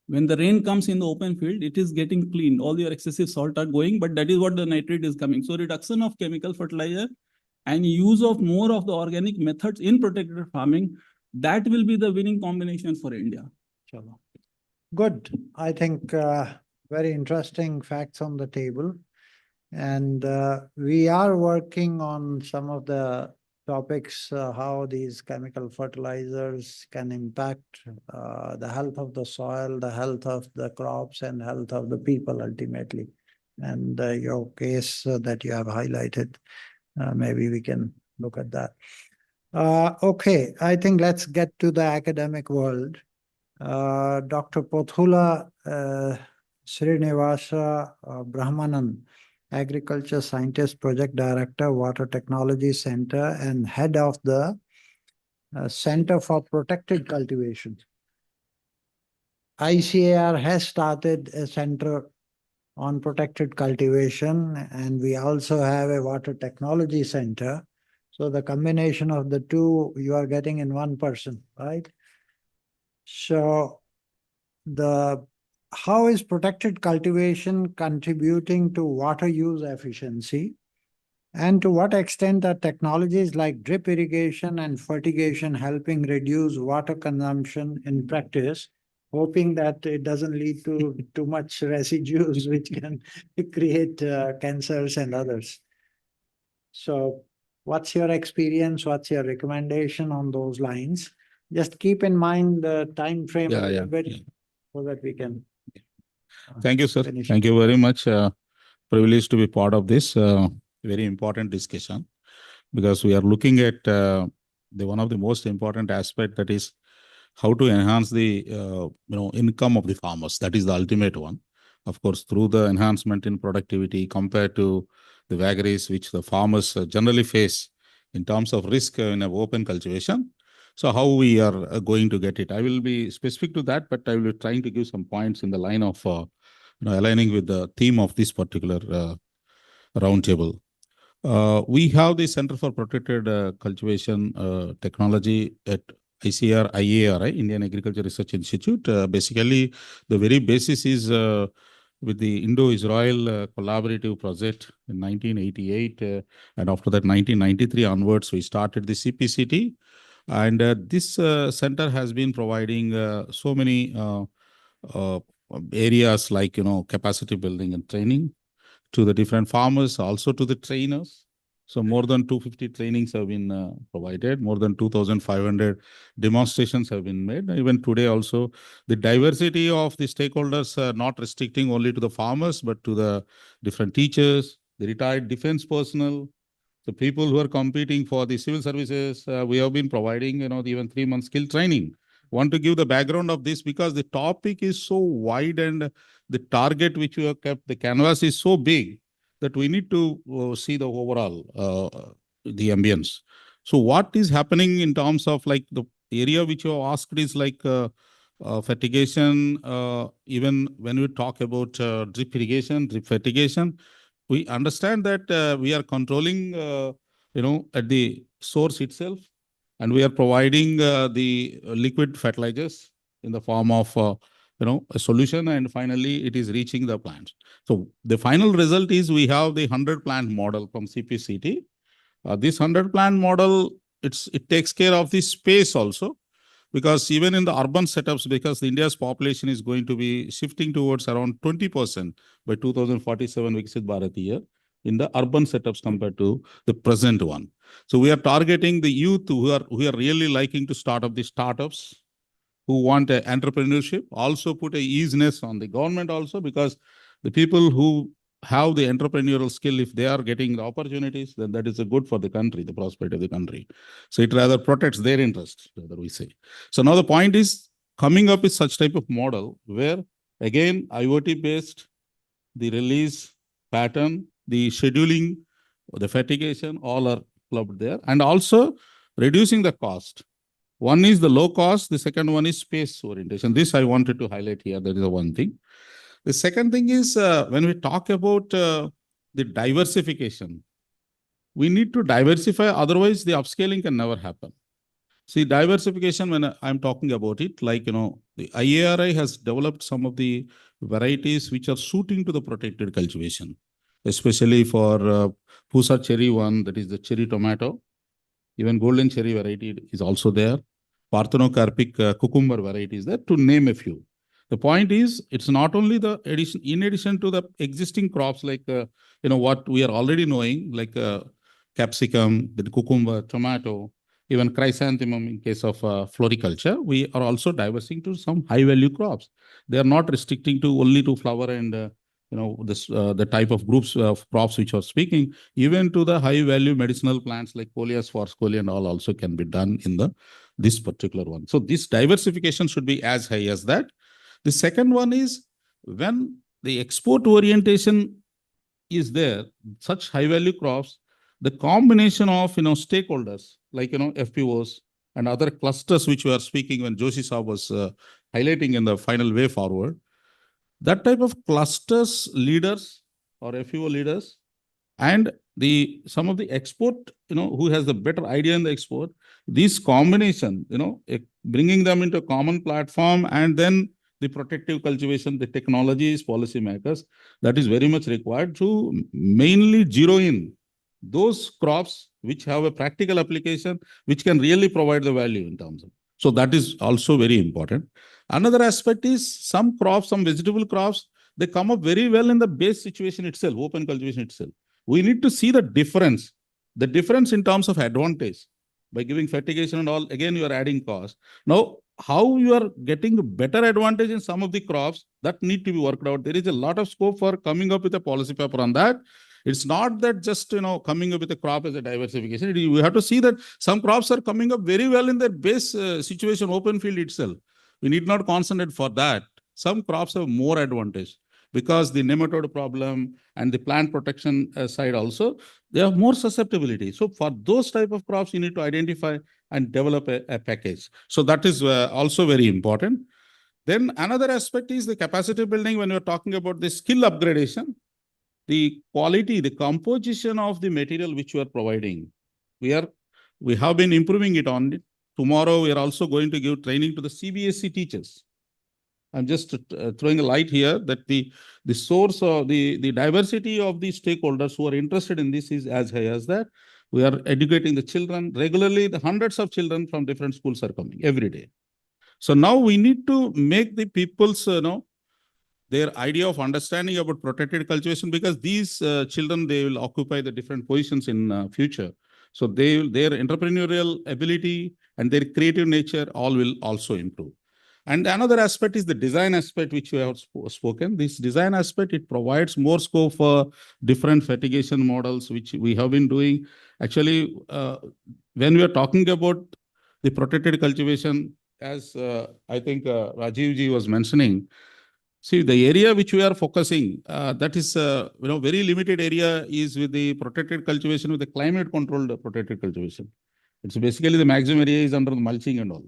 When the rain comes in the open field, it is getting cleaned. All your excessive salt are going, but that is what the nitrate is coming. So reduction of chemical fertilizer and use of more of the organic methods in protected farming, that will be the winning combination for India. Good. I think very interesting facts on the table. And we are working on some of the topics, how these chemical fertilizers can impact the health of the soil, the health of the crops, and health of the people ultimately. And your case that you have highlighted, maybe we can look at that. Okay, I think let's get to the academic world. Dr. Pothula Srinivasa Brahmanan, Agriculture Scientist, Project Director, Water Technology Center, and Head of the Center for Protected Cultivation. ICRIER has started a center on protected cultivation, and we also have a Water Technology Center. So the combination of the two you are getting in one person, right? So how is protected cultivation contributing to water use efficiency? And to what extent are technologies like drip irrigation and fertigation helping reduce water consumption in practice, hoping that it doesn't lead to too much residues which can create cancers and others? So what's your experience? What's your recommendation on those lines? Just keep in mind the time frame a little bit so that we can. Thank you, sir. finish. Thank you very much. Privileged to be part of this very important discussion, because we are looking at the one of the most important aspect, that is how to enhance the income of the farmers. That is the ultimate one. Of course, through the enhancement in productivity compared to the vagaries which the farmers generally face in terms of risk in an open cultivation. So how we are going to get it? I will be specific to that, but I will be trying to give some points in the line of aligning with the theme of this particular roundtable. We have the Center for Protected Cultivation Technology at ICRIER, Indian Agriculture Research Institute. Basically, the very basis is with the Indo-Israel collaborative project in 1988. And after that, 1993 onwards, we started the CPCT. And this center has been providing so many areas like, capacity building and training to the different farmers, also to the trainers. So more than 250 trainings have been provided, more than 2,500 demonstrations have been made. Even today also, the diversity of the stakeholders are not restricting only to the farmers, but to the different teachers, the retired defense personnel, the people who are competing for the civil services. We have been providing, even 3-month skill training. Want to give the background of this because the topic is so wide and the target which we have kept, the canvas is so big that we need to see the overall, the ambience. So what is happening in terms of like the area which you have asked is like fertigation, even when we talk about drip irrigation, drip fertigation, we understand that we are controlling, at the source itself, and we are providing the liquid fertilizers in the form of, a solution, and finally it is reaching the plants. So the final result is we have the 100 plant model from CPCT. This 100 plant model, it takes care of the space also, because even in the urban setups, because India's population is going to be shifting towards around 20% by 2047 Viksit Bharat year in the urban setups compared to the present one. So we are targeting the youth who are really liking to start up the startups, who want entrepreneurship, also put a easiness on the government also, because the people who have the entrepreneurial skill, if they are getting the opportunities, then that is a good for the country, the prosperity of the country. So it rather protects their interests, rather we say. So now the point is coming up with such type of model where, again, IoT based, the release pattern, the scheduling, the fertigation, all are clubbed there, and also reducing the cost. One is the low cost, the second one is space orientation. This I wanted to highlight here. That is the one thing. The second thing is when we talk about the diversification, we need to diversify, otherwise the upscaling can never happen. See, diversification, when I'm talking about it, like, the IARI has developed some of the varieties which are suiting to the protected cultivation, especially for Pusa cherry one, that is the cherry tomato. Even golden cherry variety is also there. Parthenocarpic cucumber variety is there, to name a few. The point is, it's not only the addition, in addition to the existing crops like, what we are already knowing, like capsicum, the cucumber, tomato, even chrysanthemum in case of floriculture, we are also diversifying to some high value crops. They are not restricting to only to flower and, the type of groups of crops which are speaking, even to the high value medicinal plants like Coleus, Forscolia and all also can be done in this particular one. So this diversification should be as high as that. The second one is when the export orientation is there, such high value crops, the combination of, stakeholders like, FPOs and other clusters which we are speaking when Joshi Saab was highlighting in the final way forward, that type of clusters leaders or FPO leaders and some of the export, who has the better idea in the export, this combination, bringing them into a common platform, and then the protective cultivation, the technologies, policymakers, that is very much required to mainly zero in those crops which have a practical application, which can really provide the value in terms of. So that is also very important. Another aspect is some crops, some vegetable crops, they come up very well in the base situation itself, open cultivation itself. We need to see the difference The difference in terms of advantage, by giving fertigation and all, again, you are adding cost. Now, how you are getting better advantage in some of the crops, that need to be worked out. There is a lot of scope for coming up with a policy paper on that. It's not that just, coming up with a crop as a diversification. We have to see that some crops are coming up very well in their base situation, open field itself. We need not concentrate for that. Some crops have more advantage because the nematode problem and the plant protection side also, they have more susceptibility. So for those type of crops, you need to identify and develop a package. So that is also very important. Then another aspect is the capacity building. When you're talking about the skill upgradation, the quality, the composition of the material which you are providing, we have been improving it on it. Tomorrow, we are also going to give training to the CBSE teachers. I'm just throwing a light here that the source of the diversity of the stakeholders who are interested in this is as high as that. We are educating the children regularly. The hundreds of children from different schools are coming every day. So now we need to make the people's, their idea of understanding about protected cultivation, because these children, they will occupy the different positions in future. So their entrepreneurial ability and their creative nature all will also improve. And another aspect is the design aspect, which we have spoken. This design aspect, it provides more scope for different fertigation models, which we have been doing. Actually, when we are talking about the protected cultivation, as I think Rajiv ji was mentioning, see, the area which we are focusing, that is, very limited area is with the protected cultivation, with the climate controlled protected cultivation. It's basically the maximum area is under the mulching and all.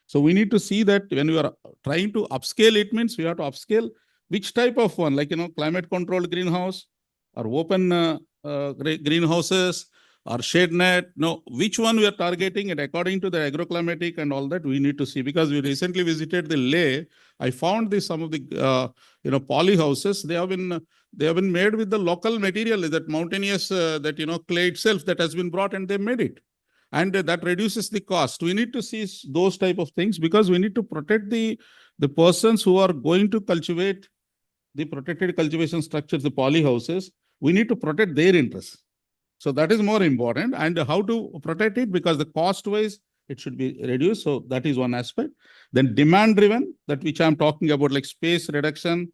So we need to see that when we are trying to upscale, it means we have to upscale which type of one, like, climate controlled greenhouse or open greenhouses or shade net. No, which one we are targeting, and according to the agroclimatic and all that, we need to see. Because we recently visited the Leh, I found some of the poly houses. They have been made with the local material, that mountainous clay itself that has been brought, and they made it. And that reduces the cost. We need to see those type of things, because we need to protect the persons who are going to cultivate the protected cultivation structures, the poly houses. We need to protect their interests. So that is more important. And how to protect it, because the cost wise, it should be reduced. So that is one aspect. Then demand driven, that which I'm talking about, like space reduction.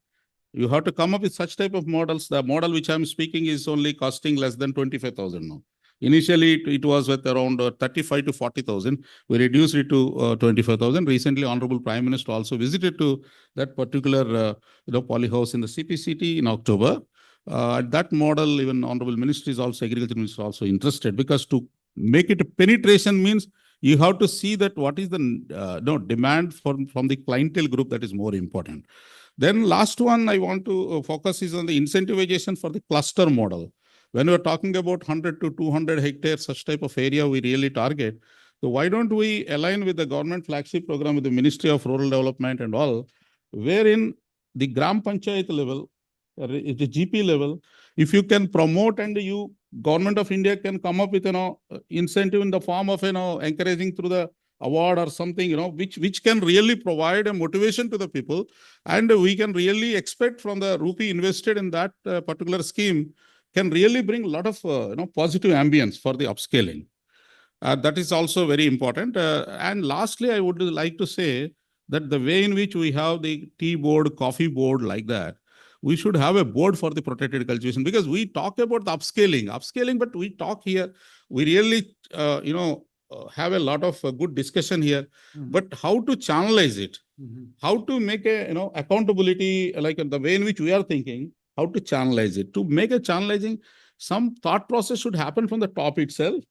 You have to come up with such type of models. The model which I'm speaking is only costing less than 25,000 now. Initially, it was with around 35 to 40,000. We reduced it to 25,000. Recently, Honorable Prime Minister also visited to that particular poly house in the CPCT in October. That model, even Honorable Minister is also, Agriculture Minister also interested, because to make it a penetration means you have to see that what is the demand from the clientele group. That is more important. Then last one I want to focus is on the incentivization for the cluster model. When we're talking about 100 to 200 hectares, such type of area we really target. So why don't we align with the government flagship program with the Ministry of Rural Development and all, wherein the Gram Panchayat level, the GP level, if you can promote, and Government of India can come up with incentive in the form of encouraging through the award or something, which can really provide a motivation to the people, and we can really expect from the rupee invested in that particular scheme can really bring a lot of positive ambience for the upscaling. That is also very important. And lastly, I would like to say that the way in which we have the tea board, coffee board like that, we should have a board for the protected cultivation, because we talk about the upscaling, but we talk here, we really, have a lot of good discussion here, but how to channelize it, how to make a, accountability, like the way in which we are thinking, how to channelize it. To make a channelizing, some thought process should happen from the top itself.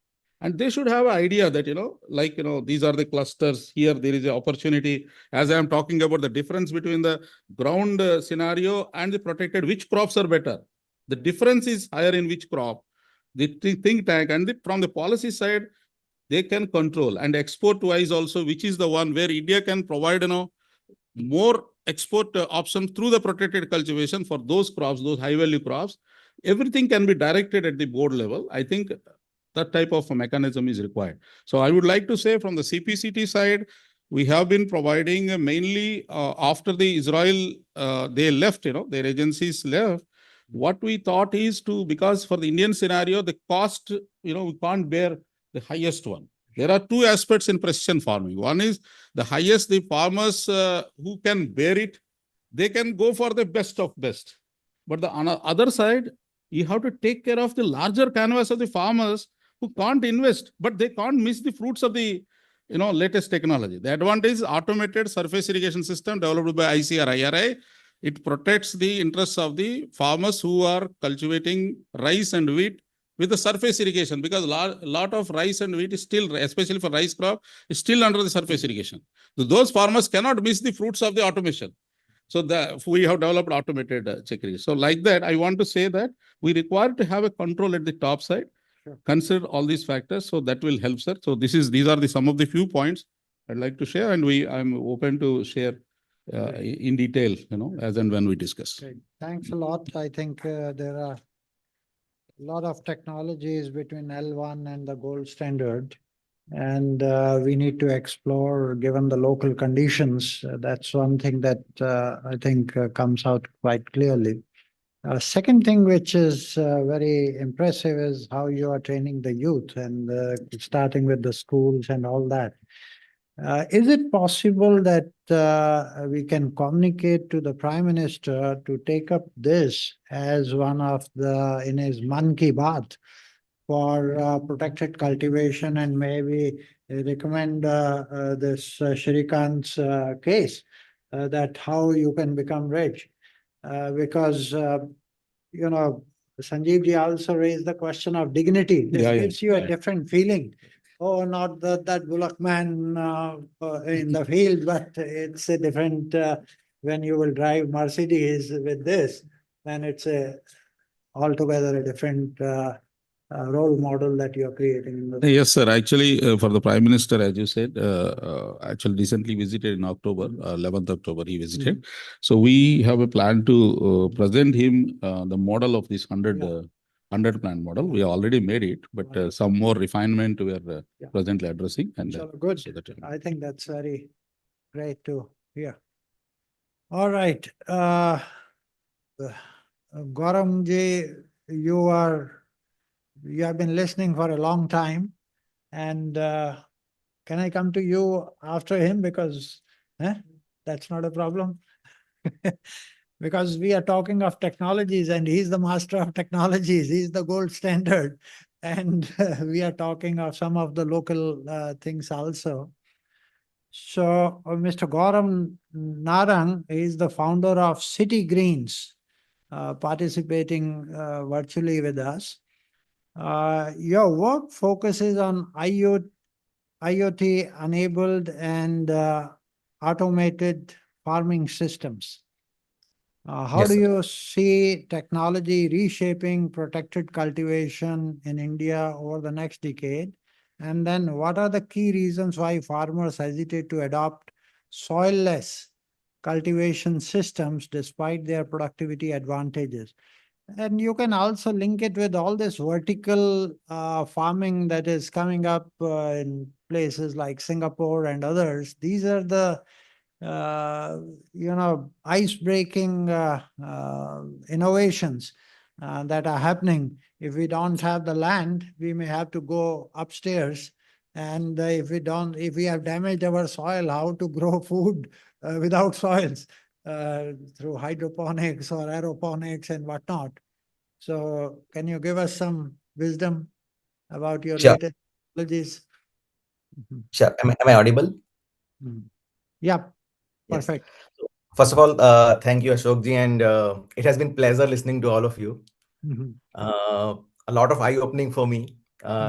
And they should have an idea that, these are the clusters. Here, there is an opportunity. As I am talking about the difference between the ground scenario and the protected, which crops are better? The difference is higher in which crop. The think tank and from the policy side, they can control. And export-wise also, which is the one where India can provide, more export options through the protected cultivation for those crops, those high-value crops. Everything can be directed at the board level. I think that type of a mechanism is required. So I would like to say from the CPCT side, we have been providing mainly after the Israel, they left, their agencies left, what we thought is because for the Indian scenario, the cost, we can't bear the highest one. There are two aspects in precision farming. One is the highest, the farmers who can bear it, they can go for the best of best. But on the other side, you have to take care of the larger canvas of the farmers who can't invest, but they can't miss the fruits of the latest technology. The advantage is automated surface irrigation system developed by ICRIER. It protects the interests of the farmers who are cultivating rice and wheat with the surface irrigation, because a lot of rice and wheat is still, especially for rice crop, is still under the surface irrigation. So those farmers cannot miss the fruits of the automation. So we have developed automated check irrigation. So like that, I want to say that we require to have a control at the top side. Sure. Consider all these factors, so that will help, sir. So these are some of the few points I'd like to share, and I'm open to share in detail, as and when we discuss. Great. Thanks a lot. I think there are a lot of technologies between L1 and the gold standard, and we need to explore given the local conditions. That's one thing that I think comes out quite clearly. Second thing which is very impressive is how you are training the youth, and starting with the schools and all that. Is it possible that we can communicate to the Prime Minister to take up this as one of in his Man Ki Baat for protected cultivation, and maybe recommend this Shrikant's case, that how you can become rich? Because, Sanjeev ji also raised the question of dignity. This gives you a different feeling. Oh, not that bullock man in the field, but it's a different, when you will drive Mercedes with this, then it's altogether a different role model that you're creating. Yes, sir. Actually, for the Prime Minister, as you said, actually recently visited in October, 11th October, he visited. So we have a plan to present him the model of this 100 plant model. We already made it, but some more refinement we are presently addressing. And good. So I think that's very great to hear. All right. Gauram ji, you have been listening for a long time, and can I come to you after him, because that's not a problem? Because we are talking of technologies, and he's the master of technologies, he's the gold standard, and we are talking of some of the local things also. So Mr. Gauram Narang is the founder of City Greens, participating virtually with us. Your work focuses on IoT-enabled and automated farming systems. How do you see technology reshaping protected cultivation in India over the next decade? And then what are the key reasons why farmers hesitate to adopt soil-less cultivation systems despite their productivity advantages? And you can also link it with all this vertical farming that is coming up in places like Singapore and others. These are the ice-breaking innovations that are happening. If we don't have the land, we may have to go upstairs. And if we have damaged our soil, how to grow food without soils through hydroponics or aeroponics and whatnot. So can you give us some wisdom about your latest technologies? Sure. Am I audible? Yeah. Perfect. Yes. First of all, thank you, Ashok ji, and it has been pleasure listening to all of you. A lot of eye-opening for me.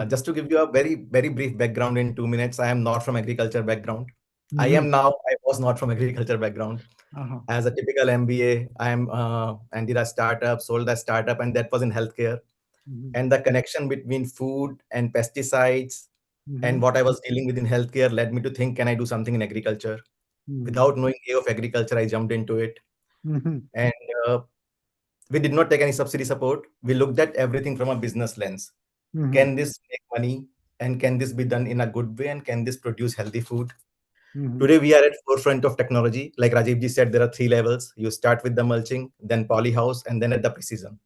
Just to give you a very, very brief background in 2 minutes, I am not from agriculture background. I was not from agriculture background. As a typical MBA, I did a startup, sold a startup, and that was in healthcare. And the connection between food and pesticides and what I was dealing with in healthcare led me to think, can I do something in agriculture? Without knowing A of agriculture, I jumped into it. And we did not take any subsidy support. We looked at everything from a business lens. Can this make money? And can this be done in a good way? And can this produce healthy food? Today, we are at forefront of technology. Like Rajiv ji said, there are 3 levels. You start with the mulching, then polyhouse, and then at the precision.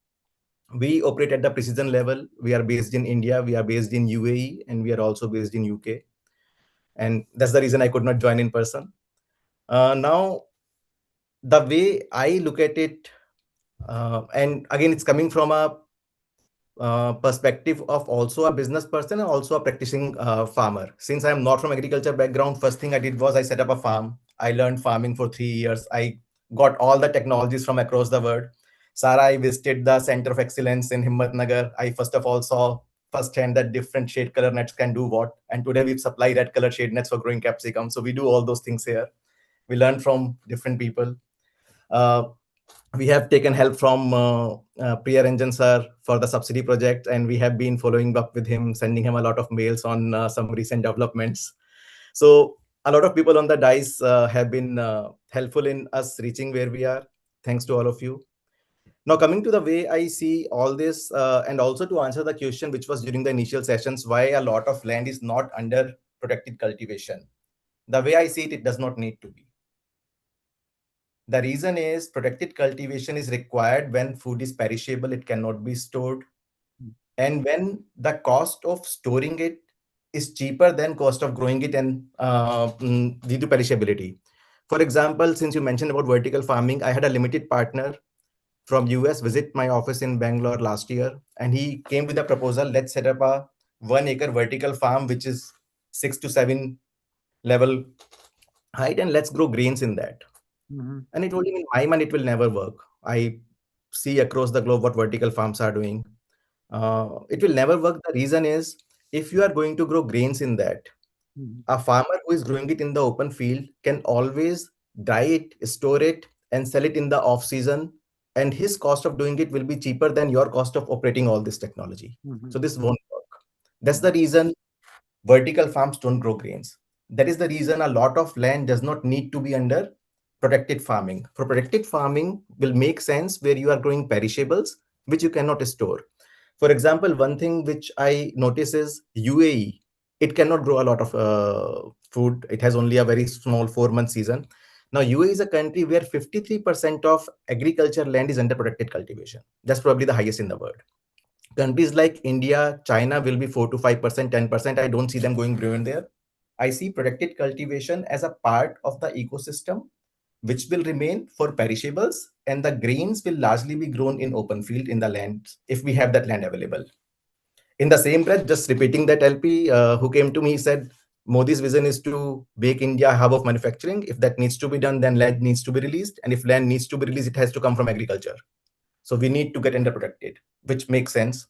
We operate at the precision level. We are based in India, we are based in UAE, and we are also based in UK. And that's the reason I could not join in person. Now, the way I look at it, and again, it's coming from a perspective of also a business person and also a practicing farmer. Since I'm not from agriculture background, first thing I did was I set up a farm. I learned farming for 3 years. I got all the technologies from across the world. Sara, I visited the Center of Excellence in Himmatnagar. I first of all saw firsthand that different shade color nets can do what. And today we supply red color shade nets for growing capsicum. So we do all those things here. We learn from different people. We have taken help from Priya Ranjan sir for the subsidy project, and we have been following up with him, sending him a lot of mails on some recent developments. So a lot of people on the dice have been helpful in us reaching where we are. Thanks to all of you. Now, coming to the way I see all this, and also to answer the question which was during the initial sessions, why a lot of land is not under protected cultivation. The way I see it, it does not need to be. The reason is protected cultivation is required when food is perishable, it cannot be stored. And when the cost of storing it is cheaper than cost of growing it and due to perishability. For example, since you mentioned about vertical farming, I had a limited partner from US visit my office in Bangalore last year, and he came with a proposal, let's set up a 1 acre vertical farm, which is 6 to 7 level height, and let's grow grains in that. And he told him, in my mind, it will never work. I see across the globe what vertical farms are doing. It will never work. The reason is, if you are going to grow grains in that, a farmer who is growing it in the open field can always dry it, store it, and sell it in the off season. And his cost of doing it will be cheaper than your cost of operating all this technology. So this won't work. That's the reason vertical farms don't grow grains. That is the reason a lot of land does not need to be under protected farming. For protected farming will make sense where you are growing perishables, which you cannot store. For example, one thing which I notice is UAE, it cannot grow a lot of food. It has only a very small 4-month season. Now, UAE is a country where 53% of agriculture land is under protected cultivation. That's probably the highest in the world. Countries like India, China will be 4 to 5%, 10%. I don't see them going beyond there. I see protected cultivation as a part of the ecosystem which will remain for perishables, and the grains will largely be grown in open field in the land if we have that land available. In the same breath, just repeating that LP who came to me, he said, Modi's vision is to make India a hub of manufacturing. If that needs to be done, then land needs to be released. And if land needs to be released, it has to come from agriculture. So we need to get under protected, which makes sense.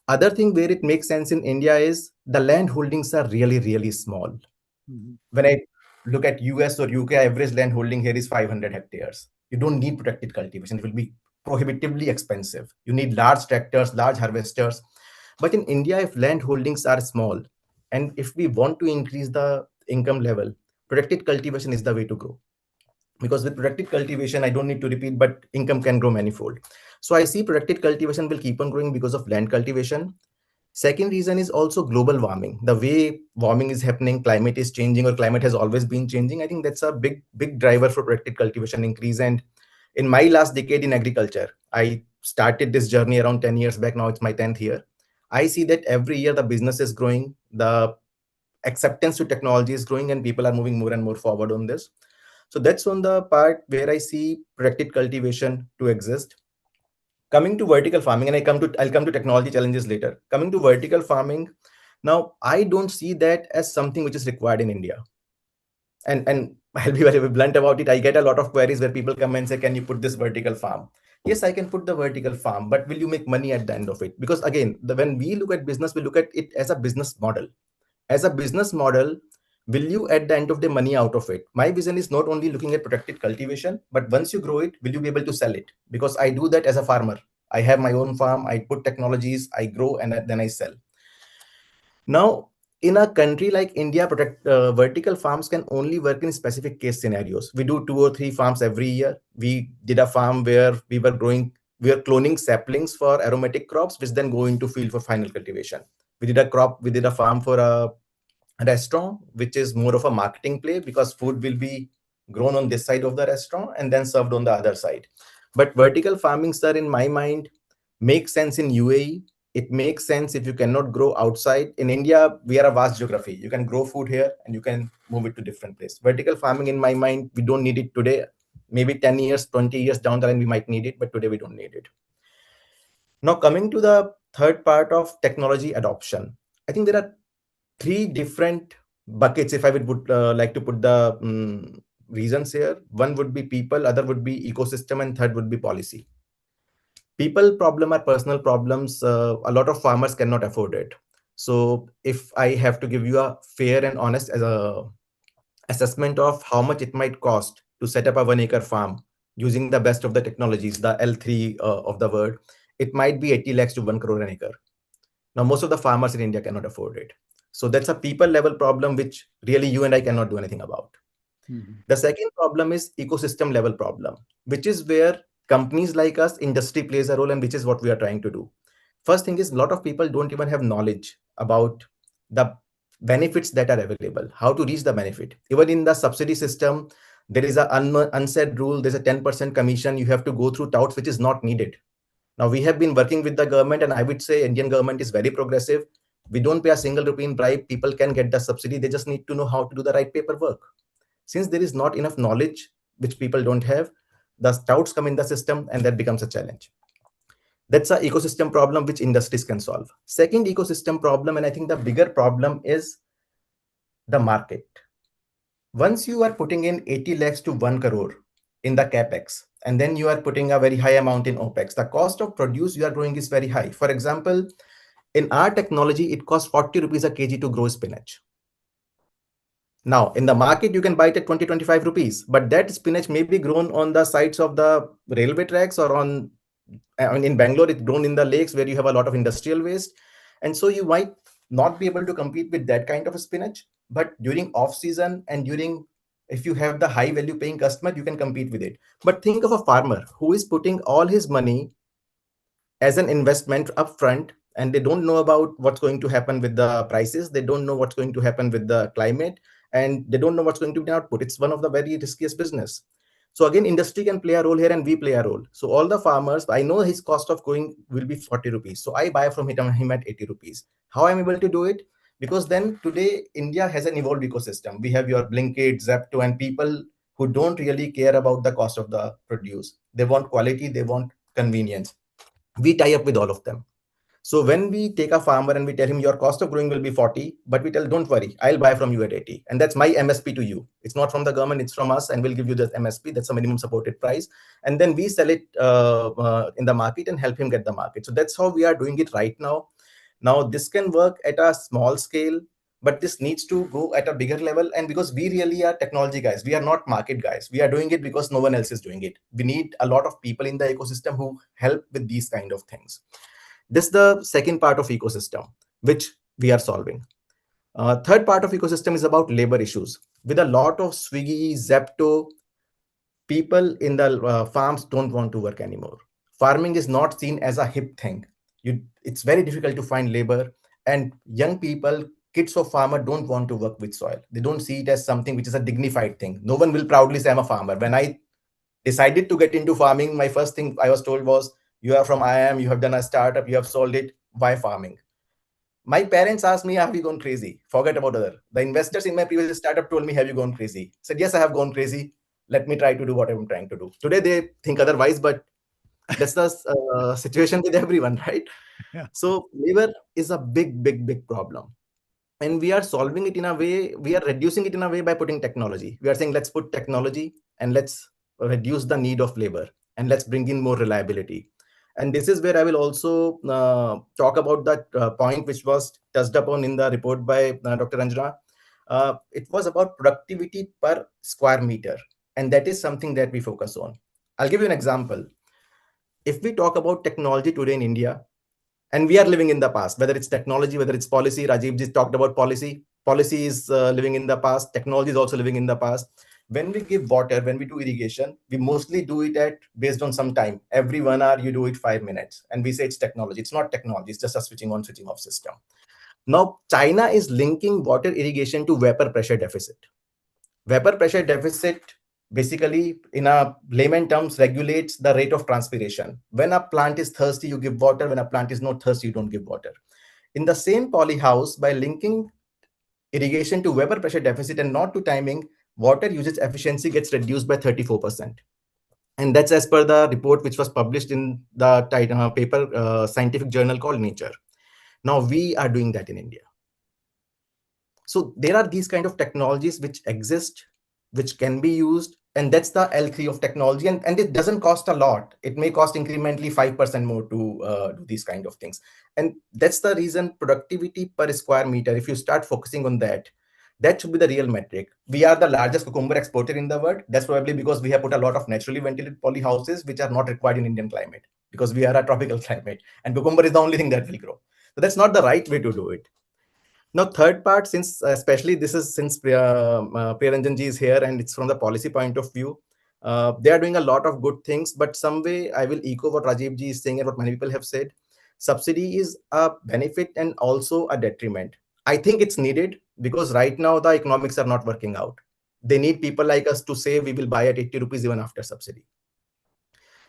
Other thing where it makes sense in India is the land holdings are really, really small. When I look at US or UK, average land holding here is 500 hectares. You don't need protected cultivation. It will be prohibitively expensive. You need large tractors, large harvesters. But in India, if land holdings are small, and if we want to increase the income level, protected cultivation is the way to go. Because with protected cultivation, I don't need to repeat, but income can grow manifold. So I see protected cultivation will keep on growing because of land cultivation. Second reason is also global warming. The way warming is happening, climate is changing, or climate has always been changing. I think that's a big driver for protected cultivation increase. And in my last decade in agriculture, I started this journey around 10 years back. Now it's my 10th year. I see that every year the business is growing, the acceptance to technology is growing, and people are moving more and more forward on this. So that's on the part where I see protected cultivation to exist. Coming to vertical farming, and I'll come to technology challenges later. Coming to vertical farming, now I don't see that as something which is required in India. And I'll be very blunt about it. I get a lot of queries where people come and say, can you put this vertical farm? Yes, I can put the vertical farm, but will you make money at the end of it? Because again, when we look at business, we look at it as a business model. As a business model, will you at the end of the money out of it? My vision is not only looking at protected cultivation, but once you grow it, will you be able to sell it? Because I do that as a farmer. I have my own farm, I put technologies, I grow, and then I sell. Now, in a country like India, vertical farms can only work in specific case scenarios. We do 2 or 3 farms every year. We did a farm where we were cloning saplings for aromatic crops, which then go into field for final cultivation. We did a farm for a restaurant, which is more of a marketing play because food will be grown on this side of the restaurant and then served on the other side. But vertical farming, sir, in my mind, makes sense in UAE. It makes sense if you cannot grow outside. In India, we are a vast geography. You can grow food here and you can move it to different place. Vertical farming, in my mind, we don't need it today. Maybe 10 years, 20 years down the line, we might need it, but today we don't need it. Now, coming to the third part of technology adoption, I think there are three different buckets, if I would like to put the reasons here. One would be people, other would be ecosystem, and third would be policy. People problem are personal problems. A lot of farmers cannot afford it. So if I have to give you a fair and honest as a assessment of how much it might cost to set up a 1 acre farm using the best of the technologies, the L3 of the word, it might be 80 lakhs to 1 crore an acre. Now, most of the farmers in India cannot afford it. So that's a people level problem, which really you and I cannot do anything about. The second problem is ecosystem level problem, which is where companies like us, industry plays a role, and which is what we are trying to do. First thing is, a lot of people don't even have knowledge about the benefits that are available, how to reach the benefit. Even in the subsidy system, there is an unsaid rule, there's a 10% commission you have to go through touts, which is not needed. Now, we have been working with the government, and I would say Indian government is very progressive. We don't pay a single rupee in bribe. People can get the subsidy. They just need to know how to do the right paperwork. Since there is not enough knowledge, which people don't have, the doubts come in the system, and that becomes a challenge. That's an ecosystem problem which industries can solve. Second ecosystem problem, and I think the bigger problem, is the market. Once you are putting in 80 lakhs to 1 crore in the capex, and then you are putting a very high amount in OPEX, the cost of produce you are growing is very high. For example, in our technology, it costs 40 rupees a kg to grow spinach. Now, in the market, you can buy it at 20, 25 rupees, but that spinach may be grown on the sides of the railway tracks, or in Bangalore, it's grown in the lakes where you have a lot of industrial waste. And so you might not be able to compete with that kind of spinach, but during off season and if you have the high value paying customer, you can compete with it. But think of a farmer who is putting all his money as an investment upfront, and they don't know about what's going to happen with the prices. They don't know what's going to happen with the climate, and they don't know what's going to be output. It's one of the very riskiest business. So again, industry can play a role here, and we play a role. So all the farmers, I know his cost of growing will be 40 rupees. So I buy from him at 80 rupees. How I'm able to do it? Because then today, India has an evolved ecosystem. We have your Blinkit, Zepto, and people who don't really care about the cost of the produce. They want quality, they want convenience. We tie up with all of them. So when we take a farmer and we tell him your cost of growing will be 40, but we tell, don't worry, I'll buy from you at 80. And that's my MSP to you. It's not from the government, it's from us, and we'll give you the MSP. That's a minimum supported price. And then we sell it in the market and help him get the market. So that's how we are doing it right now. Now, this can work at a small scale, but this needs to go at a bigger level. And because we really are technology guys, we are not market guys. We are doing it because no one else is doing it. We need a lot of people in the ecosystem who help with these kind of things. This is the second part of ecosystem, which we are solving. Third part of ecosystem is about labor issues. With a lot of Swiggy, Zepto, people in the farms don't want to work anymore. Farming is not seen as a hip thing. It's very difficult to find labor, and young people, kids of farmer, don't want to work with soil. They don't see it as something which is a dignified thing. No one will proudly say I'm a farmer. When I decided to get into farming, my first thing I was told was, you are from IIM, you have done a startup, you have sold it, why farming? My parents asked me, have you gone crazy? Forget about other. The investors in my previous startup told me, have you gone crazy? I said, yes, I have gone crazy. Let me try to do what I'm trying to do. Today, they think otherwise, but that's the situation with everyone, right? Yeah. So labor is a big, big, big problem. And we are solving it in a way, we are reducing it in a way by putting technology. We are saying, let's put technology and let's reduce the need of labor, and let's bring in more reliability. And this is where I will also talk about that point which was touched upon in the report by Dr. Anjana. It was about productivity per square meter. And that is something that we focus on. I'll give you an example. If we talk about technology today in India, and we are living in the past, whether it's technology, whether it's policy, Rajiv just talked about policy. Policy is living in the past. Technology is also living in the past. When we give water, when we do irrigation, we mostly do it based on some time. Every 1 hour, you do it 5 minutes. And we say it's technology. It's not technology. It's just a switching on, switching off system. Now, China is linking water irrigation to vapor pressure deficit. Vapor pressure deficit basically, in a layman terms, regulates the rate of transpiration. When a plant is thirsty, you give water. When a plant is not thirsty, you don't give water. In the same polyhouse, by linking irrigation to Weber pressure deficit and not to timing, water usage efficiency gets reduced by 34%. And that's as per the report which was published in the paper scientific journal called Nature. Now we are doing that in India. So there are these kind of technologies which exist, which can be used, and that's the L3 of technology. And it doesn't cost a lot. It may cost incrementally 5% more to do these kind of things. And that's the reason productivity per square meter, if you start focusing on that, that should be the real metric. We are the largest cucumber exporter in the world. That's probably because we have put a lot of naturally ventilated polyhouses, which are not required in Indian climate, because we are a tropical climate, and cucumber is the only thing that will grow. So that's not the right way to do it. Now, third part, since especially this is since Priyaranjan ji is here and it's from the policy point of view, they are doing a lot of good things, but some way I will echo what Rajiv ji is saying and what many people have said. Subsidy is a benefit and also a detriment. I think it's needed because right now the economics are not working out. They need people like us to say we will buy at 80 rupees even after subsidy.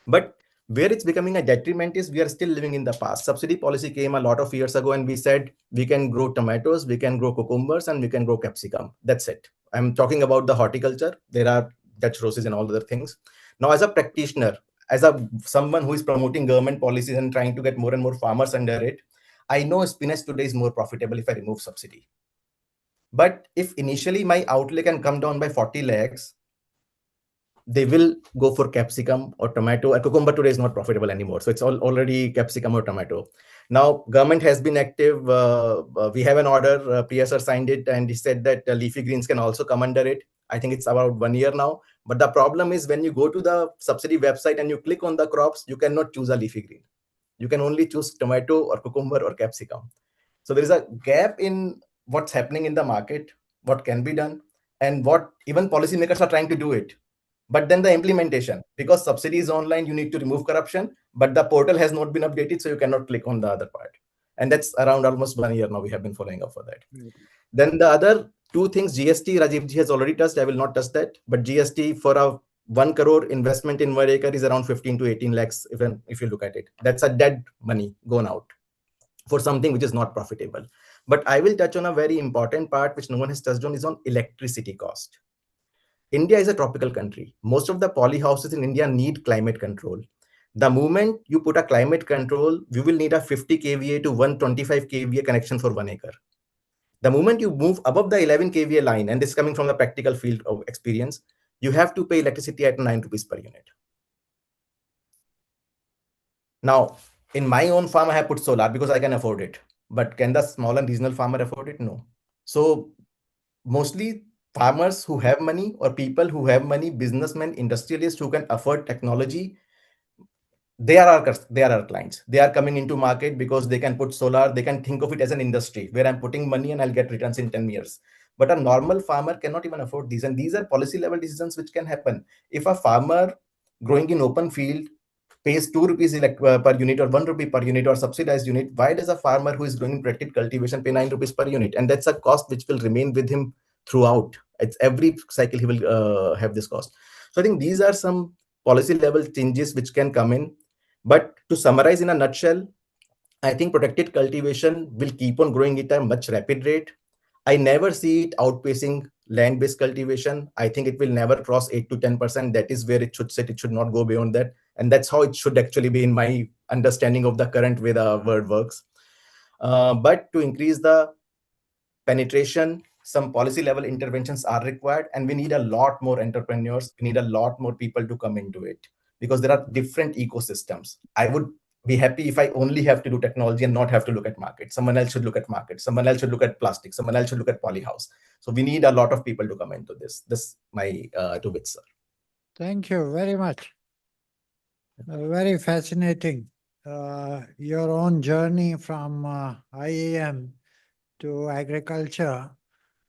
But where it's becoming a detriment is we are still living in the past. Subsidy policy came a lot of years ago and we said we can grow tomatoes, we can grow cucumbers, and we can grow capsicum. That's it. I'm talking about the horticulture. There are Dutch roses and all other things. Now, as a practitioner, as someone who is promoting government policies and trying to get more and more farmers under it, I know spinach today is more profitable if I remove subsidy. But if initially my outlay can come down by 40 lakhs, they will go for capsicum or tomato. A cucumber today is not profitable anymore. So it's already capsicum or tomato. Now, government has been active. We have an order. Priya sir signed it and he said that leafy greens can also come under it. I think it's about 1 year now. But the problem is when you go to the subsidy website and you click on the crops, you cannot choose a leafy green. You can only choose tomato or cucumber or capsicum. So there is a gap in what's happening in the market, what can be done, and what even policymakers are trying to do it. But then the implementation, because subsidy is online, you need to remove corruption, but the portal has not been updated, so you cannot click on the other part. And that's around almost 1 year now we have been following up for that. Then the other two things, GST, Rajiv ji has already touched. I will not touch that. But GST for a 1 crore investment in 1 acre is around 15 to 18 lakhs, even if you look at it. That's a dead money gone out for something which is not profitable. But I will touch on a very important part which no one has touched on, is on electricity cost. India is a tropical country. Most of the polyhouses in India need climate control. The moment you put a climate control, you will need a 50 kVA to 125 kVA connection for 1 acre. The moment you move above the 11 kVA line, and this is coming from the practical field of experience, you have to pay electricity at 9 rupees per unit. Now, in my own farm, I have put solar because I can afford it. But can the small and regional farmer afford it? No. So mostly farmers who have money, or people who have money, businessmen, industrialists who can afford technology, they are our clients. They are coming into market because they can put solar. They can think of it as an industry where I'm putting money and I'll get returns in 10 years. But a normal farmer cannot even afford these. And these are policy level decisions which can happen. If a farmer growing in open field pays 2 rupees per unit or 1 rupee per unit or subsidized unit, why does a farmer who is growing in protected cultivation pay 9 rupees per unit? And that's a cost which will remain with him throughout. It's every cycle he will have this cost. So I think these are some policy level changes which can come in. But to summarize in a nutshell, I think protected cultivation will keep on growing at a much rapid rate. I never see it outpacing land-based cultivation. I think it will never cross 8 to 10%. That is where it should sit. It should not go beyond that. And that's how it should actually be in my understanding of the current way the world works. But to increase the penetration, some policy level interventions are required, and we need a lot more entrepreneurs. We need a lot more people to come into it because there are different ecosystems. I would be happy if I only have to do technology and not have to look at market. Someone else should look at market. Someone else should look at plastic. Someone else should look at polyhouse. So we need a lot of people to come into this. This my two bits, sir. Thank you very much. Very fascinating. Your own journey from IAM to agriculture,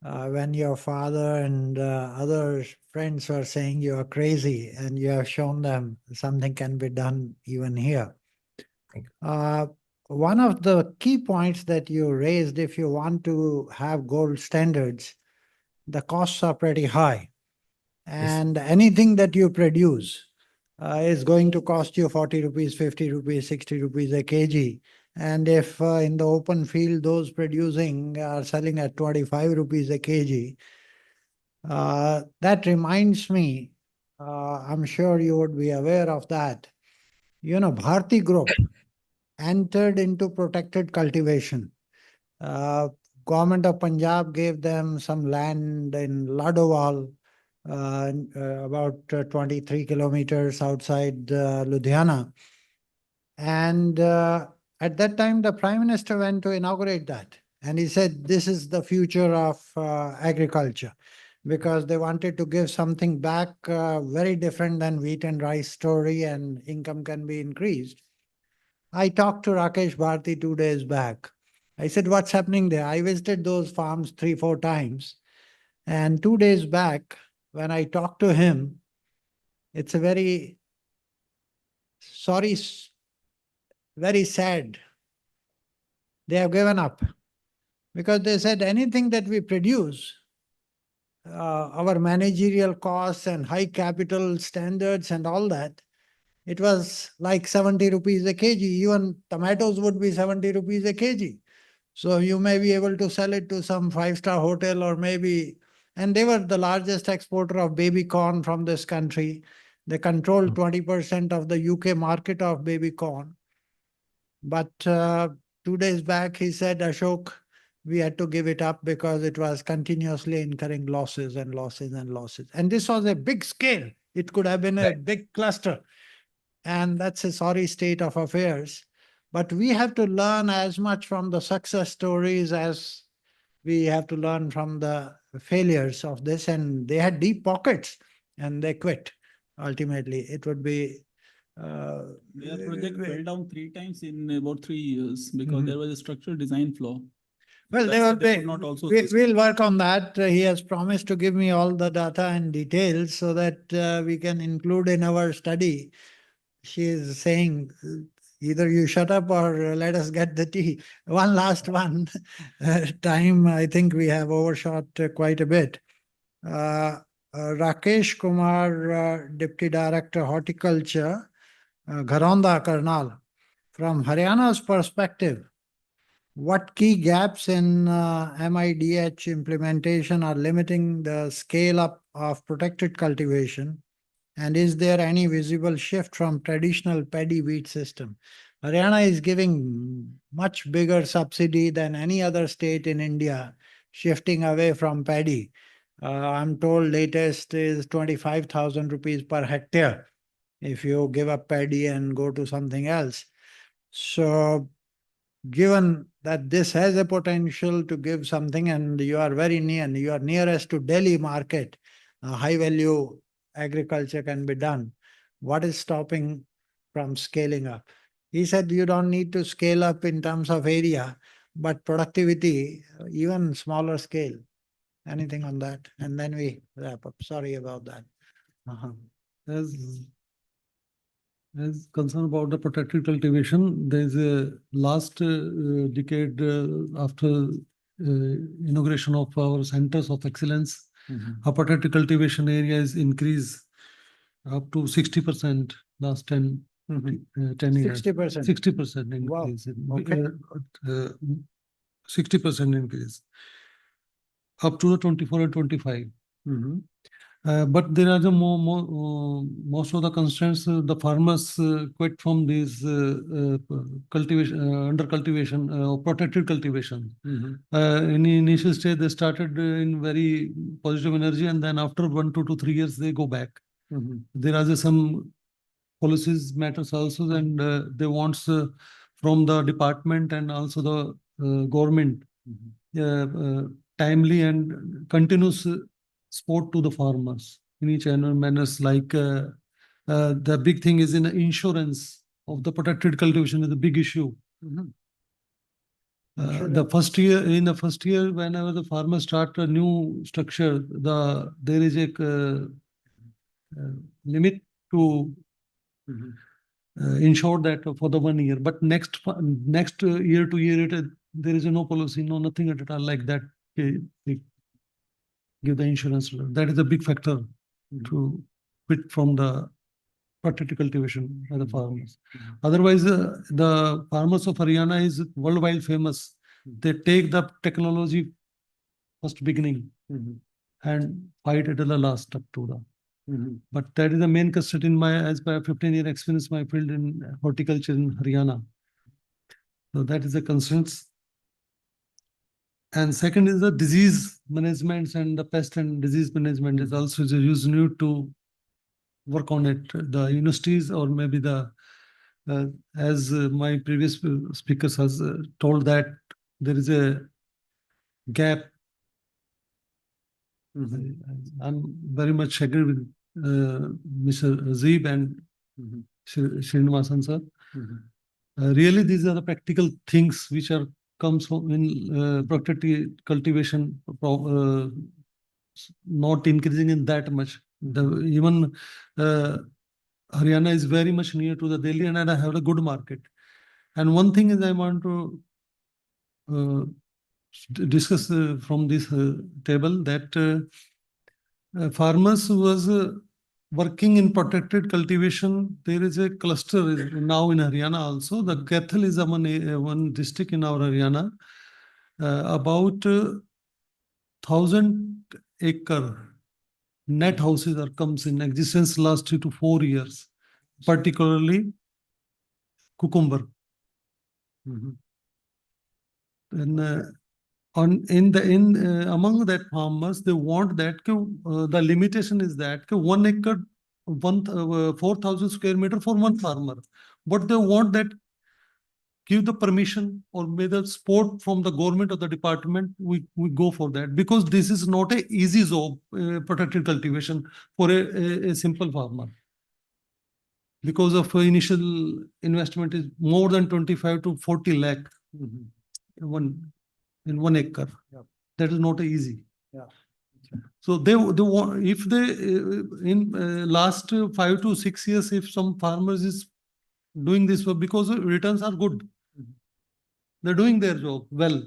when your father and other friends were saying you are crazy, and you have shown them something can be done even here. One of the key points that you raised, if you want to have gold standards, the costs are pretty high. And anything that you produce is going to cost you 40 rupees, 50 rupees, 60 rupees a kg. And if in the open field, those producing are selling at 25 rupees a kg, that reminds me, I'm sure you would be aware of that. You know, Bharti Group entered into protected cultivation. Government of Punjab gave them some land in Ladowal, about 23 kilometers outside Ludhiana. And at that time, the Prime Minister went to inaugurate that. And he said, this is the future of agriculture, because they wanted to give something back very different than wheat and rice story, and income can be increased. I talked to Rakesh Bharti 2 days back. I said, what's happening there? I visited those farms 3-4 times. And 2 days back, when I talked to him, it's a very very sad. They have given up, because they said anything that we produce, our managerial costs and high capital standards and all that, it was like 70 rupees a kg. Even tomatoes would be 70 rupees a kg. So you may be able to sell it to some 5-star hotel, or maybe, and they were the largest exporter of baby corn from this country. They controlled 20% of the UK market of baby corn. But 2 days back, he said, Ashok, we had to give it up because it was continuously incurring losses and losses and losses. And this was a big scale. It could have been a big cluster. And that's a sorry state of affairs. But we have to learn as much from the success stories as we have to learn from the failures of this. And they had deep pockets and they quit. Ultimately, it would be Their project fell down 3 times in about 3 years because there was a structural design flaw. well, we'll work on that. He has promised to give me all the data and details so that we can include in our study. She is saying, either you shut up or let us get the tea. One last one. Time, I think we have overshot quite a bit. Rakesh Kumar, Deputy Director Horticulture, Gharonda, Karnal. From Haryana's perspective, what key gaps in MIDH implementation are limiting the scale up of protected cultivation? And is there any visible shift from traditional paddy wheat system? Haryana is giving much bigger subsidy than any other state in India, shifting away from paddy. I'm told latest is 25,000 rupees per hectare if you give up paddy and go to something else. So given that this has a potential to give something, and you are very near, you are nearest to Delhi market, high value agriculture can be done. What is stopping from scaling up? He said you don't need to scale up in terms of area, but productivity, even smaller scale. Anything on that? And then we wrap up. Sorry about that. As concerned about the protected cultivation, there is a last decade after inauguration of our centers of excellence, our protected cultivation area is increased up to 60% last 10 years. 60%. 60% increase. Wow. Okay. 60% increase up to the 24 and 25. But there are the most of the constraints. The farmers quit from these cultivation, under cultivation, protected cultivation. In the initial stage, they started in very positive energy, and then after 1 to 3 years, they go back. There are some policies matters also, and they want from the department and also the government timely and continuous support to the farmers in each and manners. Like the big thing is in insurance of the protected cultivation is a big issue. The first year, whenever the farmers start a new structure, there is a limit to ensure that for the 1 year. But next year to year, there is no policy, no nothing at all like that. They give the insurance. That is a big factor to quit from the potato cultivation by the farmers. Otherwise, the farmers of Haryana is worldwide famous. They take the technology first beginning and fight at the last up to the. But that is the main concern in my, as by 15-year experience, my field in horticulture in Haryana. So that is the concerns. And second is the disease management, and the pest and disease management is also used need to work on it. The universities or maybe the, as my previous speakers has told that there is a gap. I'm very much agree with Mr. Zeeb and Srinivasan sir. Really, these are the practical things which are comes from in protected cultivation, not increasing in that much. Even Haryana is very much near to the Delhi, and I have a good market. And one thing is I want to discuss from this table that farmers was working in protected cultivation. There is a cluster now in Haryana also. The Kathal is one district in our Haryana. About 1,000 acre net houses are comes in existence last 3 to 4 years, particularly cucumber. And among that farmers, they want that the limitation is that 1 acre, 4,000 square meter for one farmer. But they want that give the permission or may the support from the government or the department, we go for that, because this is not a easy job, protected cultivation for a simple farmer. Because of initial investment is more than 25 to 40 lakh in 1 acre. That is not easy. So they want, if they in last 5 to 6 years, if some farmers is doing this work, because returns are good, they're doing their job well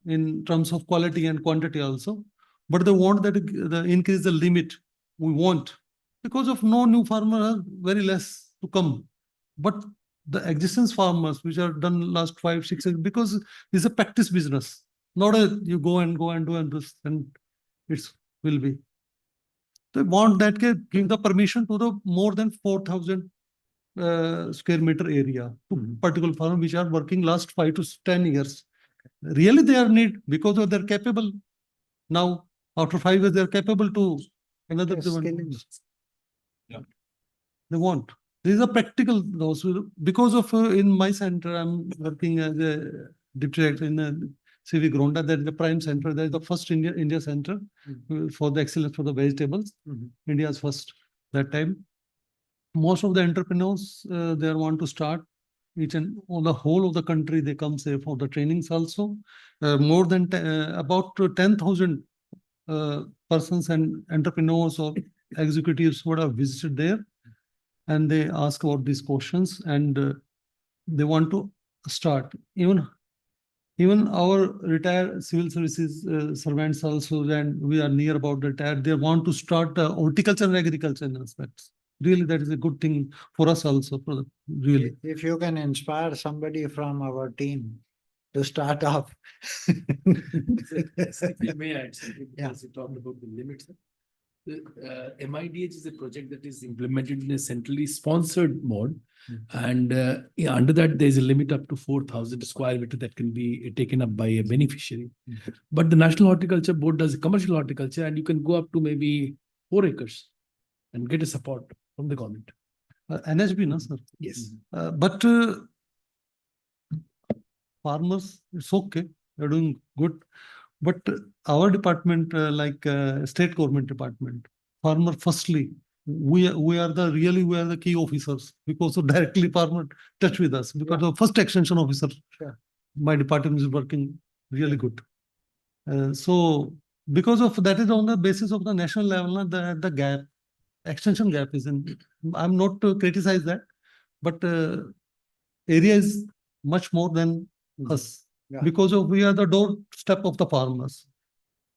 in terms of quality and quantity also, but they want that the increase the limit we want, because of no new farmer are very less to come. But the existence farmers which are done last 5, 6 years, because it's a practice business, not a you go and do and this and it's will be. They want that give the permission to the more than 4,000 square meter area to particular farm which are working last 5 to 10 years. Really they are need, because of they're capable now. After 5 years they're capable to another. They want. These are practical also, because of in my center I'm working as a deputy director in a CV Gronda. That is the prime center. That is the first India center for the excellence for the vegetables. India's first that time. Most of the entrepreneurs they want to start each and on the whole of the country. They come say for the trainings also. More than about 10,000 persons and entrepreneurs or executives would have visited there, and they ask about these questions, and they want to start. Even our retired civil services servants also, and we are near about retired, they want to start horticulture and agriculture aspects. Really, that is a good thing for us also. Really, if you can inspire somebody from our team to start off. If you may add something, because you talked about the limits. The MIDH is a project that is implemented in a centrally sponsored mode, and under that there is a limit up to 4,000 square meter that can be taken up by a beneficiary. But the National Horticulture Board does commercial horticulture, and you can go up to maybe 4 acres and get a support from the government. NHB, no, sir? Yes. But farmers, it's okay, they're doing good. But our department, like state government department, farmer firstly, we are the key officers, because of directly farmer touch with us, because the first extension officer, my department is working really good. So because of that is on the basis of the national level, the gap, extension gap is in. I'm not to criticize that, but area is much more than us. Because of we are the doorstep of the farmers.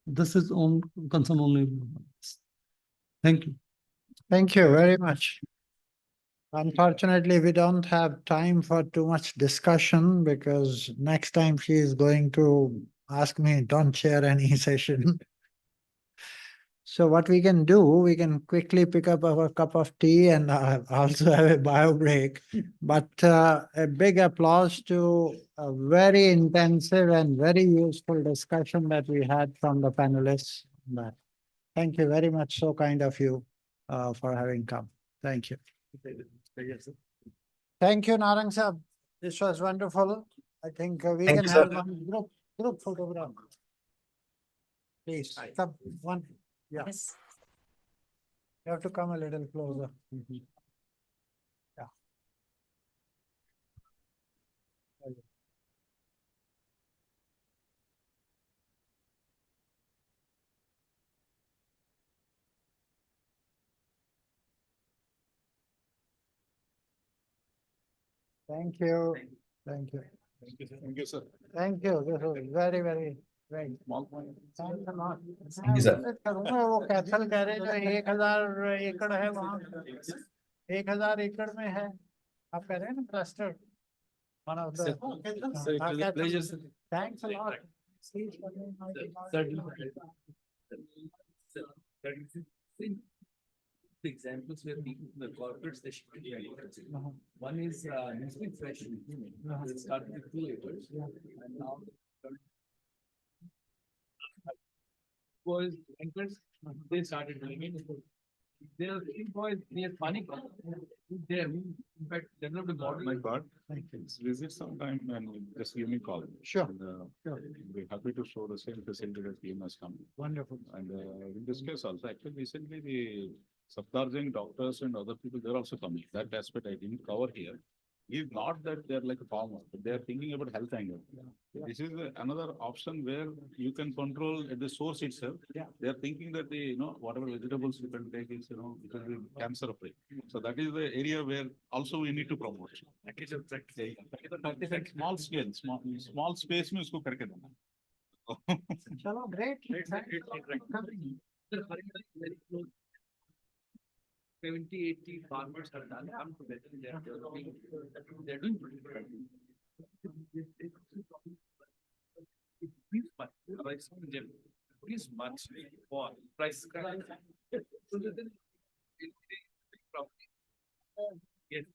This is on concern only. Thank you. Thank you very much. Unfortunately, we don't have time for too much discussion because next time she is going to ask me, don't chair any session. So what we can do, we can quickly pick up our cup of tea and also have a bio break. But a big applause to a very intensive and very useful discussion that we had from the panelists. Thank you very much. So kind of you for having come. Thank you. Thank you, Narang Sahab. This was wonderful. I think we Thank can you, have sir. one group photograph. Please, come one. Yeah. Yes. You have to come a little closer. Yeah. Thank you. Thank you. Thank you, sir. Thank you. This was very, very great. Thanks a lot. Thank you, sir. मैं करूँगा वो कैथल कह रहे जो 1000 एकड़ है वहाँ 1000 एकड़ में है आप कह रहे हैं ना cluster one of the Sir, it was a pleasure, sir. thanks a lot. The examples where people, the corporates, they should be. One is Nestle Fresh. They started with 2 acres. And now boys, anchors, they started doing it. They are boys, they are funny. They have, in fact, developed a model. My God, let's visit sometime and just give me a call. Sure. And, Sure. we're happy to show the same facility that PM has come. Wonderful. And in this case also, actually recently the Saptarjung doctors and other people, they're also coming. That aspect I didn't cover here. Is not that they're like a farmer, but they're thinking about health angle. This is another option where you can control at the source itself. They're thinking that they, whatever vegetables you can take is, it will be cancer free. So that is the area where also we need to promote. Small scale, small space में उसको करके देना. Chalo, great. 70, 80 farmers have done come together. They're doing pretty well. It means much. Price is much for price. So then yes.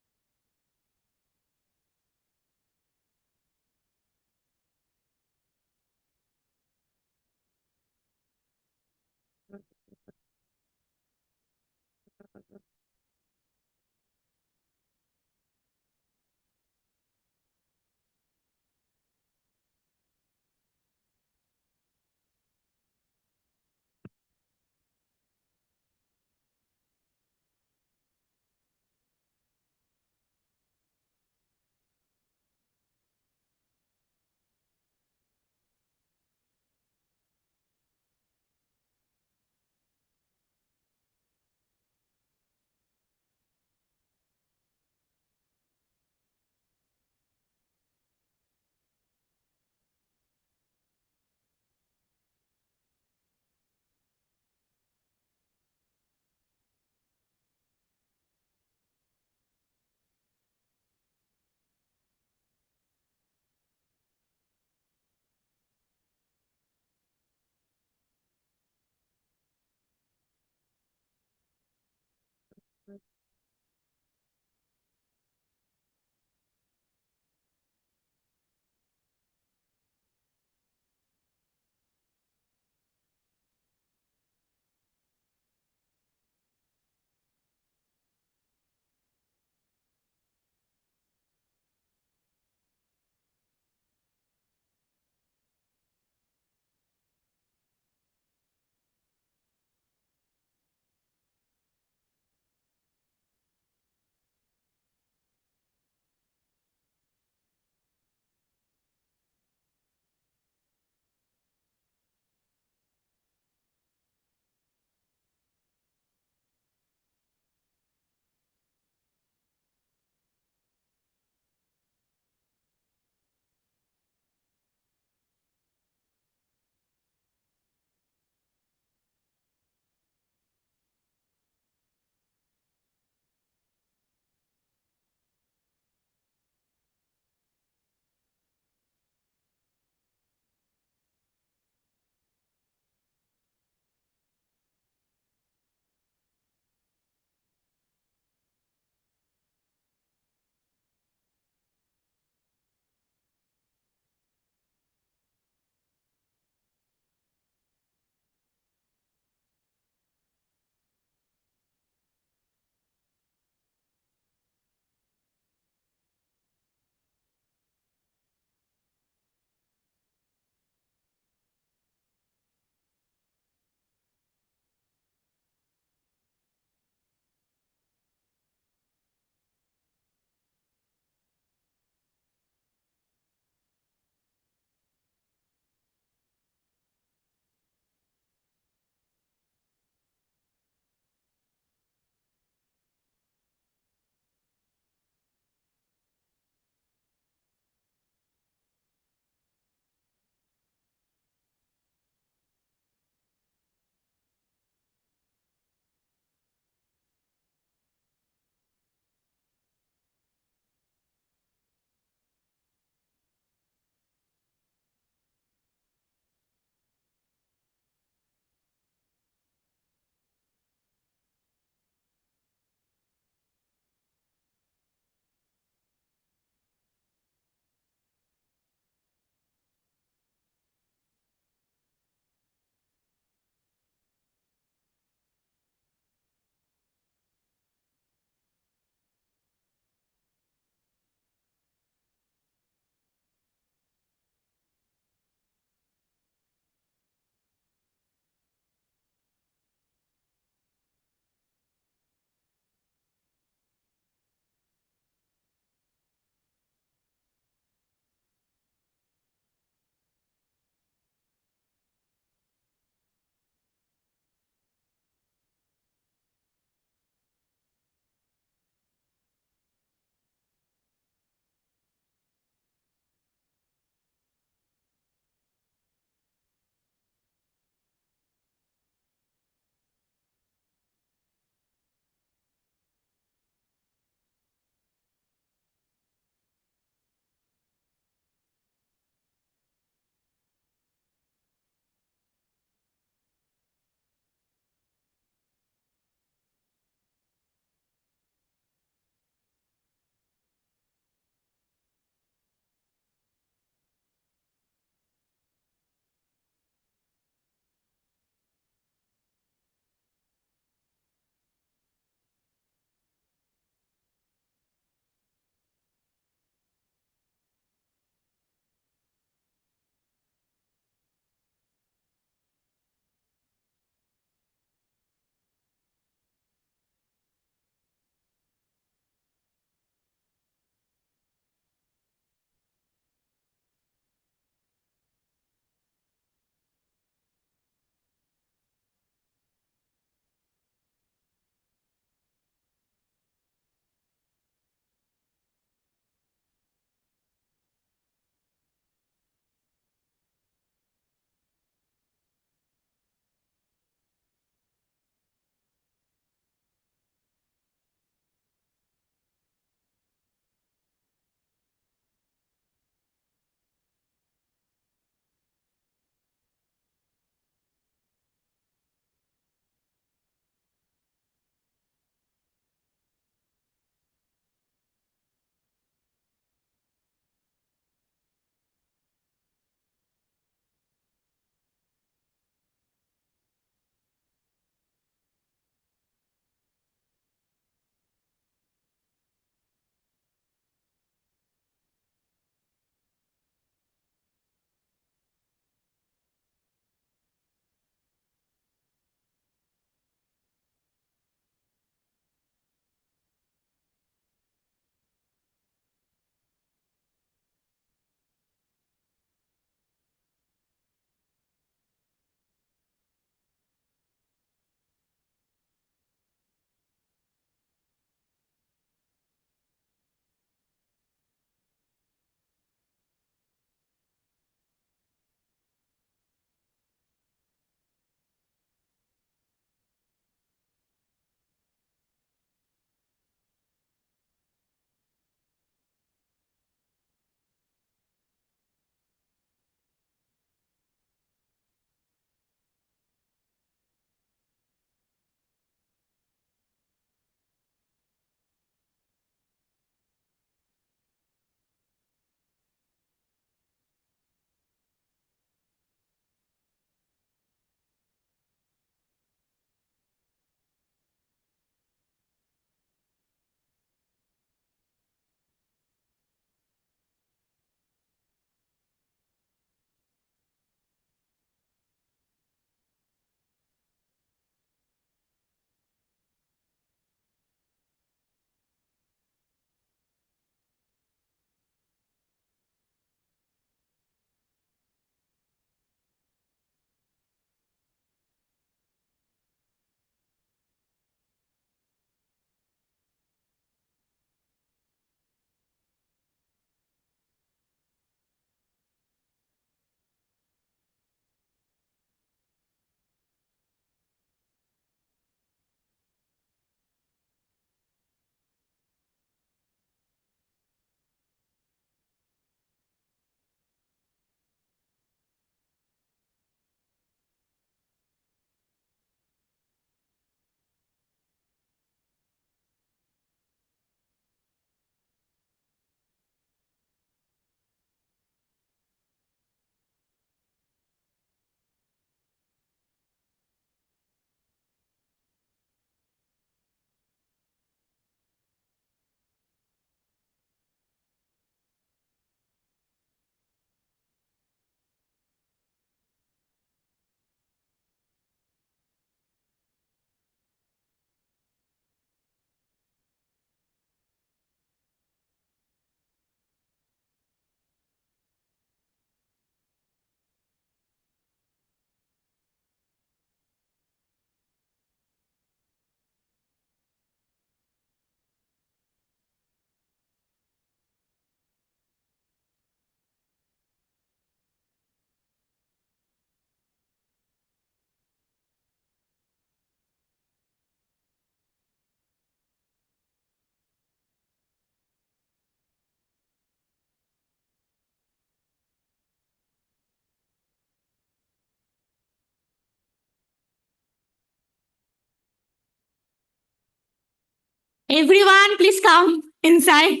Everyone, please come inside.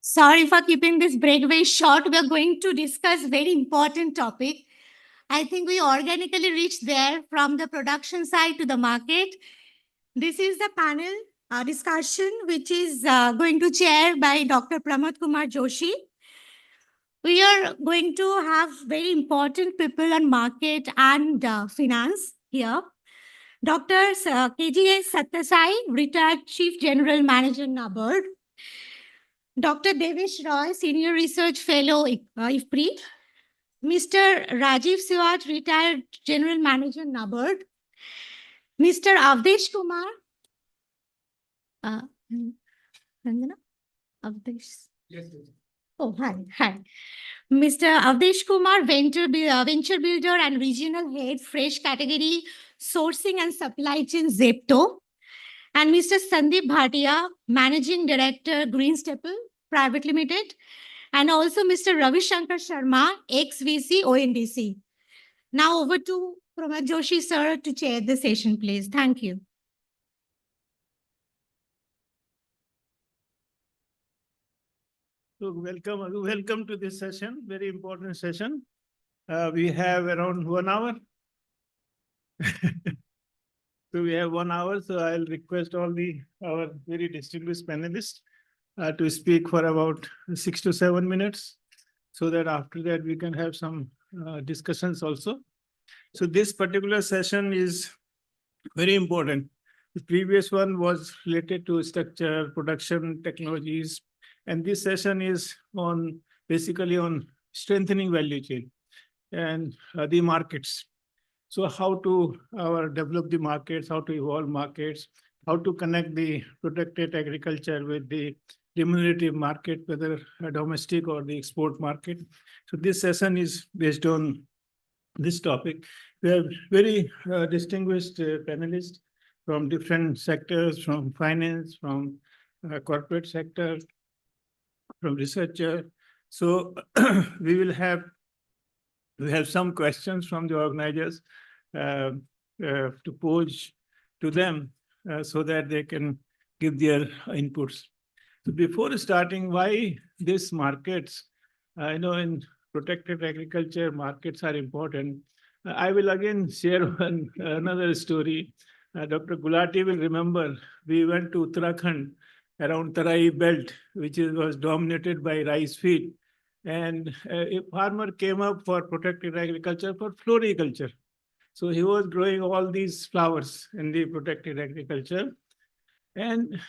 Sorry for keeping this break very short. We are going to discuss very important topic. I think we organically reached there from the production side to the market. This is the panel discussion, which is going to chair by Dr. Pramod Kumar Joshi. We are going to have very important people on market and finance here. Dr. KGS Satyasai, retired Chief General Manager, NABARD. Dr. Devesh Roy, Senior Research Fellow, ICRIER. Mr. Rajiv Siwat, retired General Manager, NABARD. Mr. Avdesh Kumar. Randana? Avdesh. Yes. Oh, hi. Mr. Avdesh Kumar, venture builder and regional head, fresh category, sourcing and supply chain, Zepto. And Mr. Sandeep Bhatia, managing director, Green Staple Private Limited. And also Mr. Ravi Shankar Sharma, ex-VC, ONDC. Now over to Pramod Joshi, sir, to chair the session, please. Thank you. So welcome to this session, very important session. We have around 1 hour. So we have 1 hour, so I'll request all our very distinguished panelists to speak for about 6 to 7 minutes, so that after that we can have some discussions also. So this particular session is very important. The previous one was related to structure, production, technologies, and this session is basically on strengthening value chain and the markets. So how to develop the markets, how to evolve markets, how to connect the protected agriculture with the remunerative market, whether a domestic or the export market. So this session is based on this topic. We have very distinguished panelists from different sectors, from finance, from corporate sector, from researcher. So we have some questions from the organizers to pose to them so that they can give their inputs. So before starting, why these markets, in protected agriculture, markets are important. I will again share another story. Dr. Gulati will remember, we went to Uttarakhand around Tarai belt, which was dominated by rice field. And a farmer came up for protected agriculture for floriculture. So he was growing all these flowers in the protected agriculture. And,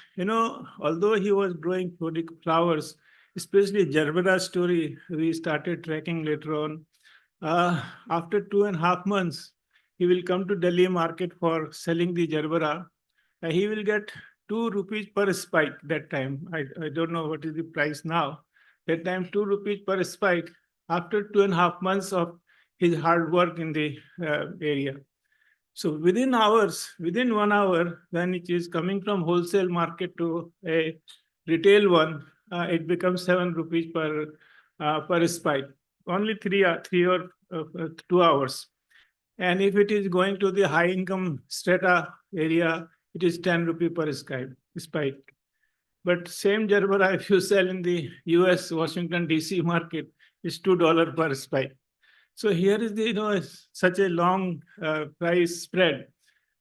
although he was growing flowers, especially Gerbera story, we started tracking later on. After 2.5 months, he will come to Delhi market for selling the Gerbera. He will get 2 rupees per spike that time. I don't know what is the price now. That time, 2 rupees per spike after 2.5 months of his hard work in the area. So within 1 hour, when it is coming from wholesale market to a retail one, it becomes 7 rupees per spike. Only 3 or 2 hours. And if it is going to the high income strata area, it is 10 rupees per spike. But same Gerbera, if you sell in the US, Washington, DC market, is $2 per spike. So here is such a long price spread,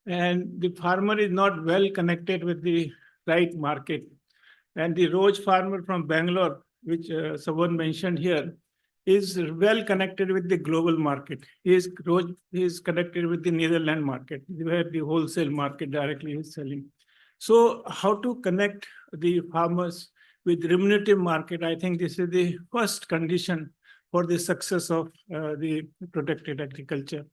and the farmer is not well connected with the right market. And the Rose farmer from Bangalore, which someone mentioned here, is well connected with the global market. He is connected with the Netherlands market, where the wholesale market directly is selling. So how to connect the farmers with remunerative market? I think this is the first condition for the success of the protected agriculture,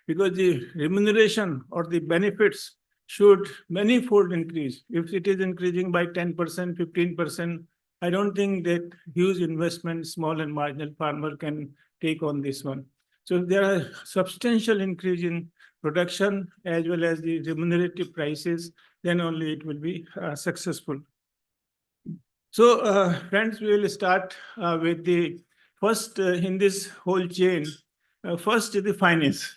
because the remuneration or the benefits should manifold increase. If it is increasing by 10%, 15%, I don't think that huge investment, small and marginal farmer can take on this one. So if there are substantial increase in production as well as the remunerative prices, then only it will be successful. So friends, we will start with the first in this whole chain. First, the finance.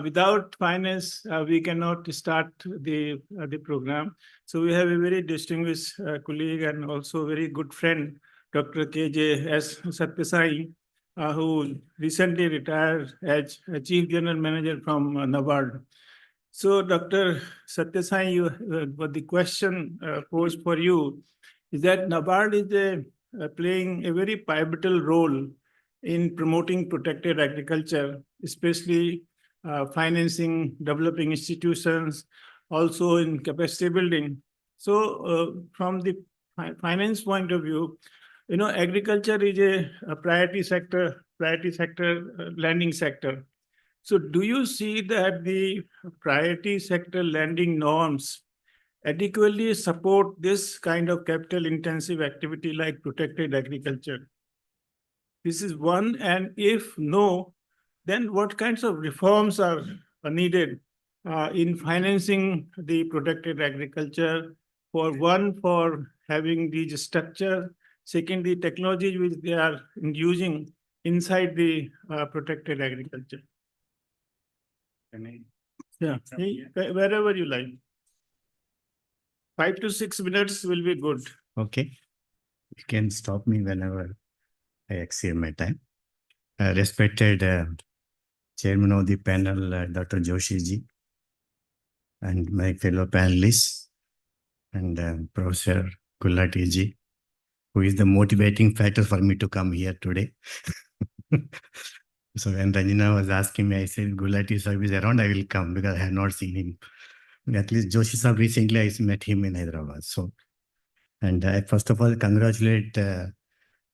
Without finance, we cannot start the program. So we have a very distinguished colleague and also very good friend, Dr. K.J. S. Satyasai, who recently retired as a Chief General Manager from NABARD. So, Dr. Satyasai, the question posed for you is that NABARD is playing a very pivotal role in promoting protected agriculture, especially financing, developing institutions, also in capacity building. So, from the finance point of view, agriculture is a priority sector, lending sector. So do you see that the priority sector lending norms adequately support this kind of capital intensive activity like protected agriculture? This is one, and if no, then what kinds of reforms are needed in financing the protected agriculture? For having the structure, second, the technology which they are using inside the protected agriculture. Yeah, wherever you like. 5 to 6 minutes will be good. Okay. You can stop me whenever I exceed my time. Respected Chairman of the panel, Dr. Joshi ji, and my fellow panelists, and Professor Gulati ji, who is the motivating factor for me to come here today. So when Ranjana was asking me, I said, Gulati sir is around, I will come because I have not seen him. At least Joshi sir, recently I met him in Hyderabad. So, and I first of all congratulate Dr.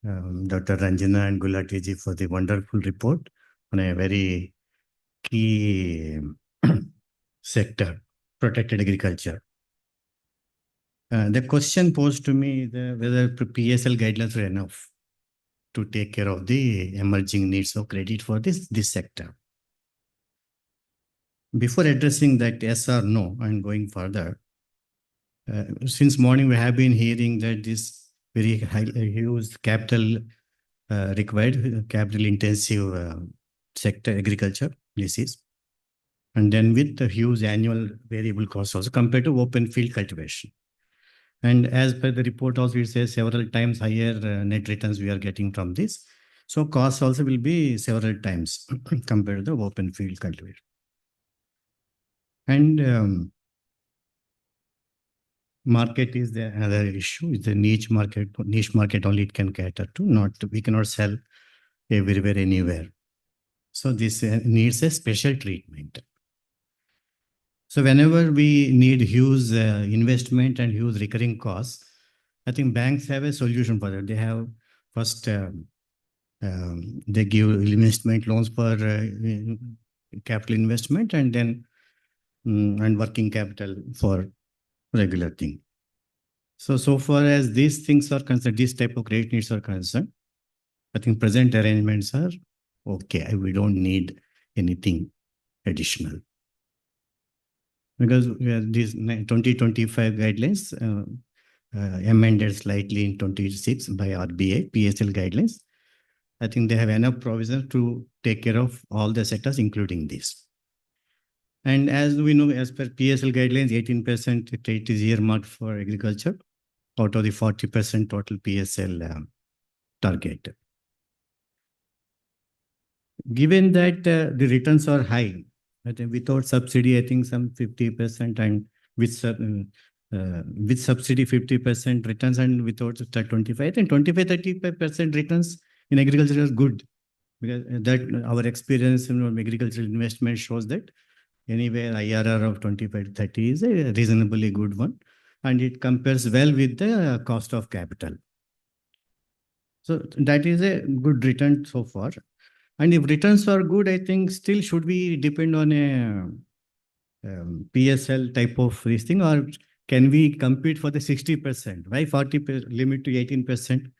Ranjana and Gulati ji for the wonderful report on a very key sector, protected agriculture. The question posed to me is whether PSL guidelines are enough to take care of the emerging needs of credit for this sector. Before addressing that yes or no and going further, since morning we have been hearing that this very huge capital required, capital intensive sector agriculture, this is, and then with the huge annual variable costs also compared to open field cultivation. And as per the report also, it says several times higher net returns we are getting from this. So costs also will be several times compared to the open field cultivation. And market is the another issue. It's a niche market only it can cater to. We cannot sell everywhere, anywhere. So this needs a special treatment. So whenever we need huge investment and huge recurring costs, I think banks have a solution for that. They have first, they give investment loans for capital investment and then and working capital for regular thing. So far as these things are concerned, this type of credit needs are concerned, I think present arrangements are okay. We don't need anything additional. Because these 2025 guidelines amended slightly in 26 by RBI, PSL guidelines. I think they have enough provision to take care of all the sectors, including this. And as we know, as per PSL guidelines, 18% credit is earmarked for agriculture out of the 40% total PSL target. Given that the returns are high, I think without subsidy, I think some 50% and with subsidy 50% returns and without 25, I think 25-35% returns in agriculture is good. Because that our experience in agricultural investment shows that anywhere IRR of 25-30 is a reasonably good one. And it compares well with the cost of capital. So that is a good return so far. And if returns are good, I think still should we depend on a PSL type of this thing, or can we compete for the 60%? Why 40% limit to 18%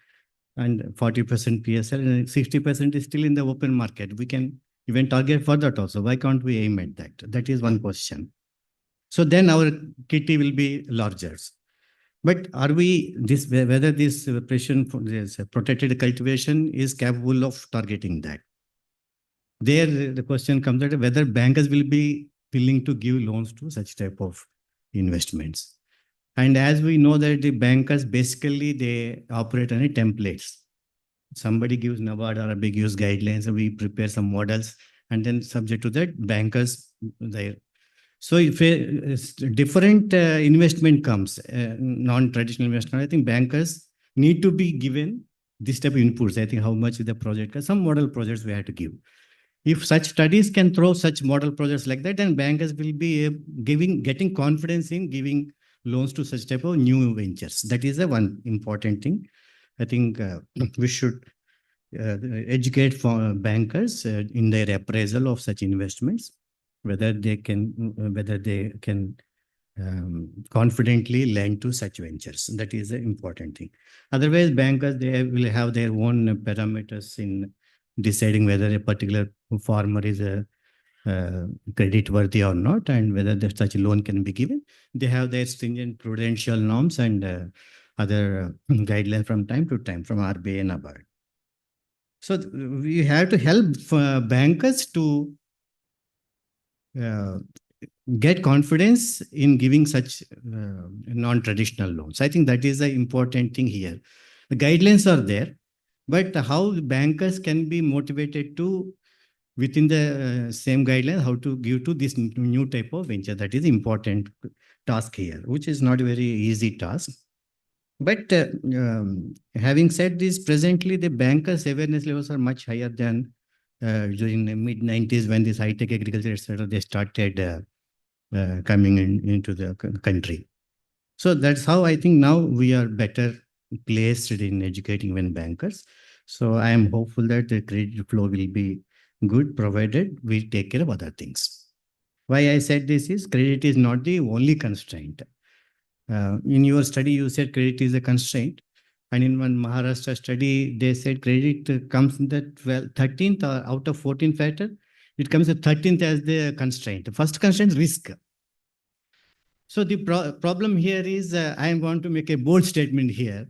and 40% PSL and 60% is still in the open market? We can even target for that also. Why can't we aim at that? That is one question. So then our kitty will be larger. But are we whether this protected cultivation is capable of targeting that? there the question comes that whether bankers will be willing to give loans to such type of investments. And as we know that the bankers basically they operate on a templates. Somebody gives NABARD or RBI gives guidelines, and we prepare some models, and then subject to that, bankers there. So if a different investment comes, non-traditional investment, I think bankers need to be given this type of inputs. I think how much is the project, some model projects we have to give. If such studies can throw such model projects like that, then bankers will be getting confidence in giving loans to such type of new ventures. That is the one important thing. I think we should educate for bankers in their appraisal of such investments, whether they can confidently lend to such ventures. That is the important thing. Otherwise, bankers, they will have their own parameters in deciding whether a particular farmer is credit worthy or not, and whether such a loan can be given. They have their stringent prudential norms and other guidelines from time to time from RBI and NABARD. So we have to help bankers to get confidence in giving such non-traditional loans. I think that is the important thing here. The guidelines are there, but how bankers can be motivated to, within the same guideline, how to give to this new type of venture. That is important task here, which is not a very easy task. But having said this, presently the bankers' awareness levels are much higher than during the mid-90s when this high-tech agriculture, etc., they started coming into the country. So that's how I think now we are better placed in educating when bankers. So I am hopeful that the credit flow will be good, provided we take care of other things. Why I said this is credit is not the only constraint. In your study, you said credit is a constraint. And in one Maharashtra study, they said credit comes in the 13th out of 14 factor. It comes at 13th as the constraint. The first constraint is risk. So the problem here is, I am going to make a bold statement here.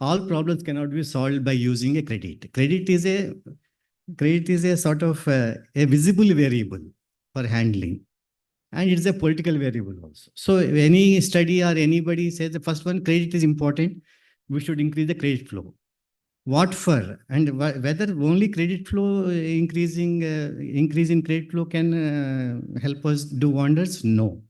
All problems cannot be solved by using a credit. Credit is a sort of a visible variable for handling. And it's a political variable also. So any study or anybody says the first one, credit is important. We should increase the credit flow. What for? And whether only credit flow increase in credit flow can help us do wonders? No.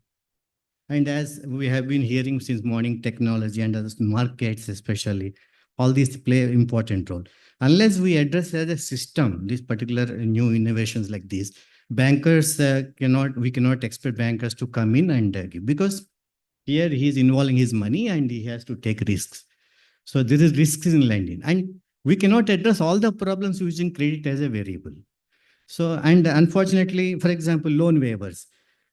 And as we have been hearing since morning, technology and other markets especially, all these play an important role. Unless we address as a system, these particular new innovations like these, bankers we cannot expect bankers to come in and give, because here he is involving his money and he has to take risks. So there is risks in lending, and we cannot address all the problems using credit as a variable. So, and unfortunately, for example, loan waivers,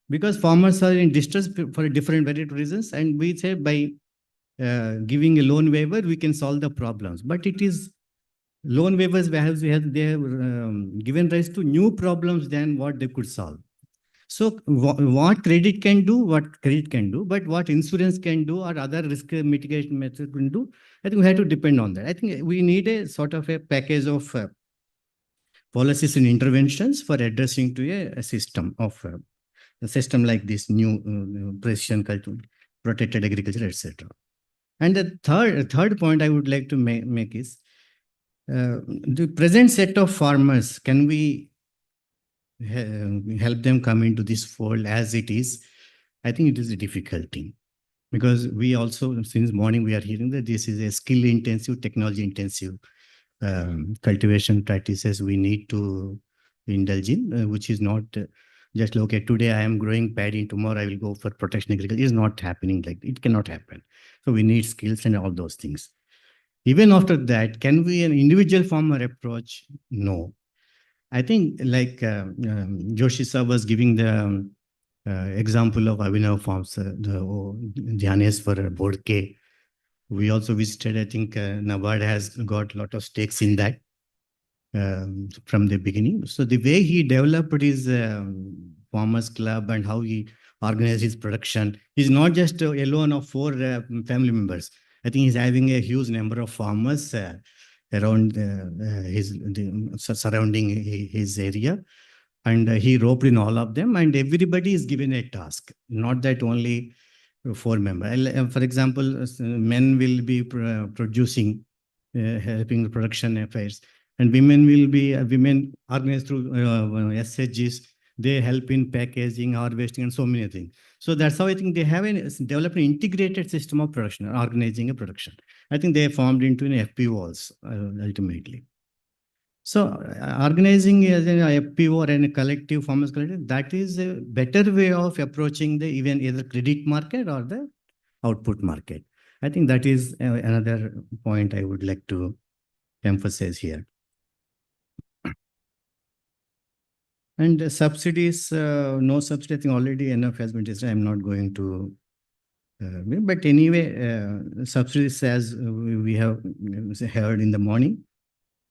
because farmers are in distress for different varied reasons, and we say by giving a loan waiver, we can solve the problems. But it is loan waivers they have given rise to new problems than what they could solve. So what credit can do, but what insurance can do or other risk mitigation methods can do, I think we have to depend on that. I think we need a sort of a package of policies and interventions for addressing to a system of a system like this new precision culture, protected agriculture, etc. And the third point I would like to make is the present set of farmers, can we help them come into this fold as it is? I think it is a difficult thing, because we also, since morning, we are hearing that this is a skill-intensive, technology-intensive cultivation practices we need to indulge in, which is not just, okay, today I am growing paddy, tomorrow I will go for protection agriculture. It is not happening like that. It cannot happen. So we need skills and all those things. Even after that, can we an individual farmer approach? No. I think like Joshi sir was giving the example of Abhinav Farms, the Dhyaneswar Board K. We also visited, I think NABARD has got a lot of stakes in that from the beginning. So the way he developed his farmers club and how he organized his production is not just alone of 4 family members. I think he's having a huge number of farmers around surrounding his area. And he roped in all of them, and everybody is given a task, not that only 4 members. For example, men will be producing, helping the production affairs, and women will be women organized through SHGs. They help in packaging, harvesting, and so many things. So that's how I think they have developed an integrated system of production, organizing a production. I think they formed into an FPO also, ultimately. So organizing as an FPO or a collective, farmers collective, that is a better way of approaching the even either credit market or the output market. I think that is another point I would like to emphasize here. And subsidies, no subsidy, I think already enough has been discussed. I'm not going to, but anyway, subsidies, as we have heard in the morning,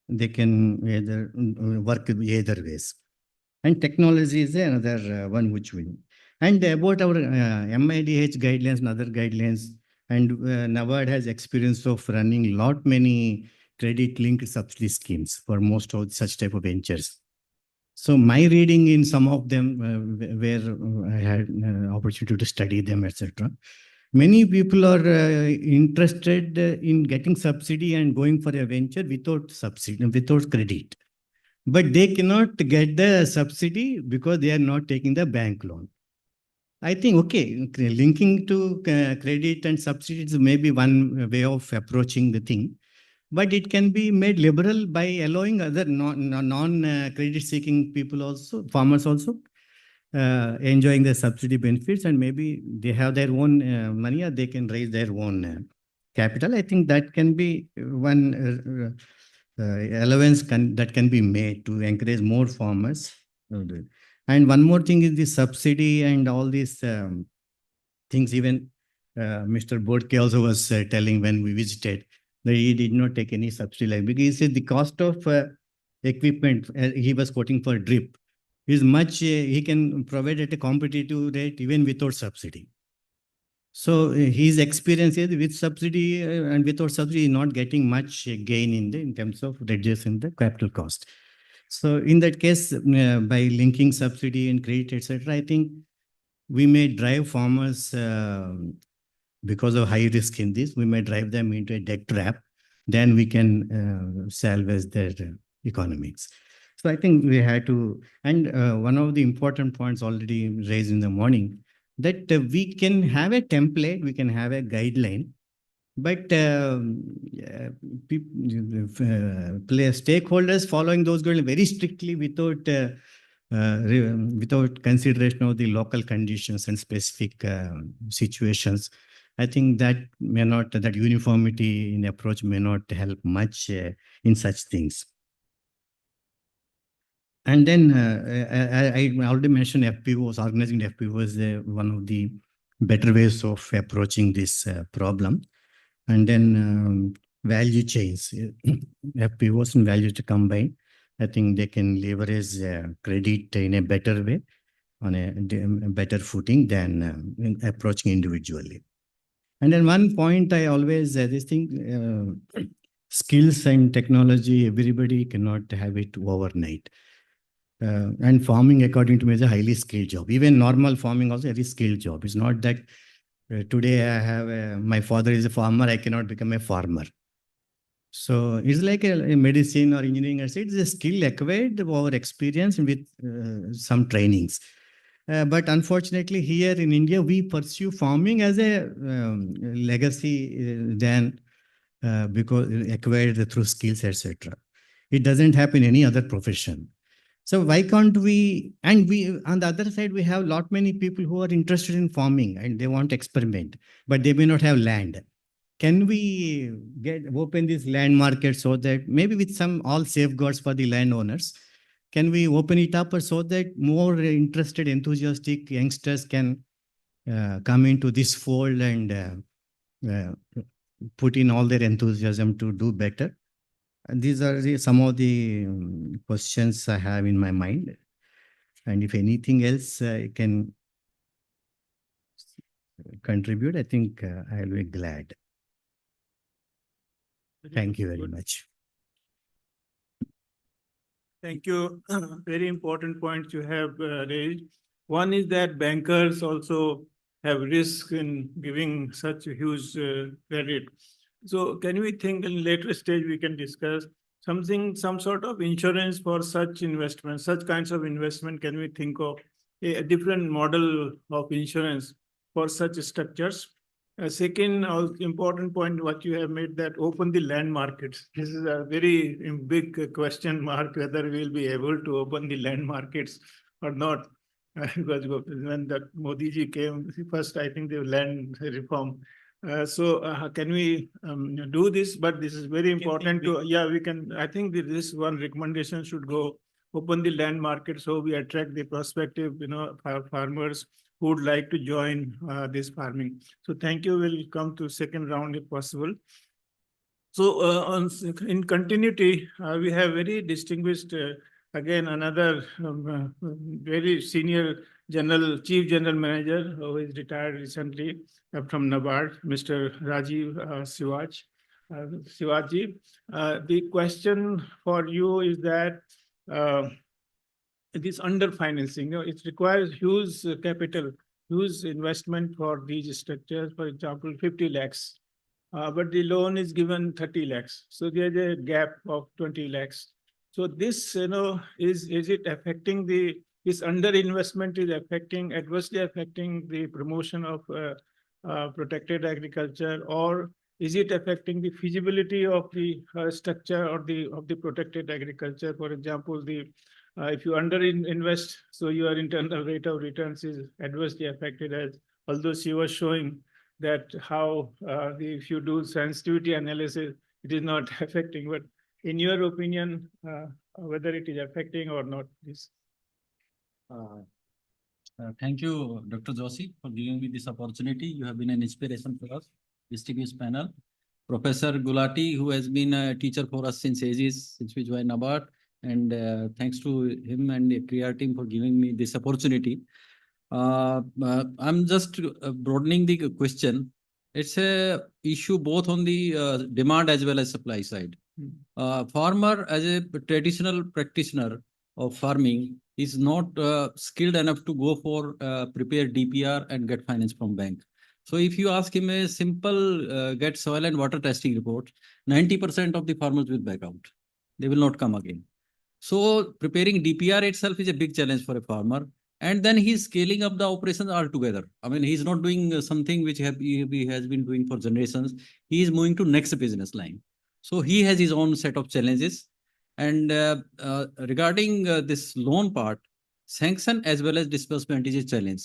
they can either work either ways. And technology is another one which we. And about our MIDH guidelines and other guidelines, and NABARD has experience of running many credit-linked subsidy schemes for most of such type of ventures. So my reading in some of them, where I had opportunity to study them, etc. Many people are interested in getting subsidy and going for a venture without subsidy, without credit. But they cannot get the subsidy because they are not taking the bank loan. I think, okay, linking to credit and subsidies may be one way of approaching the thing. But it can be made liberal by allowing other non-credit seeking people also, farmers also, enjoying the subsidy benefits, and maybe they have their own money or they can raise their own capital. I think that can be one allowance that can be made to encourage more farmers. And one more thing is the subsidy and all these things. Even Mr. Bodke also was telling when we visited that he did not take any subsidy, because he said the cost of equipment, he was quoting for drip, is much, he can provide at a competitive rate even without subsidy. So his experience is with subsidy and without subsidy, not getting much gain in terms of reducing the capital cost. So in that case, by linking subsidy and credit, etc., I think we may drive farmers, because of high risk in this, we may drive them into a debt trap. Then we can salvage their economics. So I think we had to, and one of the important points already raised in the morning, that we can have a template, we can have a guideline, but stakeholders following those guidelines very strictly without consideration of the local conditions and specific situations. I think that may not, that uniformity in approach may not help much in such things. And then I already mentioned FPOs, organizing FPOs is one of the better ways of approaching this problem. And then value chains, FPOs and value to combine. I think they can leverage credit in a better way, on a better footing than approaching individually. And then one point I always this thing, skills and technology, everybody cannot have it overnight. And farming, according to me, is a highly skilled job. Even normal farming also a very skilled job. It's not that today I have my father is a farmer, I cannot become a farmer. So it's like a medicine or engineering. It's a skill acquired over experience with some trainings. But unfortunately, here in India, we pursue farming as a legacy than because acquired through skills, etc. It doesn't happen in any other profession. So why can't we? And we, on the other side, we have many people who are interested in farming and they want to experiment, but they may not have land. Can we open this land market so that maybe with some all safeguards for the landowners? Can we open it up so that more interested, enthusiastic youngsters can come into this fold and put in all their enthusiasm to do better? And these are some of the questions I have in my mind. And if anything else I can contribute, I think I'll be glad. Thank you very much. Thank you. Very important points you have raised. One is that bankers also have risk in giving such a huge credit. So can we think in later stage we can discuss something, some sort of insurance for such investments, such kinds of investment? Can we think of a different model of insurance for such structures? A second important point, what you have made, that open the land markets. This is a very big question mark whether we will be able to open the land markets or not. Because when the Modi ji came first, I think the land reform. Can we do this? But this is very important to, yeah, we can, I think this one recommendation should go, open the land market so we attract the prospective, farmers who would like to join this farming. So thank you. We'll come to second round if possible. So in continuity, we have very distinguished, again, another very senior chief general manager who is retired recently from NABARD, Mr. Rajiv Sivaji. The question for you is that this underfinancing, it requires huge capital, huge investment for these structures, for example, 50 lakhs. But the loan is given 30 lakhs. So there's a gap of 20 lakhs. So this, is it affecting this underinvestment is adversely affecting the promotion of protected agriculture, or is it affecting the feasibility of the structure or of the protected agriculture? For example, if you underinvest, so your internal rate of returns is adversely affected, as although she was showing that how if you do sensitivity analysis, it is not affecting. But in your opinion, whether it is affecting or not, please. Thank you, Dr. Joshi, for giving me this opportunity. You have been an inspiration for us, distinguished panel. Professor Gulati, who has been a teacher for us since ages, since we joined NABARD, and thanks to him and the ICRIER team for giving me this opportunity. I'm just broadening the question. It's a issue both on the demand as well as supply side. Farmer, as a traditional practitioner of farming, is not skilled enough to go for prepare DPR and get finance from bank. So if you ask him a simple get soil and water testing report, 90% of the farmers will back out. They will not come again. So preparing DPR itself is a big challenge for a farmer. And then he's scaling up the operations altogether. I mean, he's not doing something which he has been doing for generations. He is moving to next business line. So he has his own set of challenges. And regarding this loan part, sanction as well as disbursement is a challenge.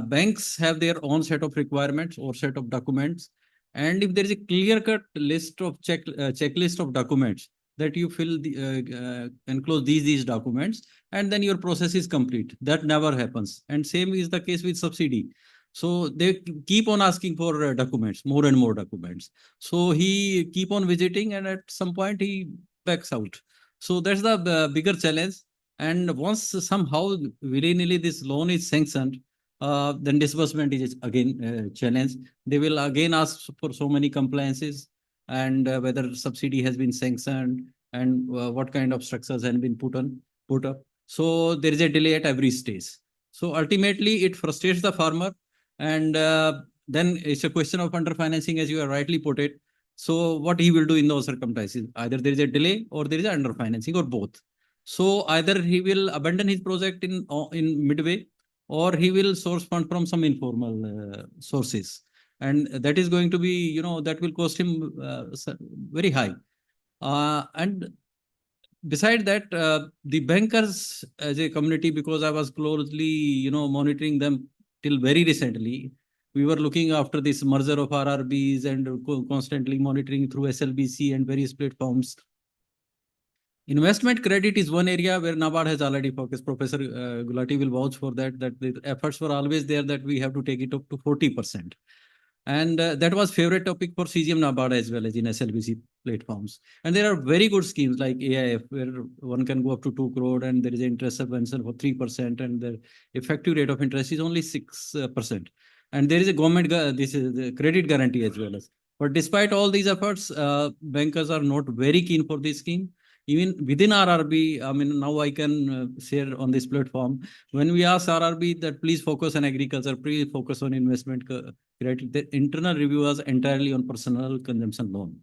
Banks have their own set of requirements or set of documents. And if there is a clear-cut list of checklist of documents that you fill enclose these documents, and then your process is complete. That never happens. And same is the case with subsidy. So they keep on asking for documents, more and more documents. So he keep on visiting, and at some point he backs out. So that's the bigger challenge. And once somehow willy-nilly this loan is sanctioned, then disbursement is again a challenge. They will again ask for so many compliances, and whether subsidy has been sanctioned, and what kind of structures have been put up. So there is a delay at every stage. So ultimately it frustrates the farmer, and then it's a question of underfinancing, as you have rightly put it. So what he will do in those circumstances, either there is a delay or there is an underfinancing, or both. So either he will abandon his project in midway, or he will source fund from some informal sources. And that is going to be, that will cost him very high. And beside that, the bankers as a community, because I was closely, monitoring them till very recently, we were looking after this merger of RRBs and constantly monitoring through SLBC and various platforms. Investment credit is one area where NABARD has already focused. Professor Gulati will vouch for that the efforts were always there that we have to take it up to 40%. And that was favorite topic for CGM NABARD as well as in SLBC platforms. And there are very good schemes like AIF, where one can go up to 2 crore and there is an interest subvention for 3%, and the effective rate of interest is only 6%. And there is a government, this is the credit guarantee as well as. But despite all these efforts, bankers are not very keen for this scheme. Even within RRB, I mean, now I can share on this platform. When we ask RRB that please focus on agriculture, please focus on investment credit, the internal review was entirely on personal consumption loan,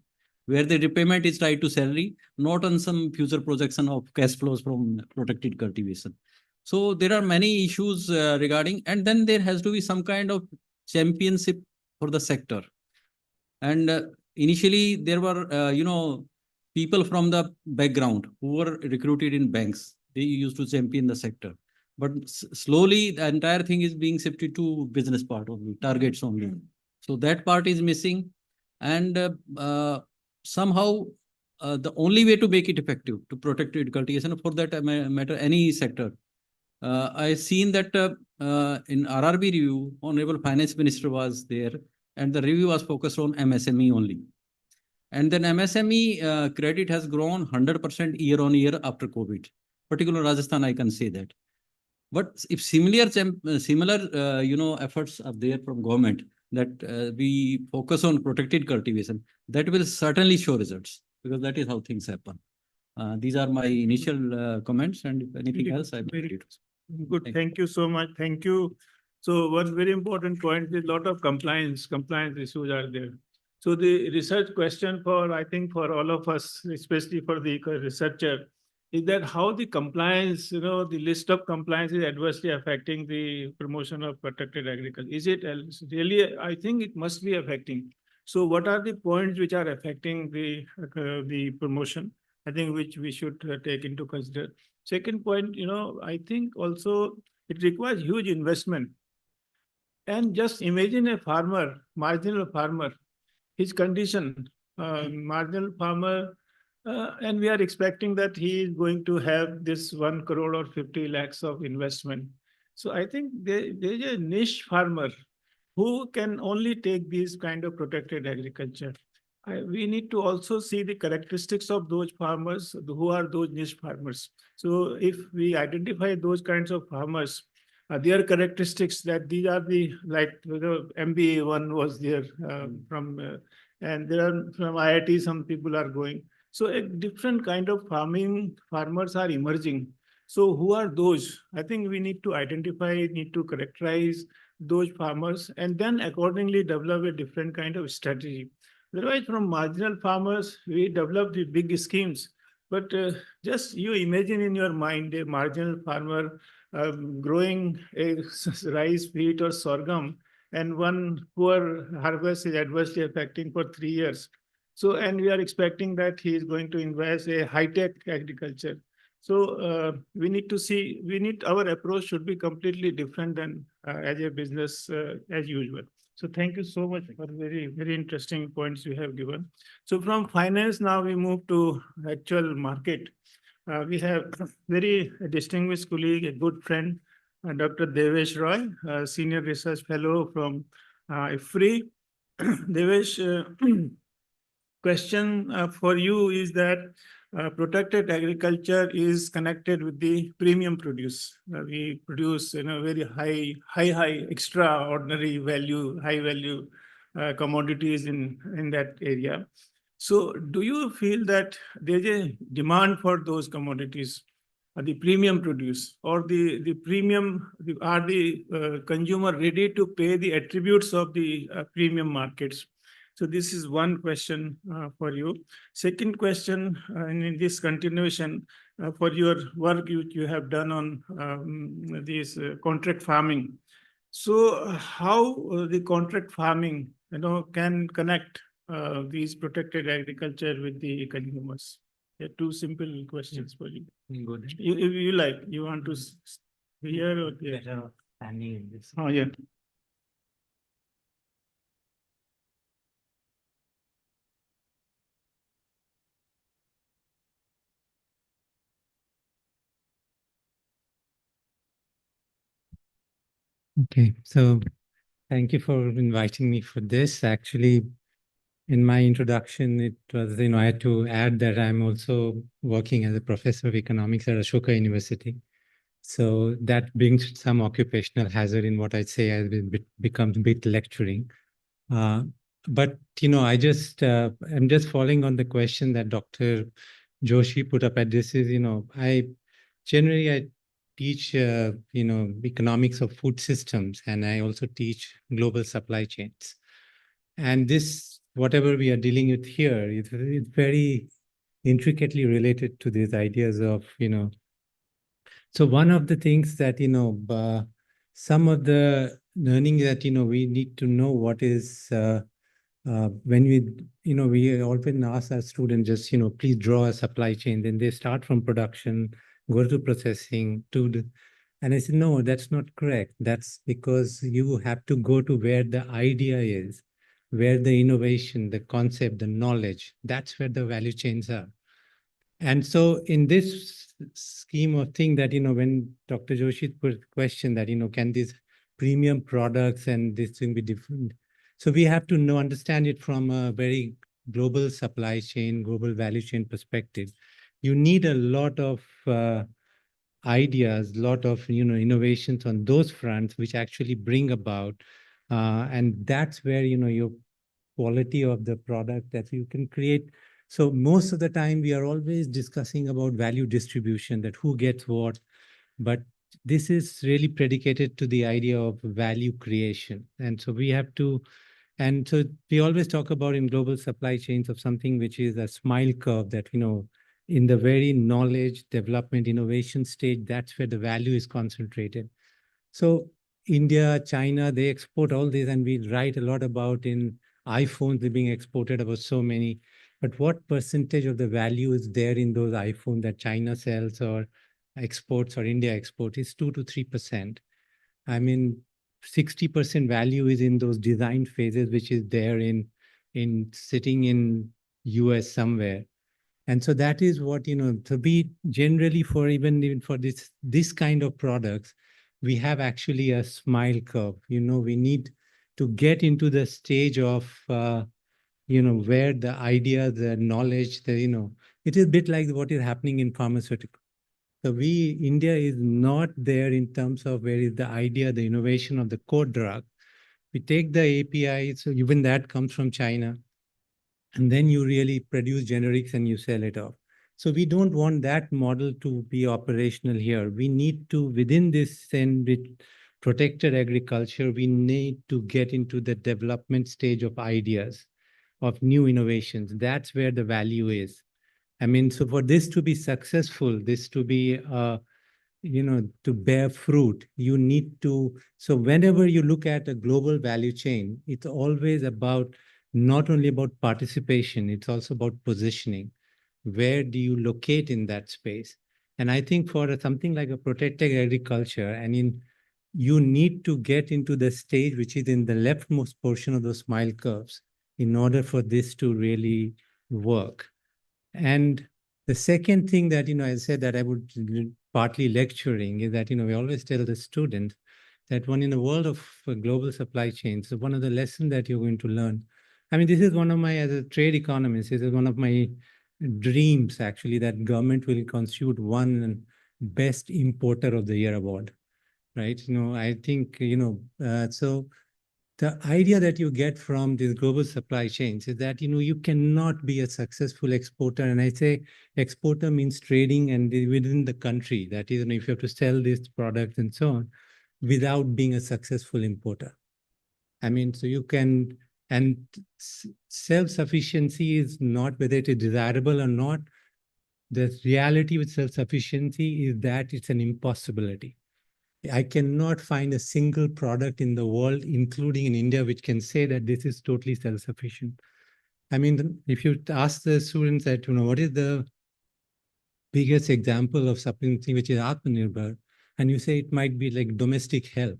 where the repayment is tied to salary, not on some future projection of cash flows from protected cultivation. So there are many issues regarding, and then there has to be some kind of championship for the sector. And initially there were, people from the background who were recruited in banks. They used to champion the sector. But slowly the entire thing is being shifted to business part only, targets only. So that part is missing. And somehow the only way to make it effective, to protect cultivation, for that matter, any sector. I've seen that in RRB review, Honorable Finance Minister was there, and the review was focused on MSME only. And then MSME credit has grown 100% year on year after COVID. Particularly Rajasthan, I can say that. But if similar efforts are there from government, that we focus on protected cultivation, that will certainly show results, because that is how things happen. These are my initial comments, and if anything else, I'm ready to. Good. Thank you so much. Thank you. So one very important point is a lot of compliance issues are there. So the research question for, I think, for all of us, especially for the researcher, is that how the compliance, the list of compliance is adversely affecting the promotion of protected agriculture. Is it really? I think it must be affecting. So what are the points which are affecting the promotion? I think which we should take into consider. Second point, I think also it requires huge investment. And just imagine a farmer, marginal farmer, his condition, marginal farmer, and we are expecting that he is going to have this 1 crore or 50 lakhs of investment. So I think there is a niche farmer who can only take these kind of protected agriculture. We need to also see the characteristics of those farmers who are those niche farmers. So if we identify those kinds of farmers, their characteristics, that these are the, like MBA one was there and there are from IIT, some people are going. So a different kind of farmers are emerging. So who are those? I think we need to identify, need to characterize those farmers, and then accordingly develop a different kind of strategy. Otherwise, from marginal farmers, we develop the big schemes. But just you imagine in your mind a marginal farmer growing a rice, wheat, or sorghum, and one poor harvest is adversely affecting for 3 years. So, and we are expecting that he is going to invest a high-tech agriculture. So we need to see, our approach should be completely different than as a business as usual. So thank you so much for very, very interesting points you have given. So from finance, now we move to actual market. We have very distinguished colleague, a good friend, Dr. Devesh Roy, Senior Research Fellow from ICRIER. Devesh, question for you is that protected agriculture is connected with the premium produce. We produce very high, extraordinary value, high value commodities in that area. So do you feel that there's a demand for those commodities, the premium produce, or the premium, are the consumer ready to pay the attributes of the premium markets? So this is one question for you. Second question, in this continuation, for your work you have done on this contract farming. So how the contract farming, can connect these protected agriculture with the consumers? Yeah, two simple questions for you. Good. If you like, you want to hear or Better standing in this. Oh yeah. Okay, so thank you for inviting me for this. Actually, in my introduction, it was, I had to add that I'm also working as a professor of economics at Ashok University. So that brings some occupational hazard in what I'd say has become a bit lecturing. But, I'm just following on the question that Dr. Joshi put up addresses, I teach, economics of food systems, and I also teach global supply chains. And this, whatever we are dealing with here, it's very intricately related to these ideas of, so one of the things that, some of the learning that, we need to know what is, when we often ask our students just, please draw a supply chain, then they start from production, go to processing, and I said, no, that's not correct. That's because you have to go to where the idea is, where the innovation, the concept, the knowledge, that's where the value chains are. And so in this scheme of thing that, when Dr. Joshi put the question that, can these premium products and this thing be different? So we have to understand it from a very global supply chain, global value chain perspective. You need a lot of ideas, lot of innovations on those fronts, which actually bring about, and that's where your quality of the product that you can create. So most of the time we are always discussing about value distribution, that who gets what, but this is really predicated to the idea of value creation. And so we have to, and so we always talk about in global supply chains of something which is a smile curve, that, in the very knowledge, development, innovation stage, that's where the value is concentrated. So India, China, they export all this, and we write a lot about in iPhones, they're being exported about so many. But what percentage of the value is there in those iPhones that China sells or exports or India exports? Is 2 to 3%. I mean, 60% value is in those design phases, which is there in sitting in US somewhere. And so that is what, to be generally for even for this kind of products, we have actually a smile curve. We need to get into the stage of, where the idea, the knowledge, it is a bit like what is happening in pharmaceutical. So India is not there in terms of where is the idea, the innovation of the core drug. We take the API, so even that comes from China, and then you really produce generics and you sell it off. So we don't want that model to be operational here. We need to, within this and with protected agriculture, we need to get into the development stage of ideas, of new innovations. That's where the value is. I mean, so for this to be successful, this to be, to bear fruit, you need to, so whenever you look at a global value chain, it's always about, not only about participation, it's also about positioning. Where do you locate in that space? And I think for something like a protected agriculture, you need to get into the stage which is in the leftmost portion of the smile curves in order for this to really work. And the second thing that, I said that I would partly lecturing is that, we always tell the student that when in the world of global supply chains, one of the lessons that you're going to learn, I mean, this is one of my, as a trade economist, this is one of my dreams actually, that government will constitute one best importer of the year award, right? I think, so the idea that you get from these global supply chains is that, you cannot be a successful exporter. And I say exporter means trading and within the country. That is, if you have to sell these products and so on, without being a successful importer. I mean, so you can, and self-sufficiency is not whether it is desirable or not. The reality with self-sufficiency is that it's an impossibility. I cannot find a single product in the world, including in India, which can say that this is totally self-sufficient. I mean, if you ask the students that, what is the biggest example of something which is Atmanirbhar, and you say it might be like domestic help.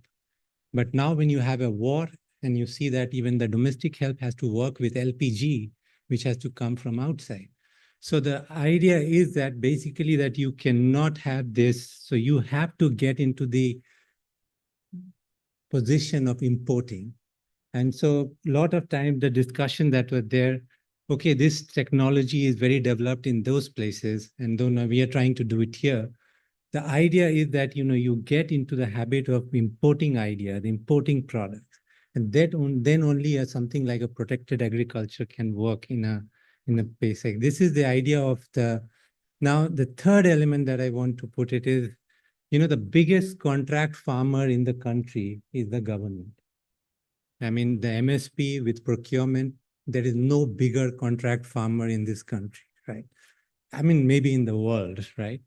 But now when you have a war and you see that even the domestic help has to work with LPG, which has to come from outside. So the idea is that basically that you cannot have this. So you have to get into the position of importing. And so a lot of time the discussion that were there, okay, this technology is very developed in those places, and though now we are trying to do it here. The idea is that, you get into the habit of importing ideas, importing products, and that then only something like a protected agriculture can work in a basic. This is the idea of the Now, the third element that I want to put it is, the biggest contract farmer in the country is the government. I mean, the MSP with procurement, there is no bigger contract farmer in this country, right? I mean, maybe in the world, right?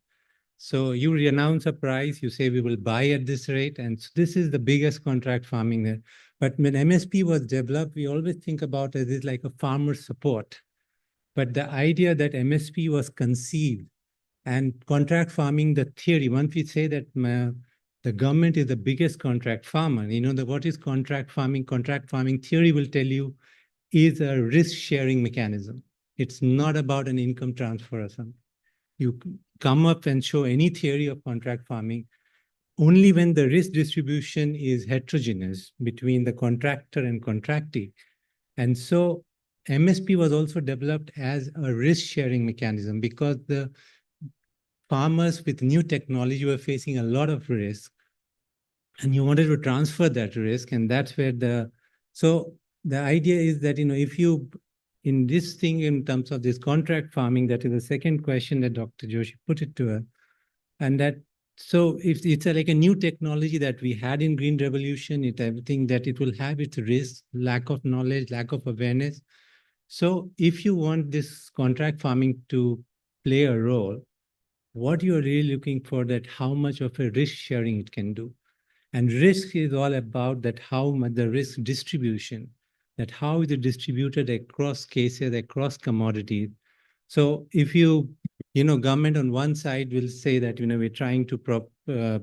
So you announce a price, you say we will buy at this rate, and so this is the biggest contract farming there. But when MSP was developed, we always think about it as like a farmer support. But the idea that MSP was conceived and contract farming, the theory, once we say that the government is the biggest contract farmer, what is contract farming? Contract farming theory will tell you is a risk-sharing mechanism. It's not about an income transfer or something. You come up and show any theory of contract farming only when the risk distribution is heterogeneous between the contractor and contractee. And so MSP was also developed as a risk-sharing mechanism because the farmers with new technology were facing a lot of risk, and you wanted to transfer that risk, and that's where so the idea is that, if you, in this thing, in terms of this contract farming, that is the second question that Dr. Joshi put it to her, and that, so if it's like a new technology that we had in Green Revolution, everything that it will have its risks, lack of knowledge, lack of awareness. So if you want this contract farming to play a role, what you're really looking for, that how much of a risk sharing it can do. And risk is all about that how much the risk distribution, that how is it distributed across cases, across commodities. So if government on one side will say that, we're trying to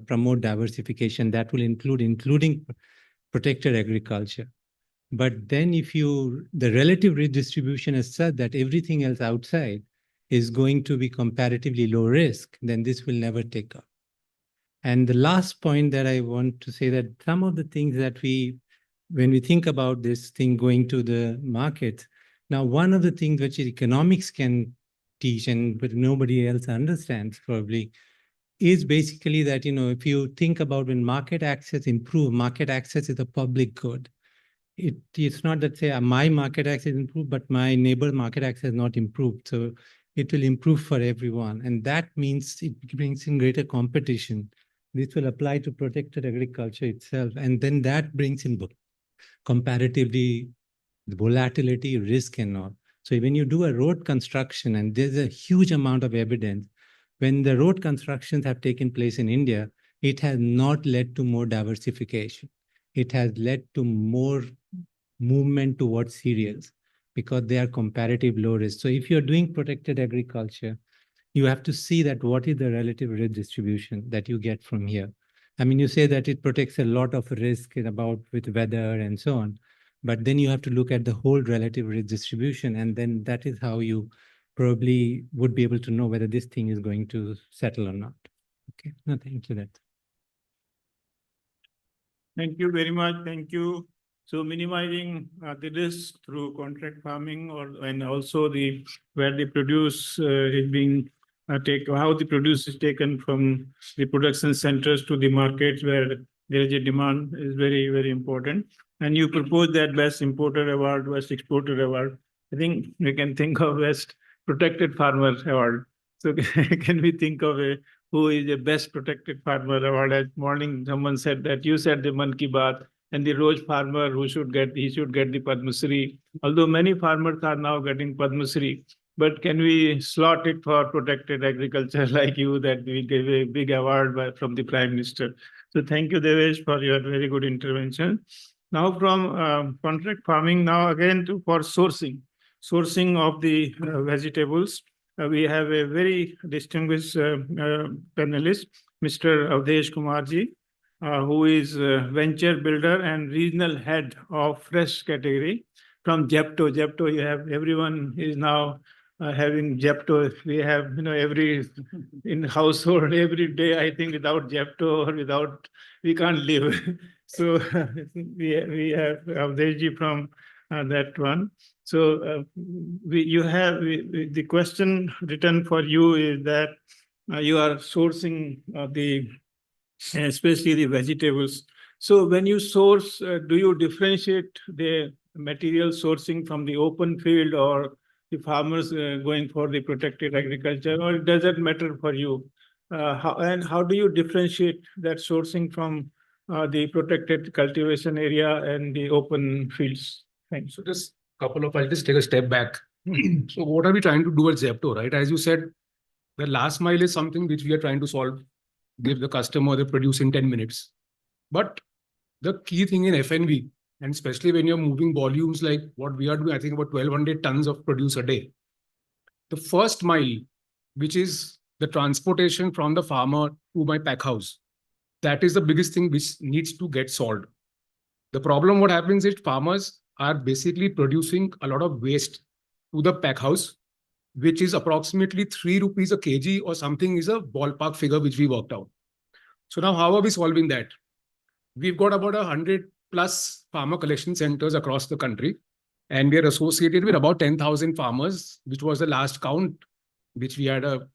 promote diversification, that will including protected agriculture. But then if the relative risk distribution is such that everything else outside is going to be comparatively low risk, then this will never take up. And the last point that I want to say, that some of the things that when we think about this thing going to the market, now one of the things which economics can teach, but nobody else understands probably, is basically that, if you think about when market access improves, market access is a public good. It's not that, say, my market access improved, but my neighbor's market access not improved. So it will improve for everyone. And that means it brings in greater competition. This will apply to protected agriculture itself. And then that brings in comparatively volatility, risk and all. So when you do a road construction, and there's a huge amount of evidence, when the road constructions have taken place in India, it has not led to more diversification. It has led to more movement towards cereals because they are comparative low risk. So if you're doing protected agriculture, you have to see that what is the relative risk distribution that you get from here. I mean, you say that it protects a lot of risk with weather and so on, but then you have to look at the whole relative risk distribution, and then that is how you probably would be able to know whether this thing is going to settle or not. Okay, no, thank you. Thank you very much. Thank you. So minimizing the risk through contract farming, and also where the produce is being how the produce is taken from the production centers to the markets where there is a demand is very, very important. And you propose that Best Importer Award, Best Exporter Award. I think we can think of Best Protected Farmer Award. So can we think of who is the Best Protected Farmer Award? At morning, someone said that you said the Man Ki Baat, and the Rose farmer he should get the Padma Shri. Although many farmers are now getting Padma Shri, but can we slot it for protected agriculture like you, that we gave a big award from the Prime Minister? So thank you, Devesh, for your very good intervention. Now from contract farming, now again for sourcing of the vegetables. We have a very distinguished panelist, Mr. Avdesh Kumarji, who is venture builder and regional head of fresh category from Jepto. Jepto, you have, everyone is now having Jepto. We have, every in household every day, I think without Jepto or we can't live. So we have Avdeshji from that one. So the question written for you is that you are sourcing especially the vegetables. So when you source, do you differentiate the material sourcing from the open field, or the farmers going for the protected agriculture, or it doesn't matter for you? How do you differentiate that sourcing from the protected cultivation area and the open fields? Thanks. So just I'll just take a step back. So what are we trying to do at Zepto, right? As you said, the last mile is something which we are trying to solve, give the customer the produce in 10 minutes. But the key thing in FNV, and especially when you're moving volumes like what we are doing, I think about 1,200 tons of produce a day. The first mile, which is the transportation from the farmer to my pack house, that is the biggest thing which needs to get solved. The problem, what happens is farmers are basically producing a lot of waste to the pack house, which is approximately 3 rupees a kg or something is a ballpark figure which we worked out. So now how are we solving that? We've got about 100 plus farmer collection centers across the country, and we are associated with about 10,000 farmers, which was the last count, which we had a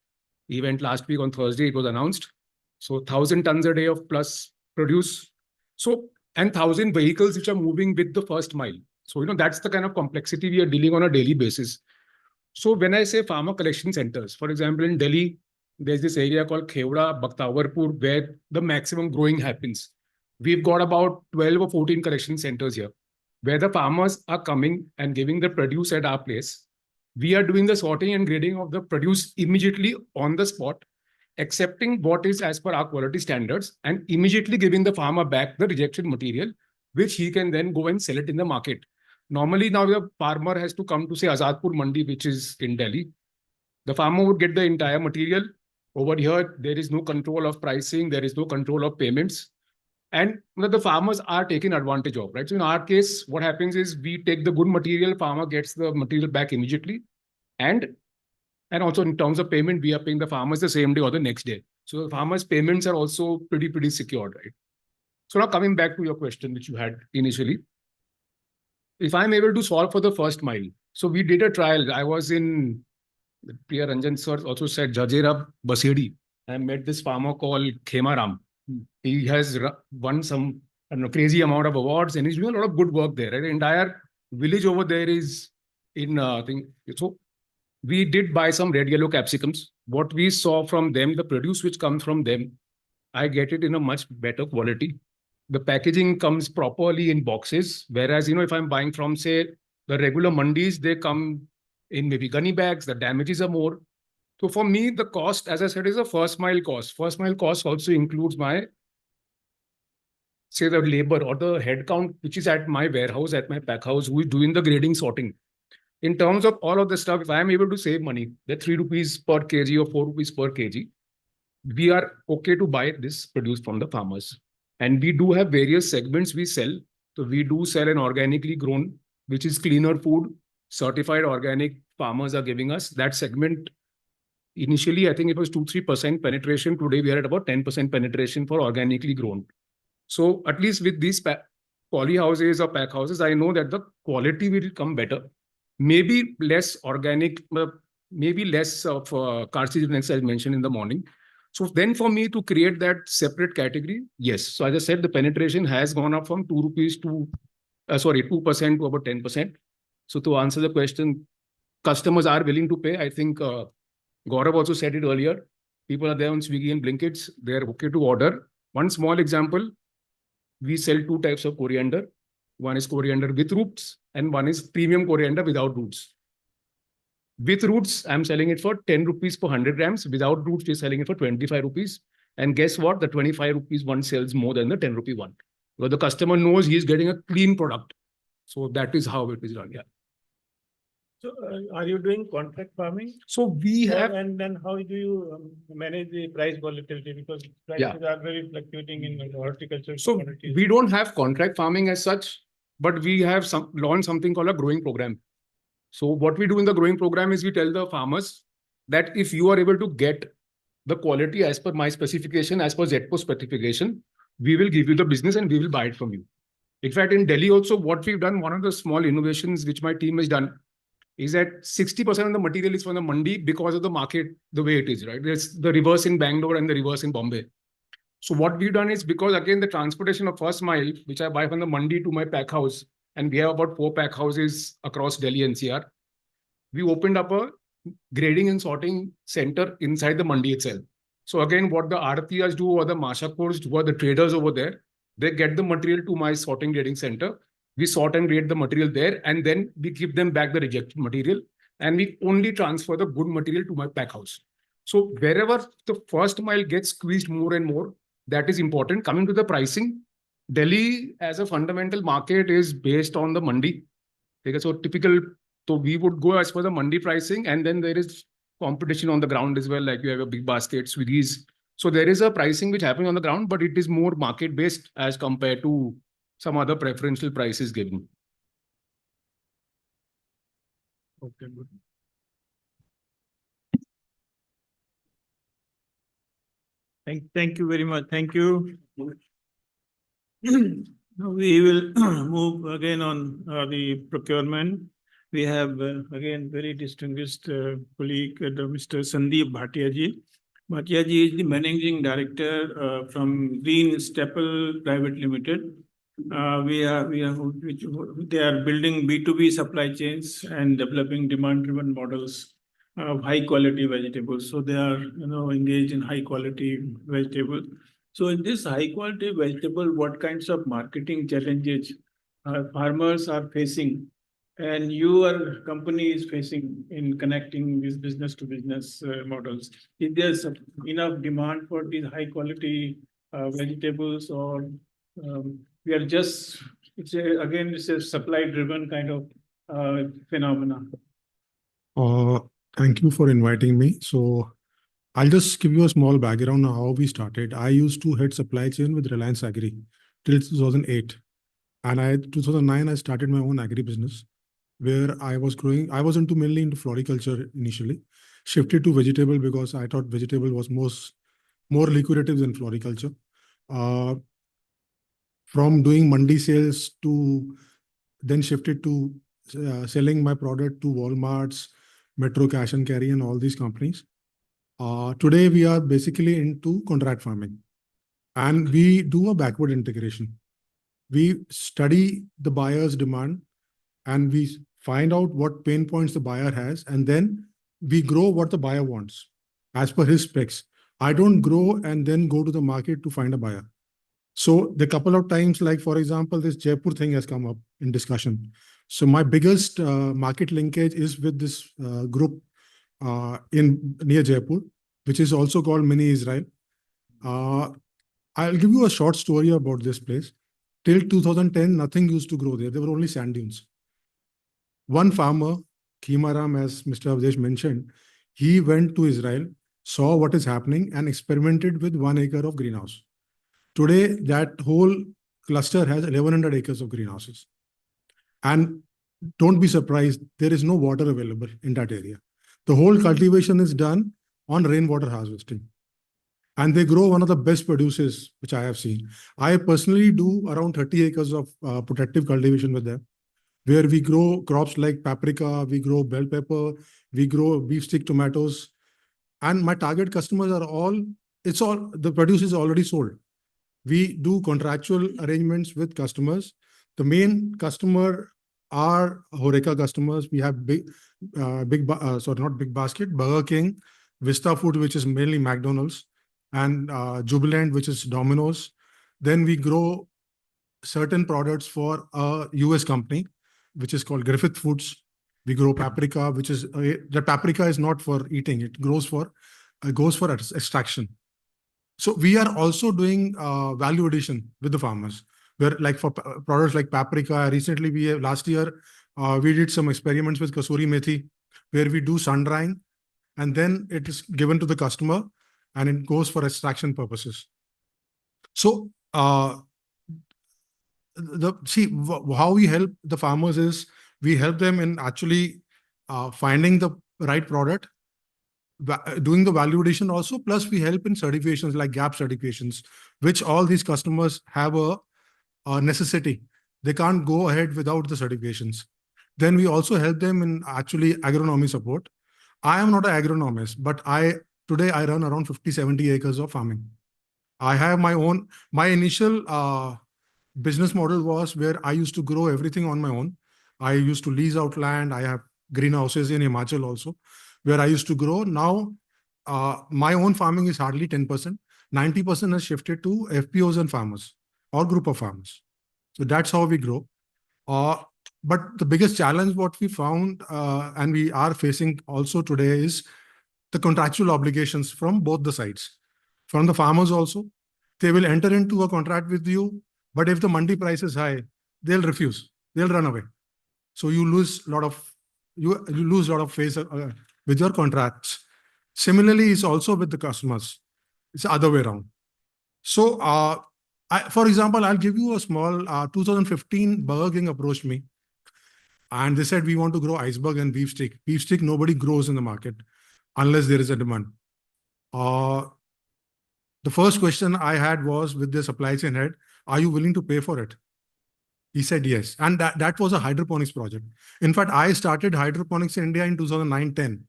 event last week on Thursday, it was announced. So 1,000 tons a day of plus produce. So, and 1,000 vehicles which are moving with the first mile. So, that's the kind of complexity we are dealing on a daily basis. So when I say farmer collection centers, for example, in Delhi, there's this area called Khewra, Bakhtawarpur, where the maximum growing happens. We've got about 12 or 14 collection centers here, where the farmers are coming and giving the produce at our place. We are doing the sorting and grading of the produce immediately on the spot, accepting what is as per our quality standards, and immediately giving the farmer back the rejected material, which he can then go and sell it in the market. Normally, now the farmer has to come to, say, Azadpur Mandi, which is in Delhi. The farmer would get the entire material. Over here, there is no control of pricing. There is no control of payments. And the farmers are taken advantage of, right? So in our case, what happens is we take the good material, farmer gets the material back immediately. And also in terms of payment, we are paying the farmers the same day or the next day. So the farmers' payments are also pretty secured, right? So now coming back to your question, which you had initially, if I'm able to solve for the first mile. So we did a trial. I was in, Priya Ranjan sir also said, Jajera Basedi. I met this farmer called Khemaram. He has won some crazy amount of awards, and he's doing a lot of good work there. Right? The entire village over there is in, I think, so we did buy some red yellow capsicums. What we saw from them, the produce which comes from them, I get it in a much better quality. The packaging comes properly in boxes. Whereas, if I'm buying from, say, the regular mandis, they come in maybe gunny bags, the damages are more. So for me, the cost, as I said, is a first mile cost. First mile cost also includes my, say, the labor or the headcount, which is at my warehouse, at my pack house, who is doing the grading sorting. In terms of all of the stuff, if I am able to save money, the 3 rupees per kg or 4 rupees per kg, we are okay to buy this produce from the farmers. And we do have various segments we sell. So we do sell an organically grown, which is cleaner food, certified organic farmers are giving us. That segment, initially, I think it was 2-3% penetration. Today, we are at about 10% penetration for organically grown. So at least with these poly houses or pack houses, I know that the quality will come better. Maybe less organic, maybe less of carcinogens as mentioned in the morning. So then for me to create that separate category, yes. So as I said, the penetration has gone up from 2 rupees to, 2% to about 10%. So to answer the question, customers are willing to pay. I think Gaurav also said it earlier. People are there on Swiggy and Blinkits. They're okay to order. One small example, we sell 2 types of coriander. One is coriander with roots and one is premium coriander without roots. With roots, I'm selling it for 10 rupees per 100 grams. Without roots, we're selling it for 25 rupees. And guess what? The 25 rupees one sells more than the 10 rupee one. Because the customer knows he's getting a clean product. So that is how it is done. Yeah. So are you doing contract farming? So we have. And then how do you manage the price volatility? Because prices are very fluctuating in horticulture. So we don't have contract farming as such, but we have launched something called a growing program. So what we do in the growing program is we tell the farmers that if you are able to get the quality as per my specification, as per Zepto specification, we will give you the business and we will buy it from you. In fact, in Delhi also, what we've done, one of the small innovations which my team has done is that 60% of the material is from the mandi because of the market, the way it is, right? There's the reverse in Bangalore and the reverse in Bombay. So what we've done is because, again, the transportation of first mile, which I buy from the mandi to my pack house, and we have about 4 pack houses across Delhi NCR. we opened up a grading and sorting center inside the mandi itself. So again, what the Aartiyas do or the Mashakors do or the traders over there, they get the material to my sorting grading center. We sort and grade the material there, and then we give them back the rejected material, and we only transfer the good material to my pack house. So wherever the first mile gets squeezed more and more, that is important. Coming to the pricing, Delhi as a fundamental market is based on the mandi. Okay, so typical, so we would go as per the mandi pricing, and then there is competition on the ground as well. Like you have a big basket, Swiggy's. So there is a pricing which happens on the ground, but it is more market based as compared to some other preferential prices given. Okay, good. Thank you very much. Thank you. Now we will move again on the procurement. We have again very distinguished colleague, Mr. Sanjeev Bhatia ji. Bhatia ji is the managing director from Green Staple Private Limited. They are building B2B supply chains and developing demand-driven models of high-quality vegetables. So they are, engaged in high-quality vegetables. So in this high-quality vegetable, what kinds of marketing challenges farmers are facing, and your company is facing in connecting these business-to-business models? Is there enough demand for these high-quality vegetables, or we are just, it's a supply-driven kind of phenomena? Thank you for inviting me. So I'll just give you a small background on how we started. I used to head supply chain with Reliance Agri till 2008. And 2009, I started my own agri business where I was growing. I was mainly into floriculture initially, shifted to vegetable because I thought vegetable was more lucrative than floriculture. From doing mandi sales to then shifted to selling my product to Walmarts, Metro Cash and Carry and all these companies. Today, we are basically into contract farming, and we do a backward integration. We study the buyer's demand and we find out what pain points the buyer has, and then we grow what the buyer wants as per his specs. I don't grow and then go to the market to find a buyer. So the couple of times, like for example, this Jaipur thing has come up in discussion. So my biggest market linkage is with this group near Jaipur, which is also called Mini Israel. I'll give you a short story about this place. Till 2010, nothing used to grow there. There were only sand dunes. One farmer, Khimaram, as Mr. Avdesh mentioned, he went to Israel, saw what is happening and experimented with 1 acre of greenhouse. Today, that whole cluster has 1,100 acres of greenhouses. And don't be surprised, there is no water available in that area. The whole cultivation is done on rainwater harvesting. And they grow one of the best produces, which I have seen. I personally do around 30 acres of protective cultivation with them, where we grow crops like paprika, we grow bell pepper, we grow beef stick tomatoes. And my target customers are the produce is already sold. We do contractual arrangements with customers. The main customer are HoReCa customers. We have not Big Basket, Burger King, Vista Food, which is mainly McDonald's, and Jubilant, which is Domino's. Then we grow certain products for a US company, which is called Griffith Foods. We grow paprika, which is the paprika is not for eating; it goes for extraction. So we are also doing value addition with the farmers. Where like for products like paprika, recently last year we did some experiments with kasuri methi, where we do sun drying, and then it is given to the customer, and it goes for extraction purposes. So how we help the farmers is we help them in actually finding the right product, doing the value addition also, plus we help in certifications like GAP certifications, which all these customers have a necessity. They can't go ahead without the certifications. Then we also help them in actually agronomy support. I am not an agronomist, but today I run around 50-70 acres of farming. I have my initial business model was where I used to grow everything on my own. I used to lease out land. I have greenhouses in Himachal also, where I used to grow. Now, my own farming is hardly 10%. 90% has shifted to FPOs and farmers or group of farmers. So that's how we grow. But the biggest challenge what we found and we are facing also today is the contractual obligations from both the sides. From the farmers also, they will enter into a contract with you, but if the mandi price is high, they'll refuse. They'll run away. So you lose a lot of face with your contracts. Similarly, it's also with the customers. It's the other way around. So, for example, I'll give you a small 2015 Burger King approached me. And they said, we want to grow iceberg and beef steak. Beef steak, nobody grows in the market unless there is a demand. The first question I had was with the supply chain head, are you willing to pay for it? He said yes. And that was a hydroponics project. In fact, I started hydroponics in India in 2009-10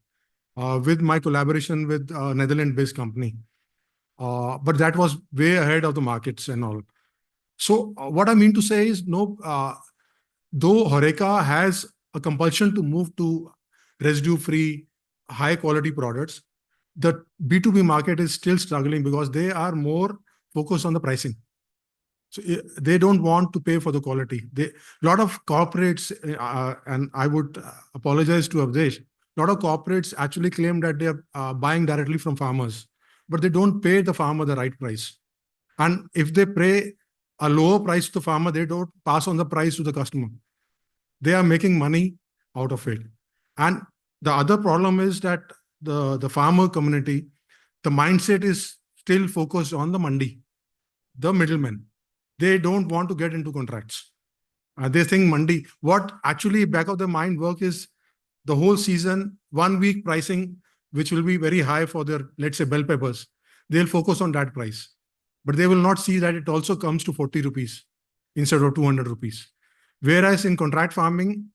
with my collaboration with a Netherlands-based company. But that was way ahead of the markets and all. So what I mean to say is, though HoReCa has a compulsion to move to residue-free, high-quality products, the B2B market is still struggling because they are more focused on the pricing. So they don't want to pay for the quality. A lot of corporates, and I would apologize to Avdesh, a lot of corporates actually claim that they are buying directly from farmers, but they don't pay the farmer the right price. And if they pay a lower price to the farmer, they don't pass on the price to the customer. They are making money out of it. And the other problem is that the farmer community, the mindset is still focused on the mandi, the middlemen. They don't want to get into contracts. They think mandi. What actually back of their mind work is the whole season, 1 week pricing, which will be very high for their, let's say, bell peppers. They'll focus on that price. But they will not see that it also comes to 40 rupees instead of 200 rupees. Whereas in contract farming,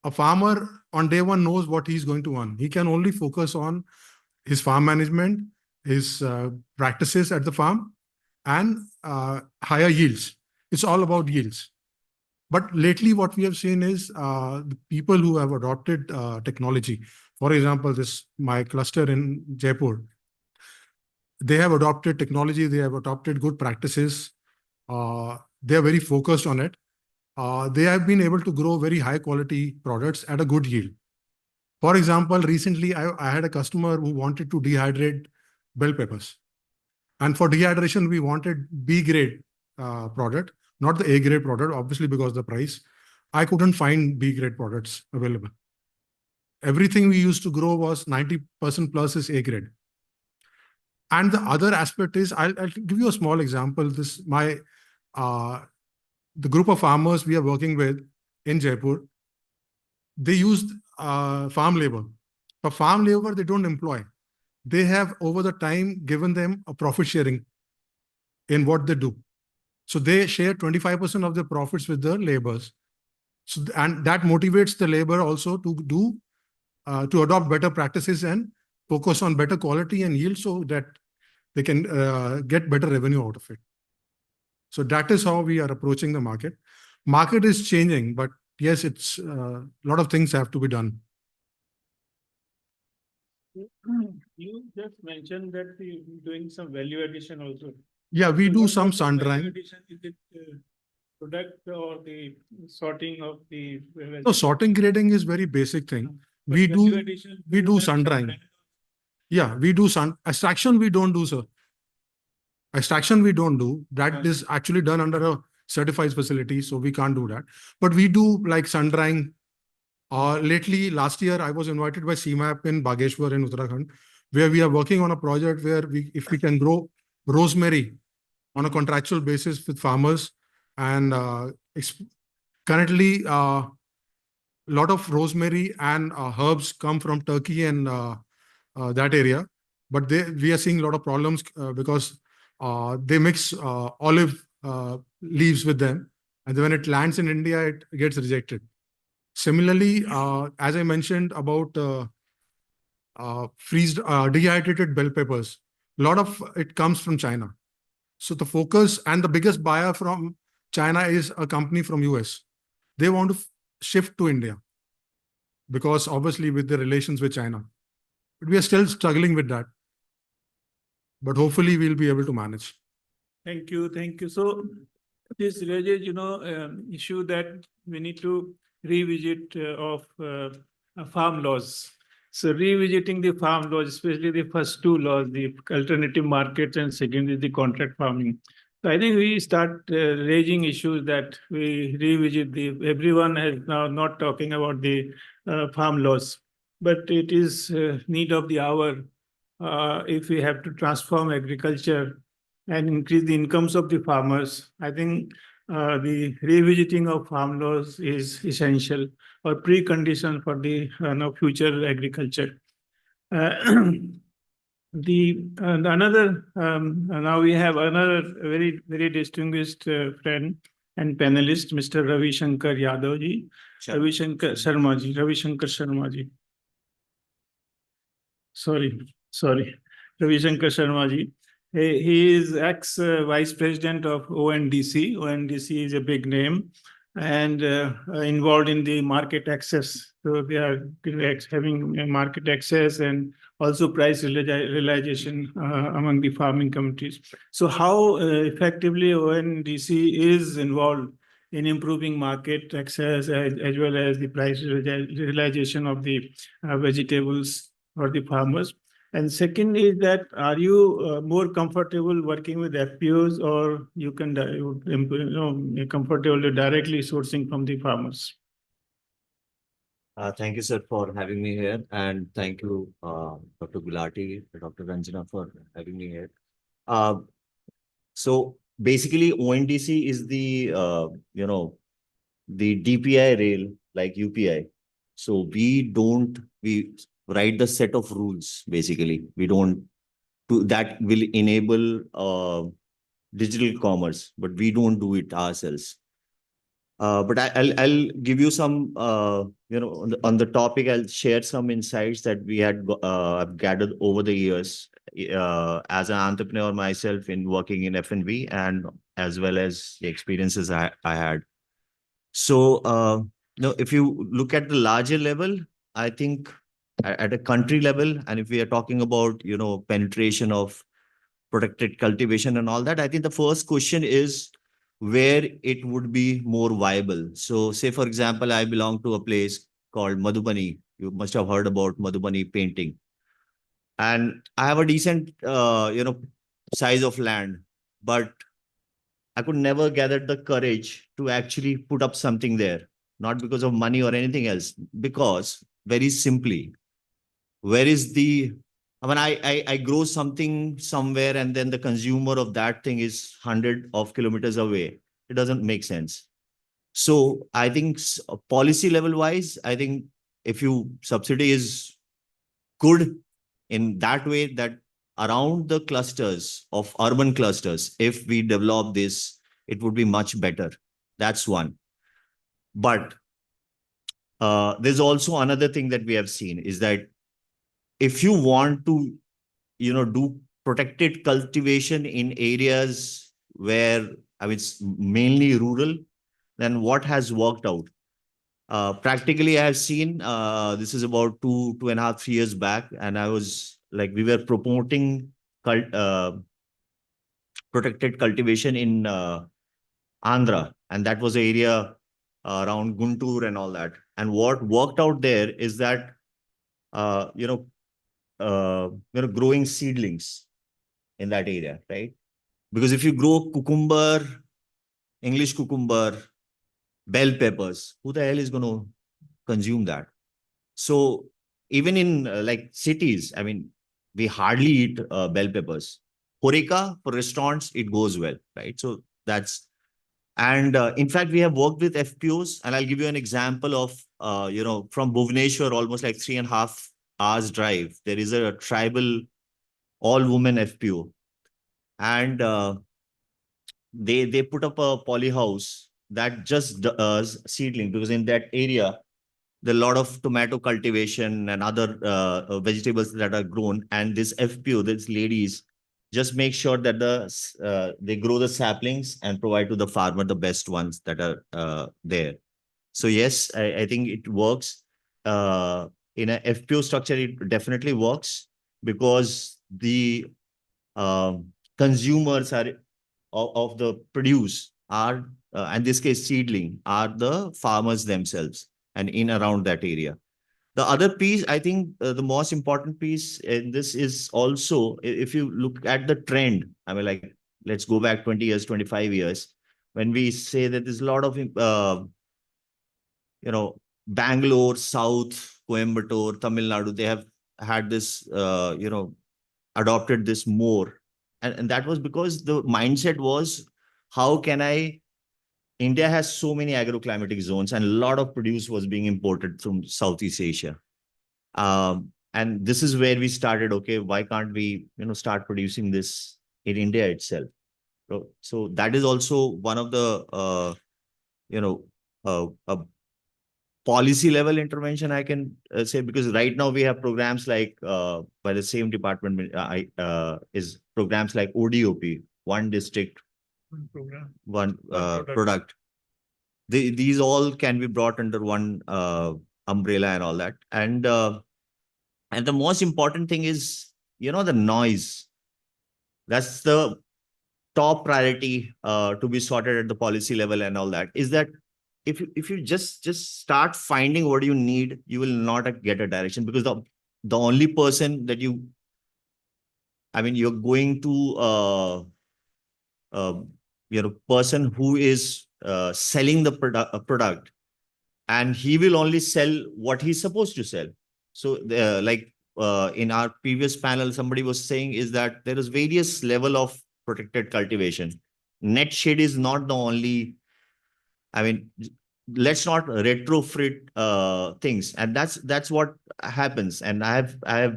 a farmer on day one knows what he's going to earn. He can only focus on his farm management, his practices at the farm, and higher yields. It's all about yields. But lately, what we have seen is the people who have adopted technology. For example, my cluster in Jaipur, they have adopted technology. They have adopted good practices. They are very focused on it. They have been able to grow very high quality products at a good yield. For example, recently I had a customer who wanted to dehydrate bell peppers. And for dehydration, we wanted B grade product, not the A grade product, obviously because of the price. I couldn't find B grade products available. Everything we used to grow was 90% plus is A grade. And the other aspect is, I'll give you a small example. The group of farmers we are working with in Jaipur, they used farm labor. But farm labor, they don't employ. They have over the time given them a profit sharing in what they do. So they share 25% of their profits with the laborers. So, and that motivates the labor also to adopt better practices and focus on better quality and yield so that they can get better revenue out of it. So that is how we are approaching the market. Market is changing, but yes, it's a lot of things have to be done. You just mentioned that you're doing some value addition also. Yeah, we do some sun drying. Is it product or the sorting of the... No, sorting grading is very basic thing. We do sun drying. Yeah, we do extraction. We don't do, sir. Extraction we don't do. That is actually done under a certified facility, so we can't do that. But we do like sun drying. Lately, last year, I was invited by CMAP in Bageshwar in Uttarakhand, where we are working on a project where if we can grow rosemary on a contractual basis with farmers, and currently a lot of rosemary and herbs come from Turkey and that area, but we are seeing a lot of problems because they mix olive leaves with them, and then when it lands in India, it gets rejected. Similarly, as I mentioned about dehydrated bell peppers, a lot of it comes from China. So the focus and the biggest buyer from China is a company from US. They want to shift to India. because obviously with the relations with China. But we are still struggling with that. But hopefully we'll be able to manage. Thank you. Thank you. So this raises, issue that we need to revisit of farm laws. So revisiting the farm laws, especially the first two laws, the alternative markets and second is the contract farming. So I think we start raising issues that we revisit everyone is now not talking about the farm laws, but it is need of the hour if we have to transform agriculture and increase the incomes of the farmers. I think the revisiting of farm laws is essential or precondition for the future agriculture. Now we have another very distinguished friend and panelist, Mr. Ravi Shankar Yadav ji. Sure. Ravi Shankar Sharma ji. Sorry, Ravi Shankar Sharma ji. He is ex-vice president of ONDC. ONDC is a big name and involved in the market access. So they are having market access and also price realization among the farming communities. So how effectively ONDC is involved in improving market access as well as the price realization of the vegetables for the farmers? And second is that, are you more comfortable working with FPOs, or you can comfortable directly sourcing from the farmers? Thank you, sir, for having me here. And thank you, Dr. Gulati, Dr. Ranjana, for having me here. So basically, ONDC is the, the DPI rail like UPI. So we write the set of rules, basically. We don't do that will enable digital commerce, but we don't do it ourselves. But I'll give you some, on the topic, I'll share some insights that we had gathered over the years as an entrepreneur myself in working in F&B and as well as the experiences I had. So, if you look at the larger level, I think at a country level, and if we are talking about, penetration of protected cultivation and all that, I think the first question is where it would be more viable. So say, for example, I belong to a place called Madhubani. You must have heard about Madhubani painting. And I have a decent, size of land, but I could never gather the courage to actually put up something there, not because of money or anything else, because very simply, where is I grow something somewhere and then the consumer of that thing is 100 of kilometers away. It doesn't make sense. So I think policy level wise, I think if subsidy is good in that way that around the clusters of urban clusters, if we develop this, it would be much better. That's one. But there's also another thing that we have seen is that if you want to, do protected cultivation in areas where, it's mainly rural, then what has worked out? Practically, I have seen, this is about 2.5 years back, and I was we were promoting protected cultivation in Andhra, and that was the area around Guntur and all that. And what worked out there is that, growing seedlings in that area, right? Because if you grow cucumber, English cucumber, bell peppers, who the hell is going to consume that? So even in cities, we hardly eat bell peppers. Horeca for restaurants, it goes well, right? So that's, and in fact, we have worked with FPOs, and I'll give you an example of, from Bhubaneswar, almost 3.5 hours drive, there is a tribal all-women FPO. And they put up a poly house that just does seedling, because in that area, there are a lot of tomato cultivation and other vegetables that are grown. And this FPO, these ladies, just make sure that they grow the saplings and provide to the farmer the best ones that are there. So yes, I think it works. in a FPO structure, it definitely works because the consumers are of the produce are, in this case, seedling, are the farmers themselves and in around that area. The other piece, I think the most important piece in this is also, if you look at the trend, I mean, like, let's go back 20 years, 25 years, when we say that there's a lot of, Bangalore, South, Coimbatore, Tamil Nadu, they have had this, adopted this more. And that was because the mindset was, how can India has so many agroclimatic zones and a lot of produce was being imported from Southeast Asia. And this is where we started, okay, why can't we, start producing this in India itself? So that is also one of the, policy level intervention I can say, because right now we have programs like by the same department is programs like ODOP, one district, one product. These all can be brought under one umbrella and all that. And the most important thing is, the noise. That's the top priority to be sorted at the policy level and all that. Is that if you just start finding what you need, you will not get a direction, because the only person that you're going to person who is selling the product, and he will only sell what he's supposed to sell. So in our previous panel, somebody was saying is that there is various level of protected cultivation. Net shade is not the only, let's not retrofit things. And that's what happens. And I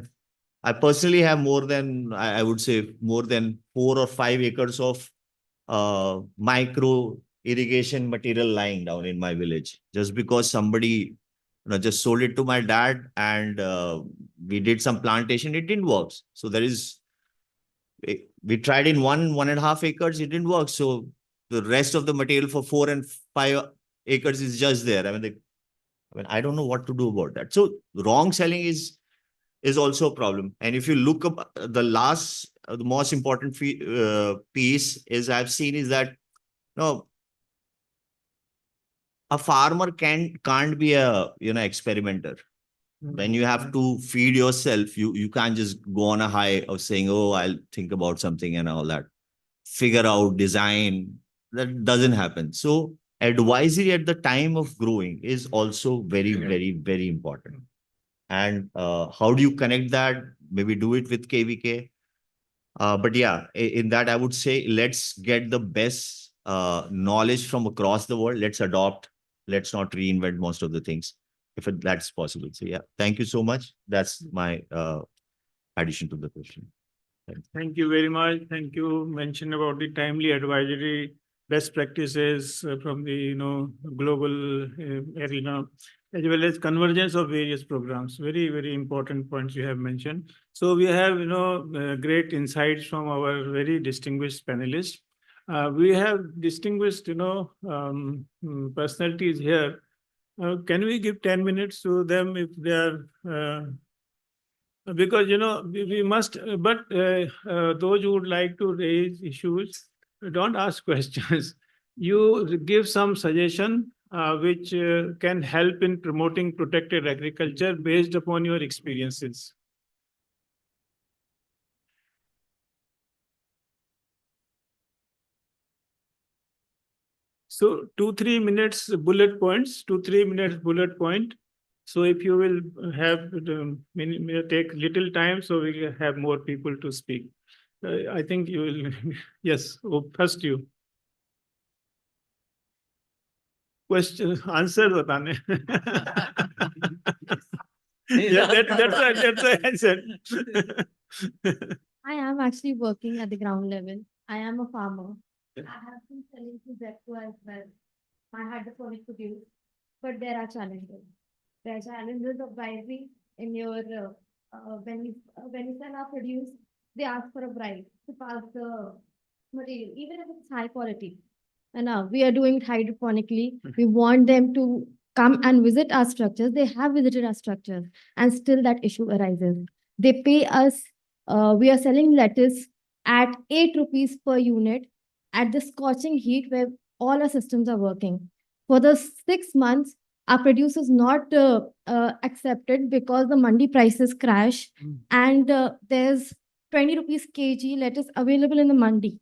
personally have more than, I would say, more than 4 or 5 acres of micro irrigation material lying down in my village, just because somebody just sold it to my dad, and we did some plantation. It didn't work. So we tried in 1.5 acres, it didn't work. So the rest of the material for 4 and 5 acres is just there. I don't know what to do about that. So wrong selling is also a problem. And if you look up the most important piece is I've seen is that a farmer can't be a experimenter. When you have to feed yourself, you can't just go on a high of saying, oh, I'll think about something and all that. Figure out, design. That doesn't happen. So advisory at the time of growing is also very, very, very important. And how do you connect that? Maybe do it with KVK. But yeah, in that, I would say, let's get the best knowledge from across the world. Let's adopt. Let's not reinvent most of the things, if that's possible. So yeah, thank you so much. That's my addition to the question. Thank you very much. Thank you. Mentioned about the timely advisory best practices from the global arena, as well as convergence of various programs. Very, very important points you have mentioned. So we have great insights from our very distinguished panelists. We have distinguished personalities here. Can we give 10 minutes to them if they are because we must, but those who would like to raise issues, don't ask questions. You give some suggestion which can help in promoting protected agriculture based upon your experiences. So 2-3 minutes bullet points, 2-3 minutes bullet point. So if you will have take little time, so we will have more people to speak. I think you will. Yes, first you. Question, answer, batane. Yeah, that's what I said. I am actually working at the ground level. I am a farmer. I have been selling to Zepto as well. I had the product produce, but there are challenges. There are challenges of bribery in your when you sell our produce, they ask for a bribe to pass the material, even if it's high quality. And now we are doing it hydroponically. We want them to come and visit our structures. They have visited our structures, and still that issue arises. They pay us, we are selling lettuce at 8 rupees per unit at the scorching heat where all our systems are working. For the 6 months, our produce is not accepted because the mandi prices crash, and there's 20 rupees kg lettuce available in the mandi,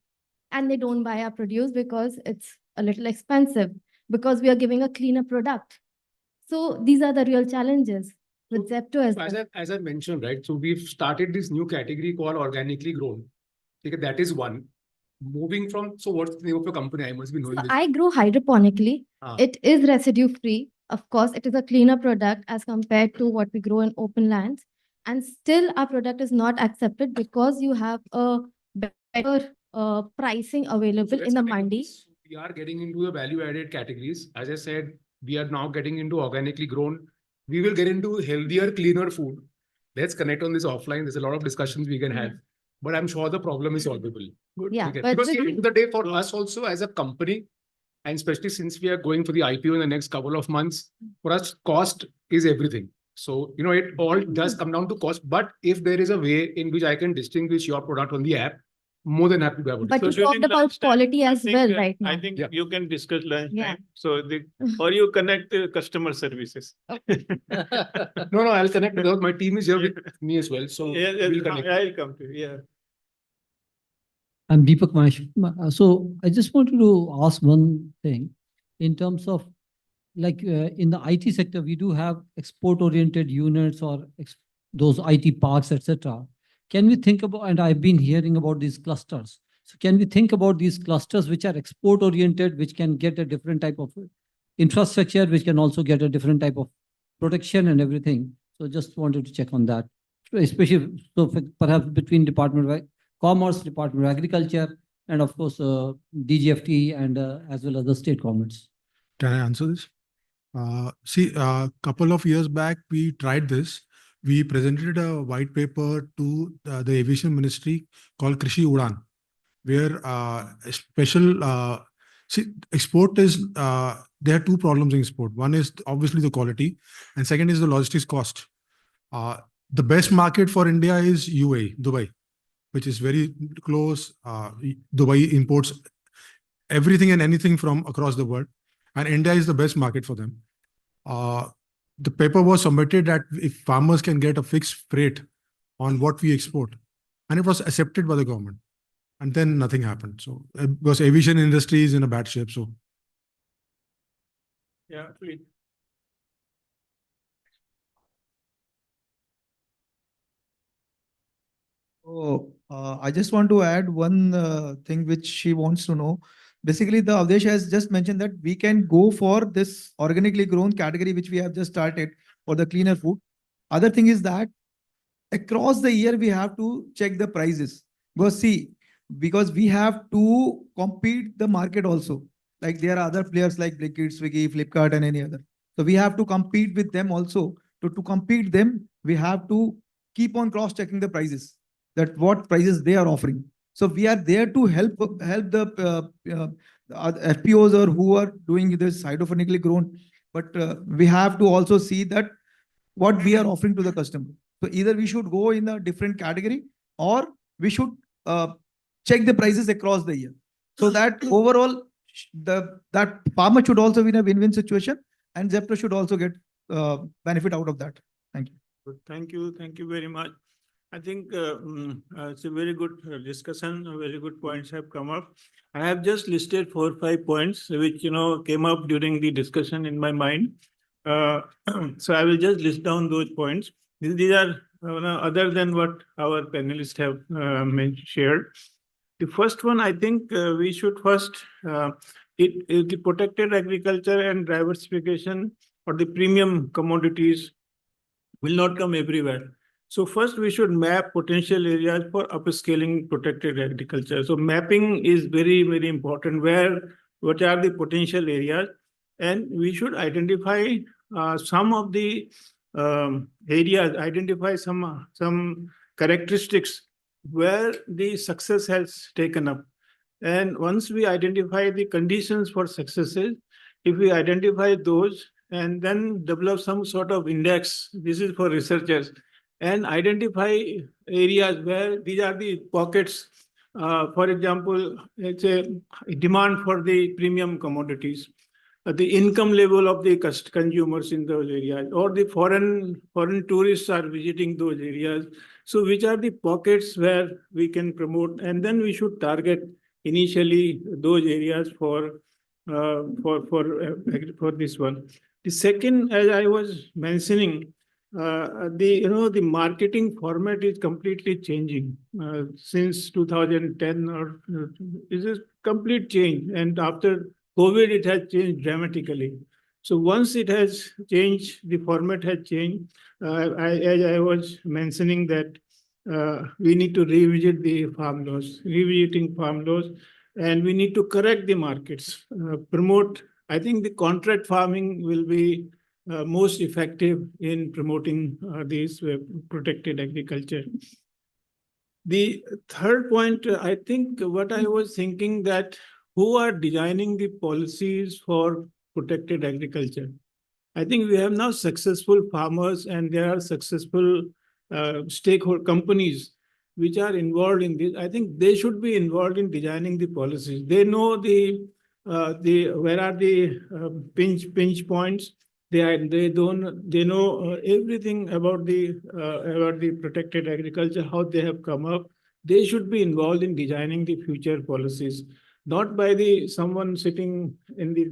and they don't buy our produce because it's a little expensive, because we are giving a cleaner product. So these are the real challenges with Zepto as well. As I mentioned, right? So we've started this new category called organically grown. Okay, that is one. Moving from, so what's the name of your company? I must be knowing this. I grow hydroponically. Ah. It is residue free. Of course, it is a cleaner product as compared to what we grow in open lands. And still our product is not accepted because you have a better pricing available in the mandi. We are getting into the value-added categories. As I said, we are now getting into organically grown. We will get into healthier, cleaner food. Let's connect on this offline. There's a lot of discussions we can have. But I'm sure the problem is solvable. Good. Yeah, Okay. but Because the- at the end of the day, for us also as a company, and especially since we are going for the IPO in the next couple of months, for us, cost is everything. So, you know, it all does come down to cost. But if there is a way in which I can distinguish your product on the app, more than happy to have it. But you talked about quality as well right now. I think you can discuss lunchtime. Yeah. So or you connect customer services. No, I'll connect because my team is here with me as well. So we'll connect. I'll come to you. Yeah. I'm Deepak Mahesh. So I just wanted to ask one thing in terms of like in the IT sector, we do have export-oriented units or those IT parks, etc. Can we think about, and I've been hearing about these clusters. So can we think about these clusters which are export-oriented, which can get a different type of infrastructure, which can also get a different type of protection and everything? So just wanted to check on that, especially so perhaps between Department of Commerce, Department of Agriculture, and of course DGFT and as well as the state governments. Can I answer this? See, a couple of years back, we tried this. We presented a white paper to the Aviation Ministry called Krishi Udan, where see, export is, there are two problems in export. One is obviously the quality, and second is the logistics cost. The best market for India is UAE, Dubai, which is very close. Dubai imports everything and anything from across the world, and India is the best market for them. The paper was submitted that if farmers can get a fixed rate on what we export, and it was accepted by the government, and then nothing happened. So because aviation industry is in a bad shape. So Yeah, please. Oh, I just want to add one thing which she wants to know. Basically, the Avdesh has just mentioned that we can go for this organically grown category, which we have just started for the cleaner food. Other thing is that across the year, we have to check the prices. Because we have to compete the market also. Like there are other players like Blinkit, Swiggy, Flipkart, and any other. So we have to compete with them also. To compete them, we have to keep on cross-checking the prices, that what prices they are offering. So we are there to help the FPOs or who are doing this hydroponically grown. But we have to also see that what we are offering to the customer. So either we should go in a different category or we should check the prices across the year. So that overall, that farmer should also be in a win-win situation, and Zepto should also get benefit out of that. Thank you. Good. Thank you. Thank you very much. I think it's a very good discussion. Very good points have come up. I have just listed 4 or 5 points which came up during the discussion in my mind. So I will just list down those points. These are other than what our panelists have shared. The first one, I think we should first the protected agriculture and diversification or the premium commodities will not come everywhere. So first we should map potential areas for upscaling protected agriculture. So mapping is very, very important. What are the potential areas? And we should identify some of the areas, identify some characteristics where the success has taken up. And once we identify the conditions for successes, if we identify those, and then develop some sort of index. This is for researchers, and identify areas where these are the pockets. For example, it's a demand for the premium commodities, the income level of the consumers in those areas, or the foreign tourists are visiting those areas. So which are the pockets where we can promote, and then we should target initially those areas for this one. The second, as I was mentioning, the marketing format is completely changing since 2010, or is a complete change, and after COVID it has changed dramatically. So once it has changed, the format has changed. As I was mentioning that we need to revisit the farm laws, revisiting farm laws, and we need to correct the markets, promote. I think the contract farming will be most effective in promoting these protected agriculture. The third point, I think what I was thinking, that who are designing the policies for protected agriculture? I think we have now successful farmers, and there are successful stakeholder companies which are involved in this. I think they should be involved in designing the policies. They know where are the pinch points. They know everything about the protected agriculture, how they have come up. They should be involved in designing the future policies, not by someone sitting in the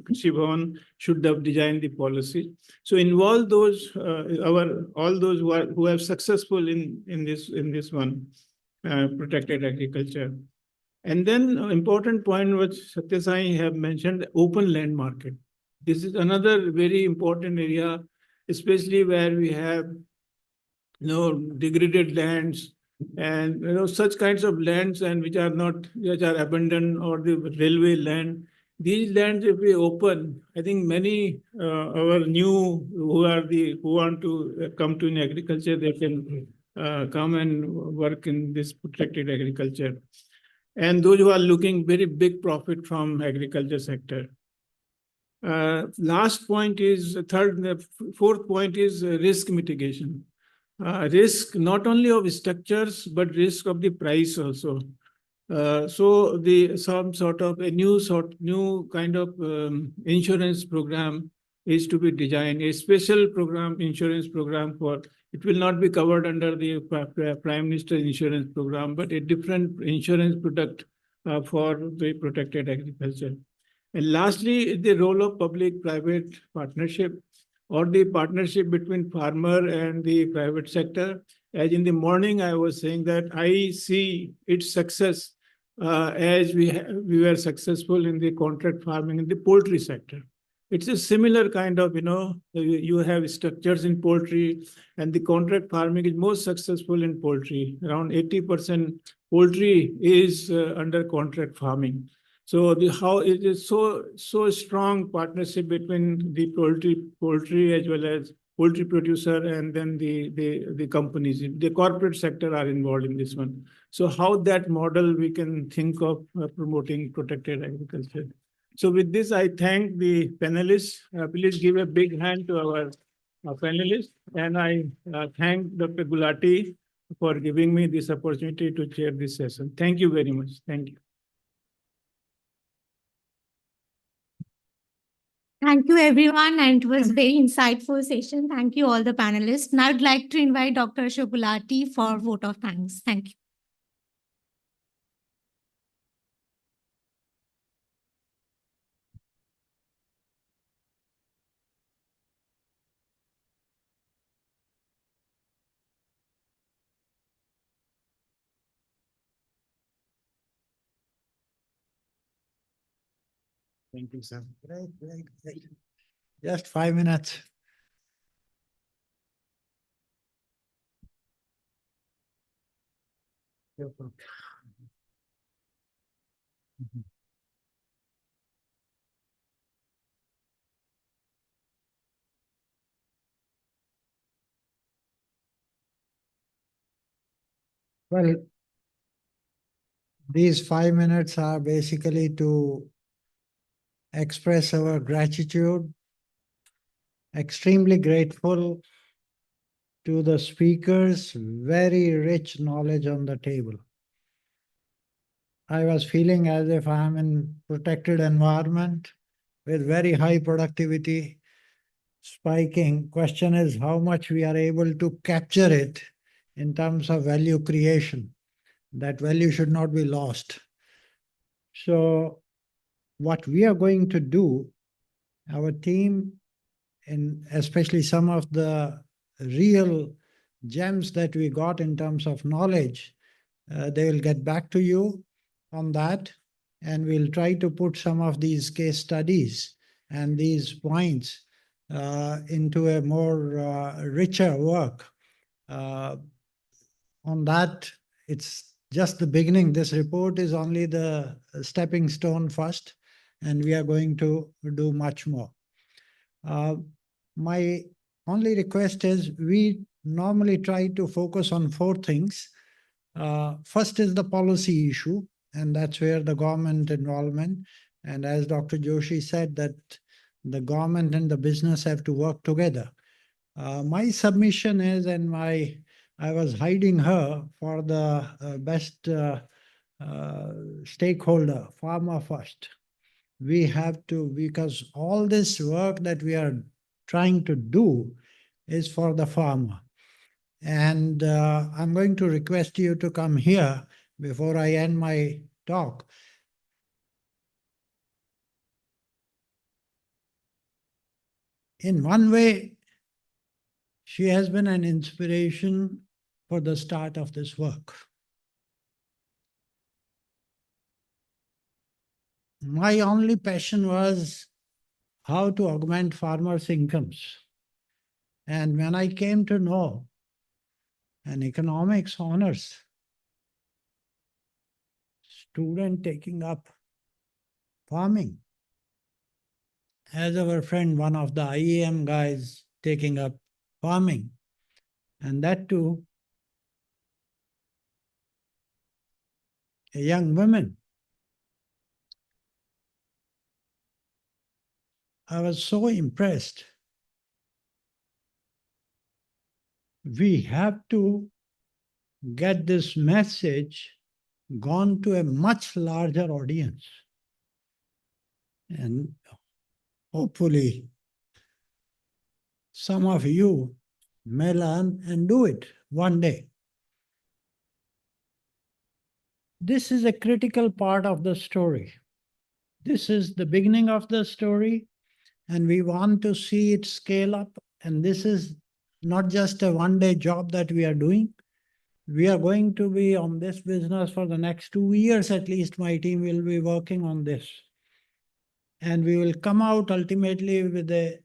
Krishi Bhavan should have designed the policy. So involve those all those who have successful in this one protected agriculture. And then important point which Satya Sai have mentioned, open land market. This is another very important area, especially where we have degraded lands, and such kinds of lands, and which are abandoned, or the railway land. These lands, if we open, I think many our new who want to come to in agriculture, they can come and work in this protected agriculture. And those who are looking very big profit from agriculture sector. Last point is fourth point is risk mitigation. Risk not only of structures, but risk of the price also. So some sort of a new kind of insurance program is to be designed, a special insurance program for. It will not be covered under the Prime Minister's insurance program, but a different insurance product for the protected agriculture. And lastly, the role of public-private partnership, or the partnership between farmer and the private sector. As in the morning, I was saying that I see its success as we were successful in the contract farming in the poultry sector. It's a similar kind of, you have structures in poultry, and the contract farming is most successful in poultry. Around 80% poultry is under contract farming. So how it is so strong partnership between the poultry as well as poultry producer, and then the companies, the corporate sector are involved in this one. So how that model we can think of promoting protected agriculture. So with this, I thank the panelists. Please give a big hand to our panelists. And I thank Dr. Gulati for giving me this opportunity to chair this session. Thank you very much. Thank you. Thank you, everyone. And it was a very insightful session. Thank you, all the panelists. Now I'd like to invite Dr. Ashok Gulati for vote of thanks. Thank you. Thank you, sir. Great. Just 5 minutes. Well, these 5 minutes are basically to express our gratitude, extremely grateful to the speakers, very rich knowledge on the table. I was feeling as if I'm in protected environment with very high productivity spiking. Question is how much we are able to capture it in terms of value creation. That value should not be lost. So what we are going to do, our team, and especially some of the real gems that we got in terms of knowledge, they will get back to you on that, and we'll try to put some of these case studies and these points into a more richer work. On that, it's just the beginning. This report is only the stepping stone first, and we are going to do much more. My only request is we normally try to focus on 4 things. First is the policy issue, and that's where the government involvement. And as Dr. Joshi said, that the government and the business have to work together. My submission is, and I was hiding her for the best stakeholder, farmer first. We have to, because all this work that we are trying to do is for the farmer. And I'm going to request you to come here before I end my talk. In one way, she has been an inspiration for the start of this work. My only passion was how to augment farmers' incomes. And when I came to know an economics honors student taking up farming, as our friend, one of the IEM guys taking up farming, and that too, a young woman. I was so impressed. We have to get this message gone to a much larger audience. And hopefully, some of you may learn and do it one day. This is a critical part of the story. This is the beginning of the story, and we want to see it scale up. And this is not just a one-day job that we are doing. We are going to be on this business for the next 2 years at least. My team will be working on this. And we will come out ultimately with a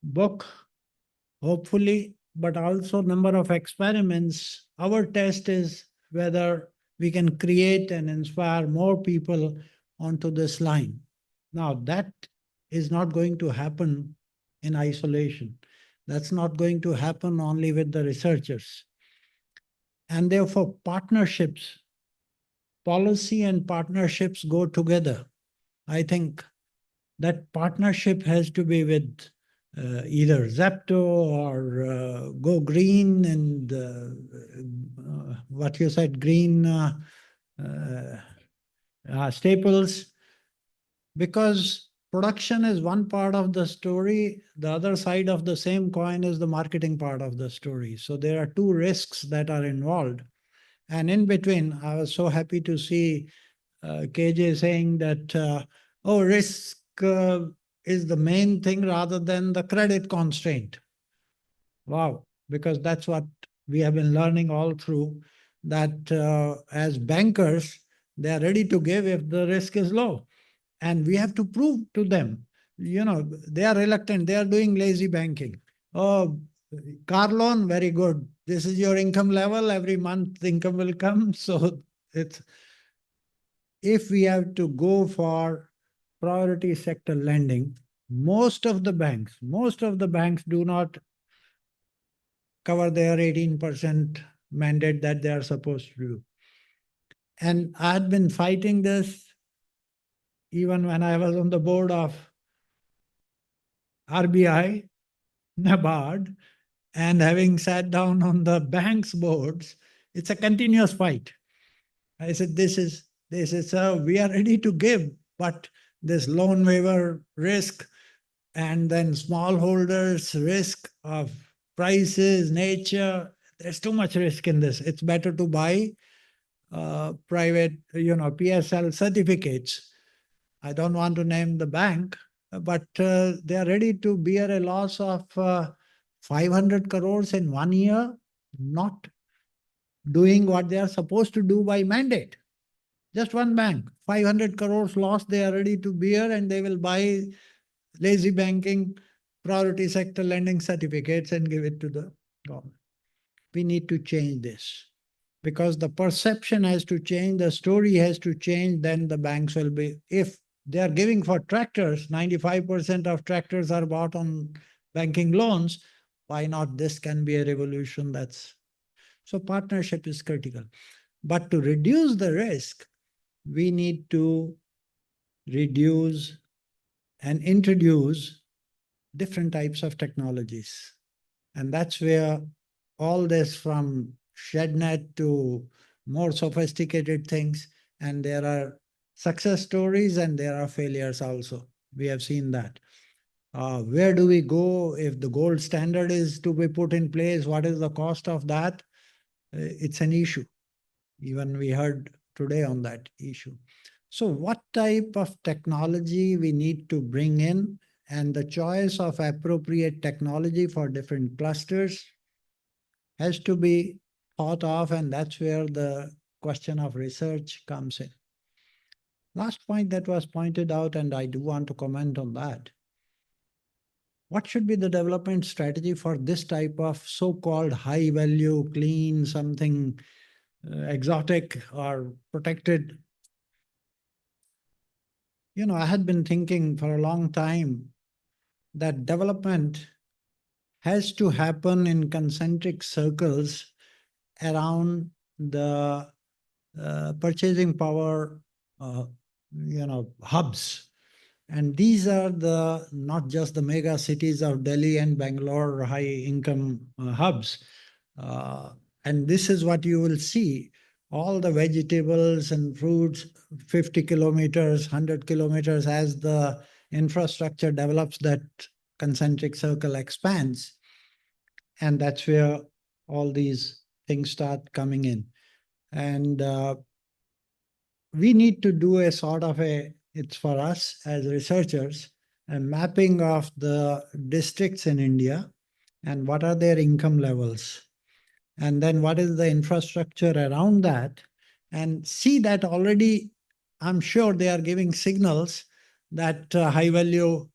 book, hopefully, but also number of experiments. Our test is whether we can create and inspire more people onto this line. Now, that is not going to happen in isolation. That's not going to happen only with the researchers. And therefore, partnerships, policy and partnerships go together. I think that partnership has to be with either Zepto or Go Green and what you said, green staples, because production is one part of the story. The other side of the same coin is the marketing part of the story. So there are 2 risks that are involved. And in between, I was so happy to see KJ saying that, risk is the main thing rather than the credit constraint. Wow, because that's what we have been learning all through, that as bankers, they are ready to give if the risk is low. And we have to prove to them, they are reluctant, they are doing lazy banking. Oh, car loan, very good. This is your income level, every month income will come. So if we have to go for priority sector lending, most of the banks do not cover their 18% mandate that they are supposed to do. And I had been fighting this even when I was on the board of RBI, NABARD, and having sat down on the bank's boards, it's a continuous fight. I said, they said, sir, we are ready to give, but this loan waiver risk and then smallholders risk of prices, nature, there's too much risk in this. It's better to buy private, PSL certificates. I don't want to name the bank, but they are ready to bear a loss of 500 crores in 1 year, not doing what they are supposed to do by mandate. Just one bank, 500 crores loss they are ready to bear, and they will buy lazy banking, priority sector lending certificates and give it to the government. We need to change this because the perception has to change, the story has to change, then the banks will be, if they are giving for tractors, 95% of tractors are bought on banking loans, why not this can be a revolution? So partnership is critical. But to reduce the risk, we need to reduce and introduce different types of technologies. And that's where all this from ShedNet to more sophisticated things, and there are success stories and there are failures also. We have seen that. Where do we go if the gold standard is to be put in place? What is the cost of that? It's an issue. Even we heard today on that issue. So what type of technology we need to bring in, and the choice of appropriate technology for different clusters has to be thought of, and that's where the question of research comes in. Last point that was pointed out, and I do want to comment on that. What should be the development strategy for this type of so-called high value, clean, something exotic or protected? I had been thinking for a long time that development has to happen in concentric circles around the purchasing power, hubs. And these are not just the mega cities of Delhi and Bangalore, high income hubs. And this is what you will see. All the vegetables and fruits, 50 kilometers, 100 kilometers, as the infrastructure develops, that concentric circle expands. And that's where all these things start coming in. And we need to do a sort of it's for us as researchers, a mapping of the districts in India and what are their income levels. And then what is the infrastructure around that, and see that already, I'm sure they are giving signals that high value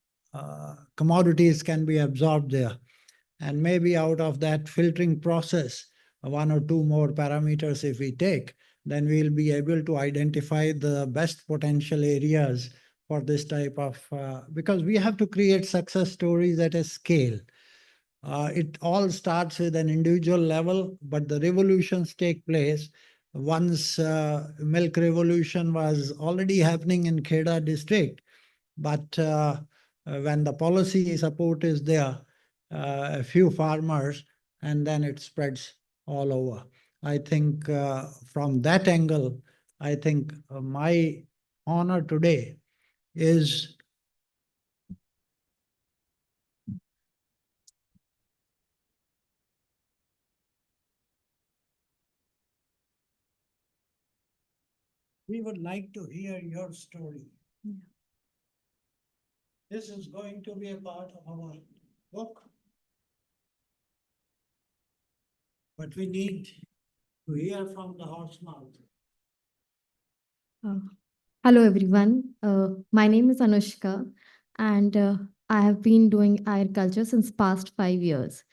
commodities can be absorbed there. And maybe out of that filtering process, one or two more parameters if we take, then we'll be able to identify the best potential areas for this type of, because we have to create success stories at a scale. It all starts with an individual level, but the revolutions take place. Once milk revolution was already happening in Kheda district, but when the policy support is there, a few farmers, and then it spreads all over. I think from that angle, I think my honor today is we would like to hear your story. Yeah. This is going to be a part of our book, but we need to hear from the horse mouth. Hello, everyone. My name is Anushka, and I have been doing agriculture since past 5 years.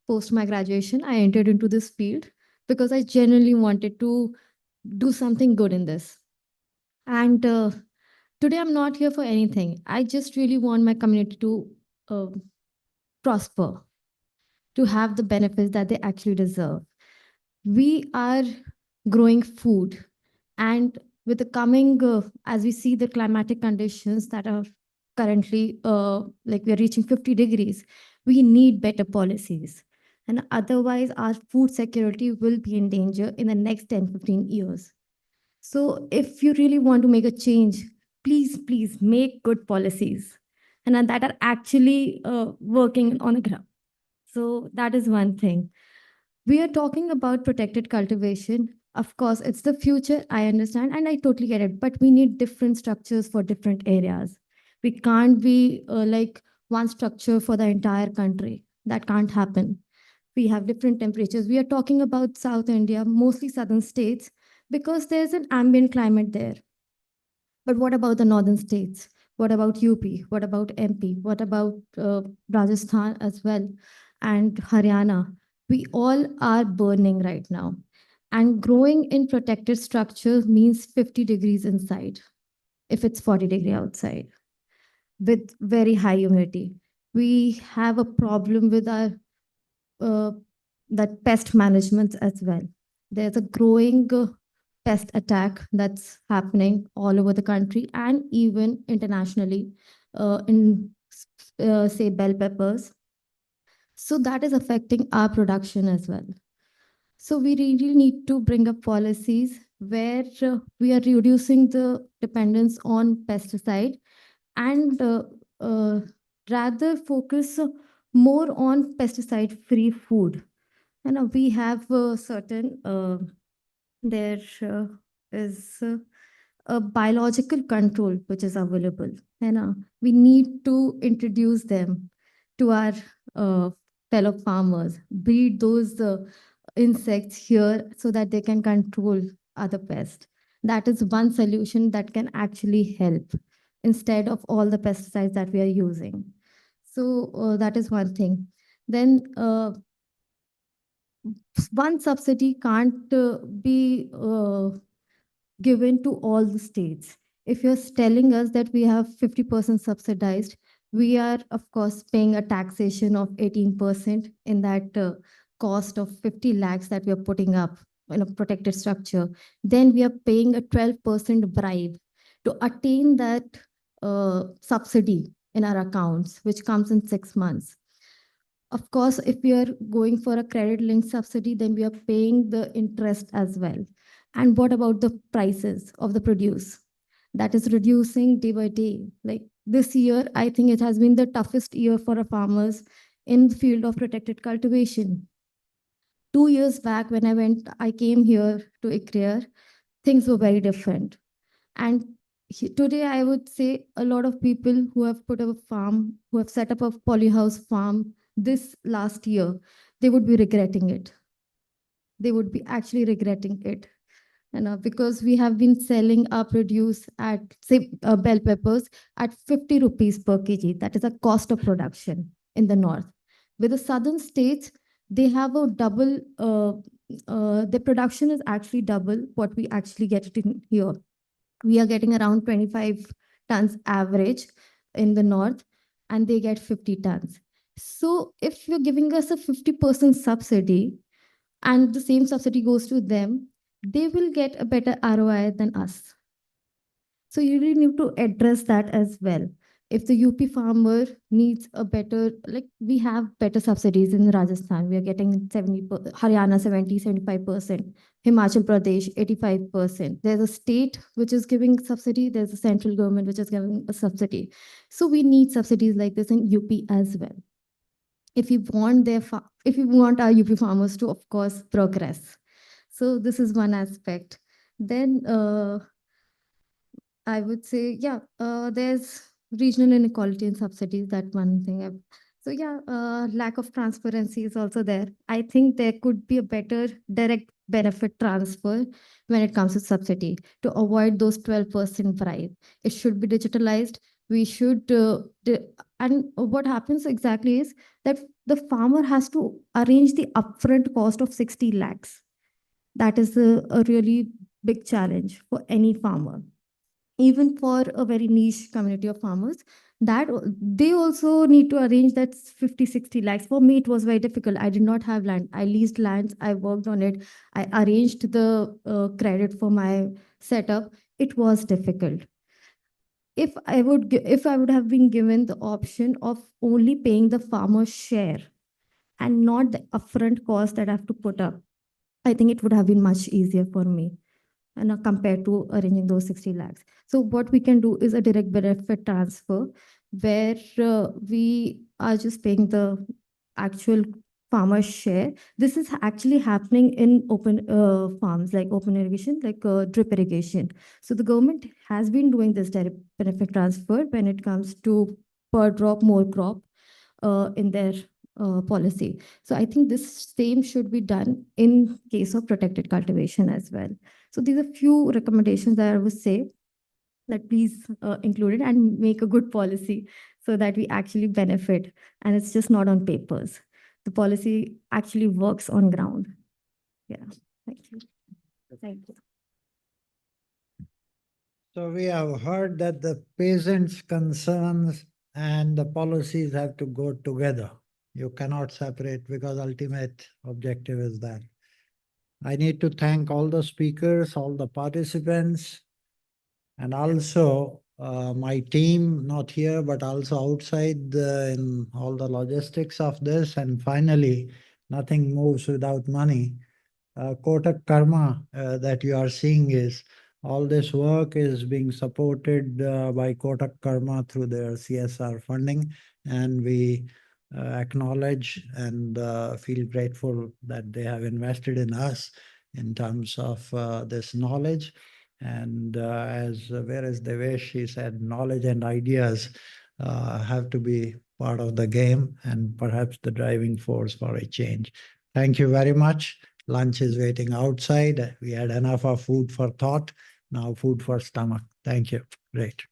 Post my graduation, I entered into this field because I genuinely wanted to do something good in this. And today I'm not here for anything. I just really want my community to prosper, to have the benefits that they actually deserve. We are growing food, and with the coming, as we see the climatic conditions that are currently, like we are reaching 50 degrees, we need better policies. And otherwise, our food security will be in danger in the next 10, 15 years. So if you really want to make a change, please make good policies and that are actually working on the ground. So that is one thing. We are talking about protected cultivation. Of course, it's the future, I understand, and I totally get it, but we need different structures for different areas. We can't be like one structure for the entire country. That can't happen. We have different temperatures. We are talking about South India, mostly southern states, because there's an ambient climate there. But what about the northern states? What about UP? What about MP? What about Rajasthan as well? And Haryana? We all are burning right now. And growing in protected structures means 50 degrees inside, if it's 40 degrees outside, with very high humidity. We have a problem with our that pest management as well. There's a growing pest attack that's happening all over the country and even internationally in say bell peppers. So that is affecting our production as well. So we really need to bring up policies where we are reducing the dependence on pesticide and rather focus more on pesticide-free food. And we have certain, there is a biological control which is available. And we need to introduce them to our fellow farmers, breed those insects here so that they can control other pests. That is one solution that can actually help instead of all the pesticides that we are using. So that is one thing. Then one subsidy can't be given to all the states. If you're telling us that we have 50% subsidized, we are, of course, paying a taxation of 18% in that cost of 50 lakhs that we are putting up in a protected structure. Then we are paying a 12% bribe to attain that subsidy in our accounts, which comes in 6 months. Of course, if we are going for a credit linked subsidy, then we are paying the interest as well. And what about the prices of the produce? That is reducing day by day. Like this year, I think it has been the toughest year for our farmers in the field of protected cultivation. 2 years back, when I came here to ICRIER, things were very different. And today, I would say a lot of people who have put up a farm, who have set up a polyhouse farm this last year, they would be regretting it. They would be actually regretting it. And because we have been selling our produce at, say, bell peppers at 50 rupees per kg. That is a cost of production in the north. With the southern states, they have a double, the production is actually double what we actually get it in here. We are getting around 25 tons average in the north, and they get 50 tons. So if you're giving us a 50% subsidy and the same subsidy goes to them, they will get a better ROI than us. So you really need to address that as well. If the UP farmer needs a better, like we have better subsidies in Rajasthan, we are getting 70, Haryana 70, 75%, Himachal Pradesh 85%. There's a state which is giving subsidy, there's a central government which is giving a subsidy. So we need subsidies like this in UP as well. If you want our UP farmers to, of course, progress. So this is one aspect. Then I would say, yeah, there's regional inequality in subsidies, that one thing. So yeah, lack of transparency is also there. I think there could be a better direct benefit transfer when it comes to subsidy to avoid those 12% bribe. It should be digitalized. We should, and what happens exactly is that the farmer has to arrange the upfront cost of 60 lakhs. That is a really big challenge for any farmer. Even for a very niche community of farmers, that they also need to arrange that 50-60 lakhs. For me, it was very difficult. I did not have land. I leased lands. I worked on it. I arranged the credit for my setup. It was difficult. If I would have been given the option of only paying the farmer's share and not the upfront cost that I have to put up, I think it would have been much easier for me and compared to arranging those 60 lakhs. So what we can do is a direct benefit transfer where we are just paying the actual farmer's share. This is actually happening in open farms like open irrigation, like drip irrigation. So the government has been doing this direct benefit transfer when it comes to per drop more crop in their policy. So I think this same should be done in case of protected cultivation as well. So these are few recommendations that I would say that please include it and make a good policy so that we actually benefit and it's just not on papers. The policy actually works on ground. Yeah, thank you. Thank you. So we have heard that the peasants' concerns and the policies have to go together. You cannot separate because ultimate objective is that. I need to thank all the speakers, all the participants, and also my team, not here, but also outside in all the logistics of this. And finally, nothing moves without money. Kotak Karma that you are seeing is all this work is being supported by Kotak Karma through their CSR funding. And we acknowledge and feel grateful that they have invested in us in terms of this knowledge. And whereas Devesh, she said, knowledge and ideas have to be part of the game and perhaps the driving force for a change. Thank you very much. Lunch is waiting outside. We had enough of food for thought. Now food for stomach. Thank you. Great.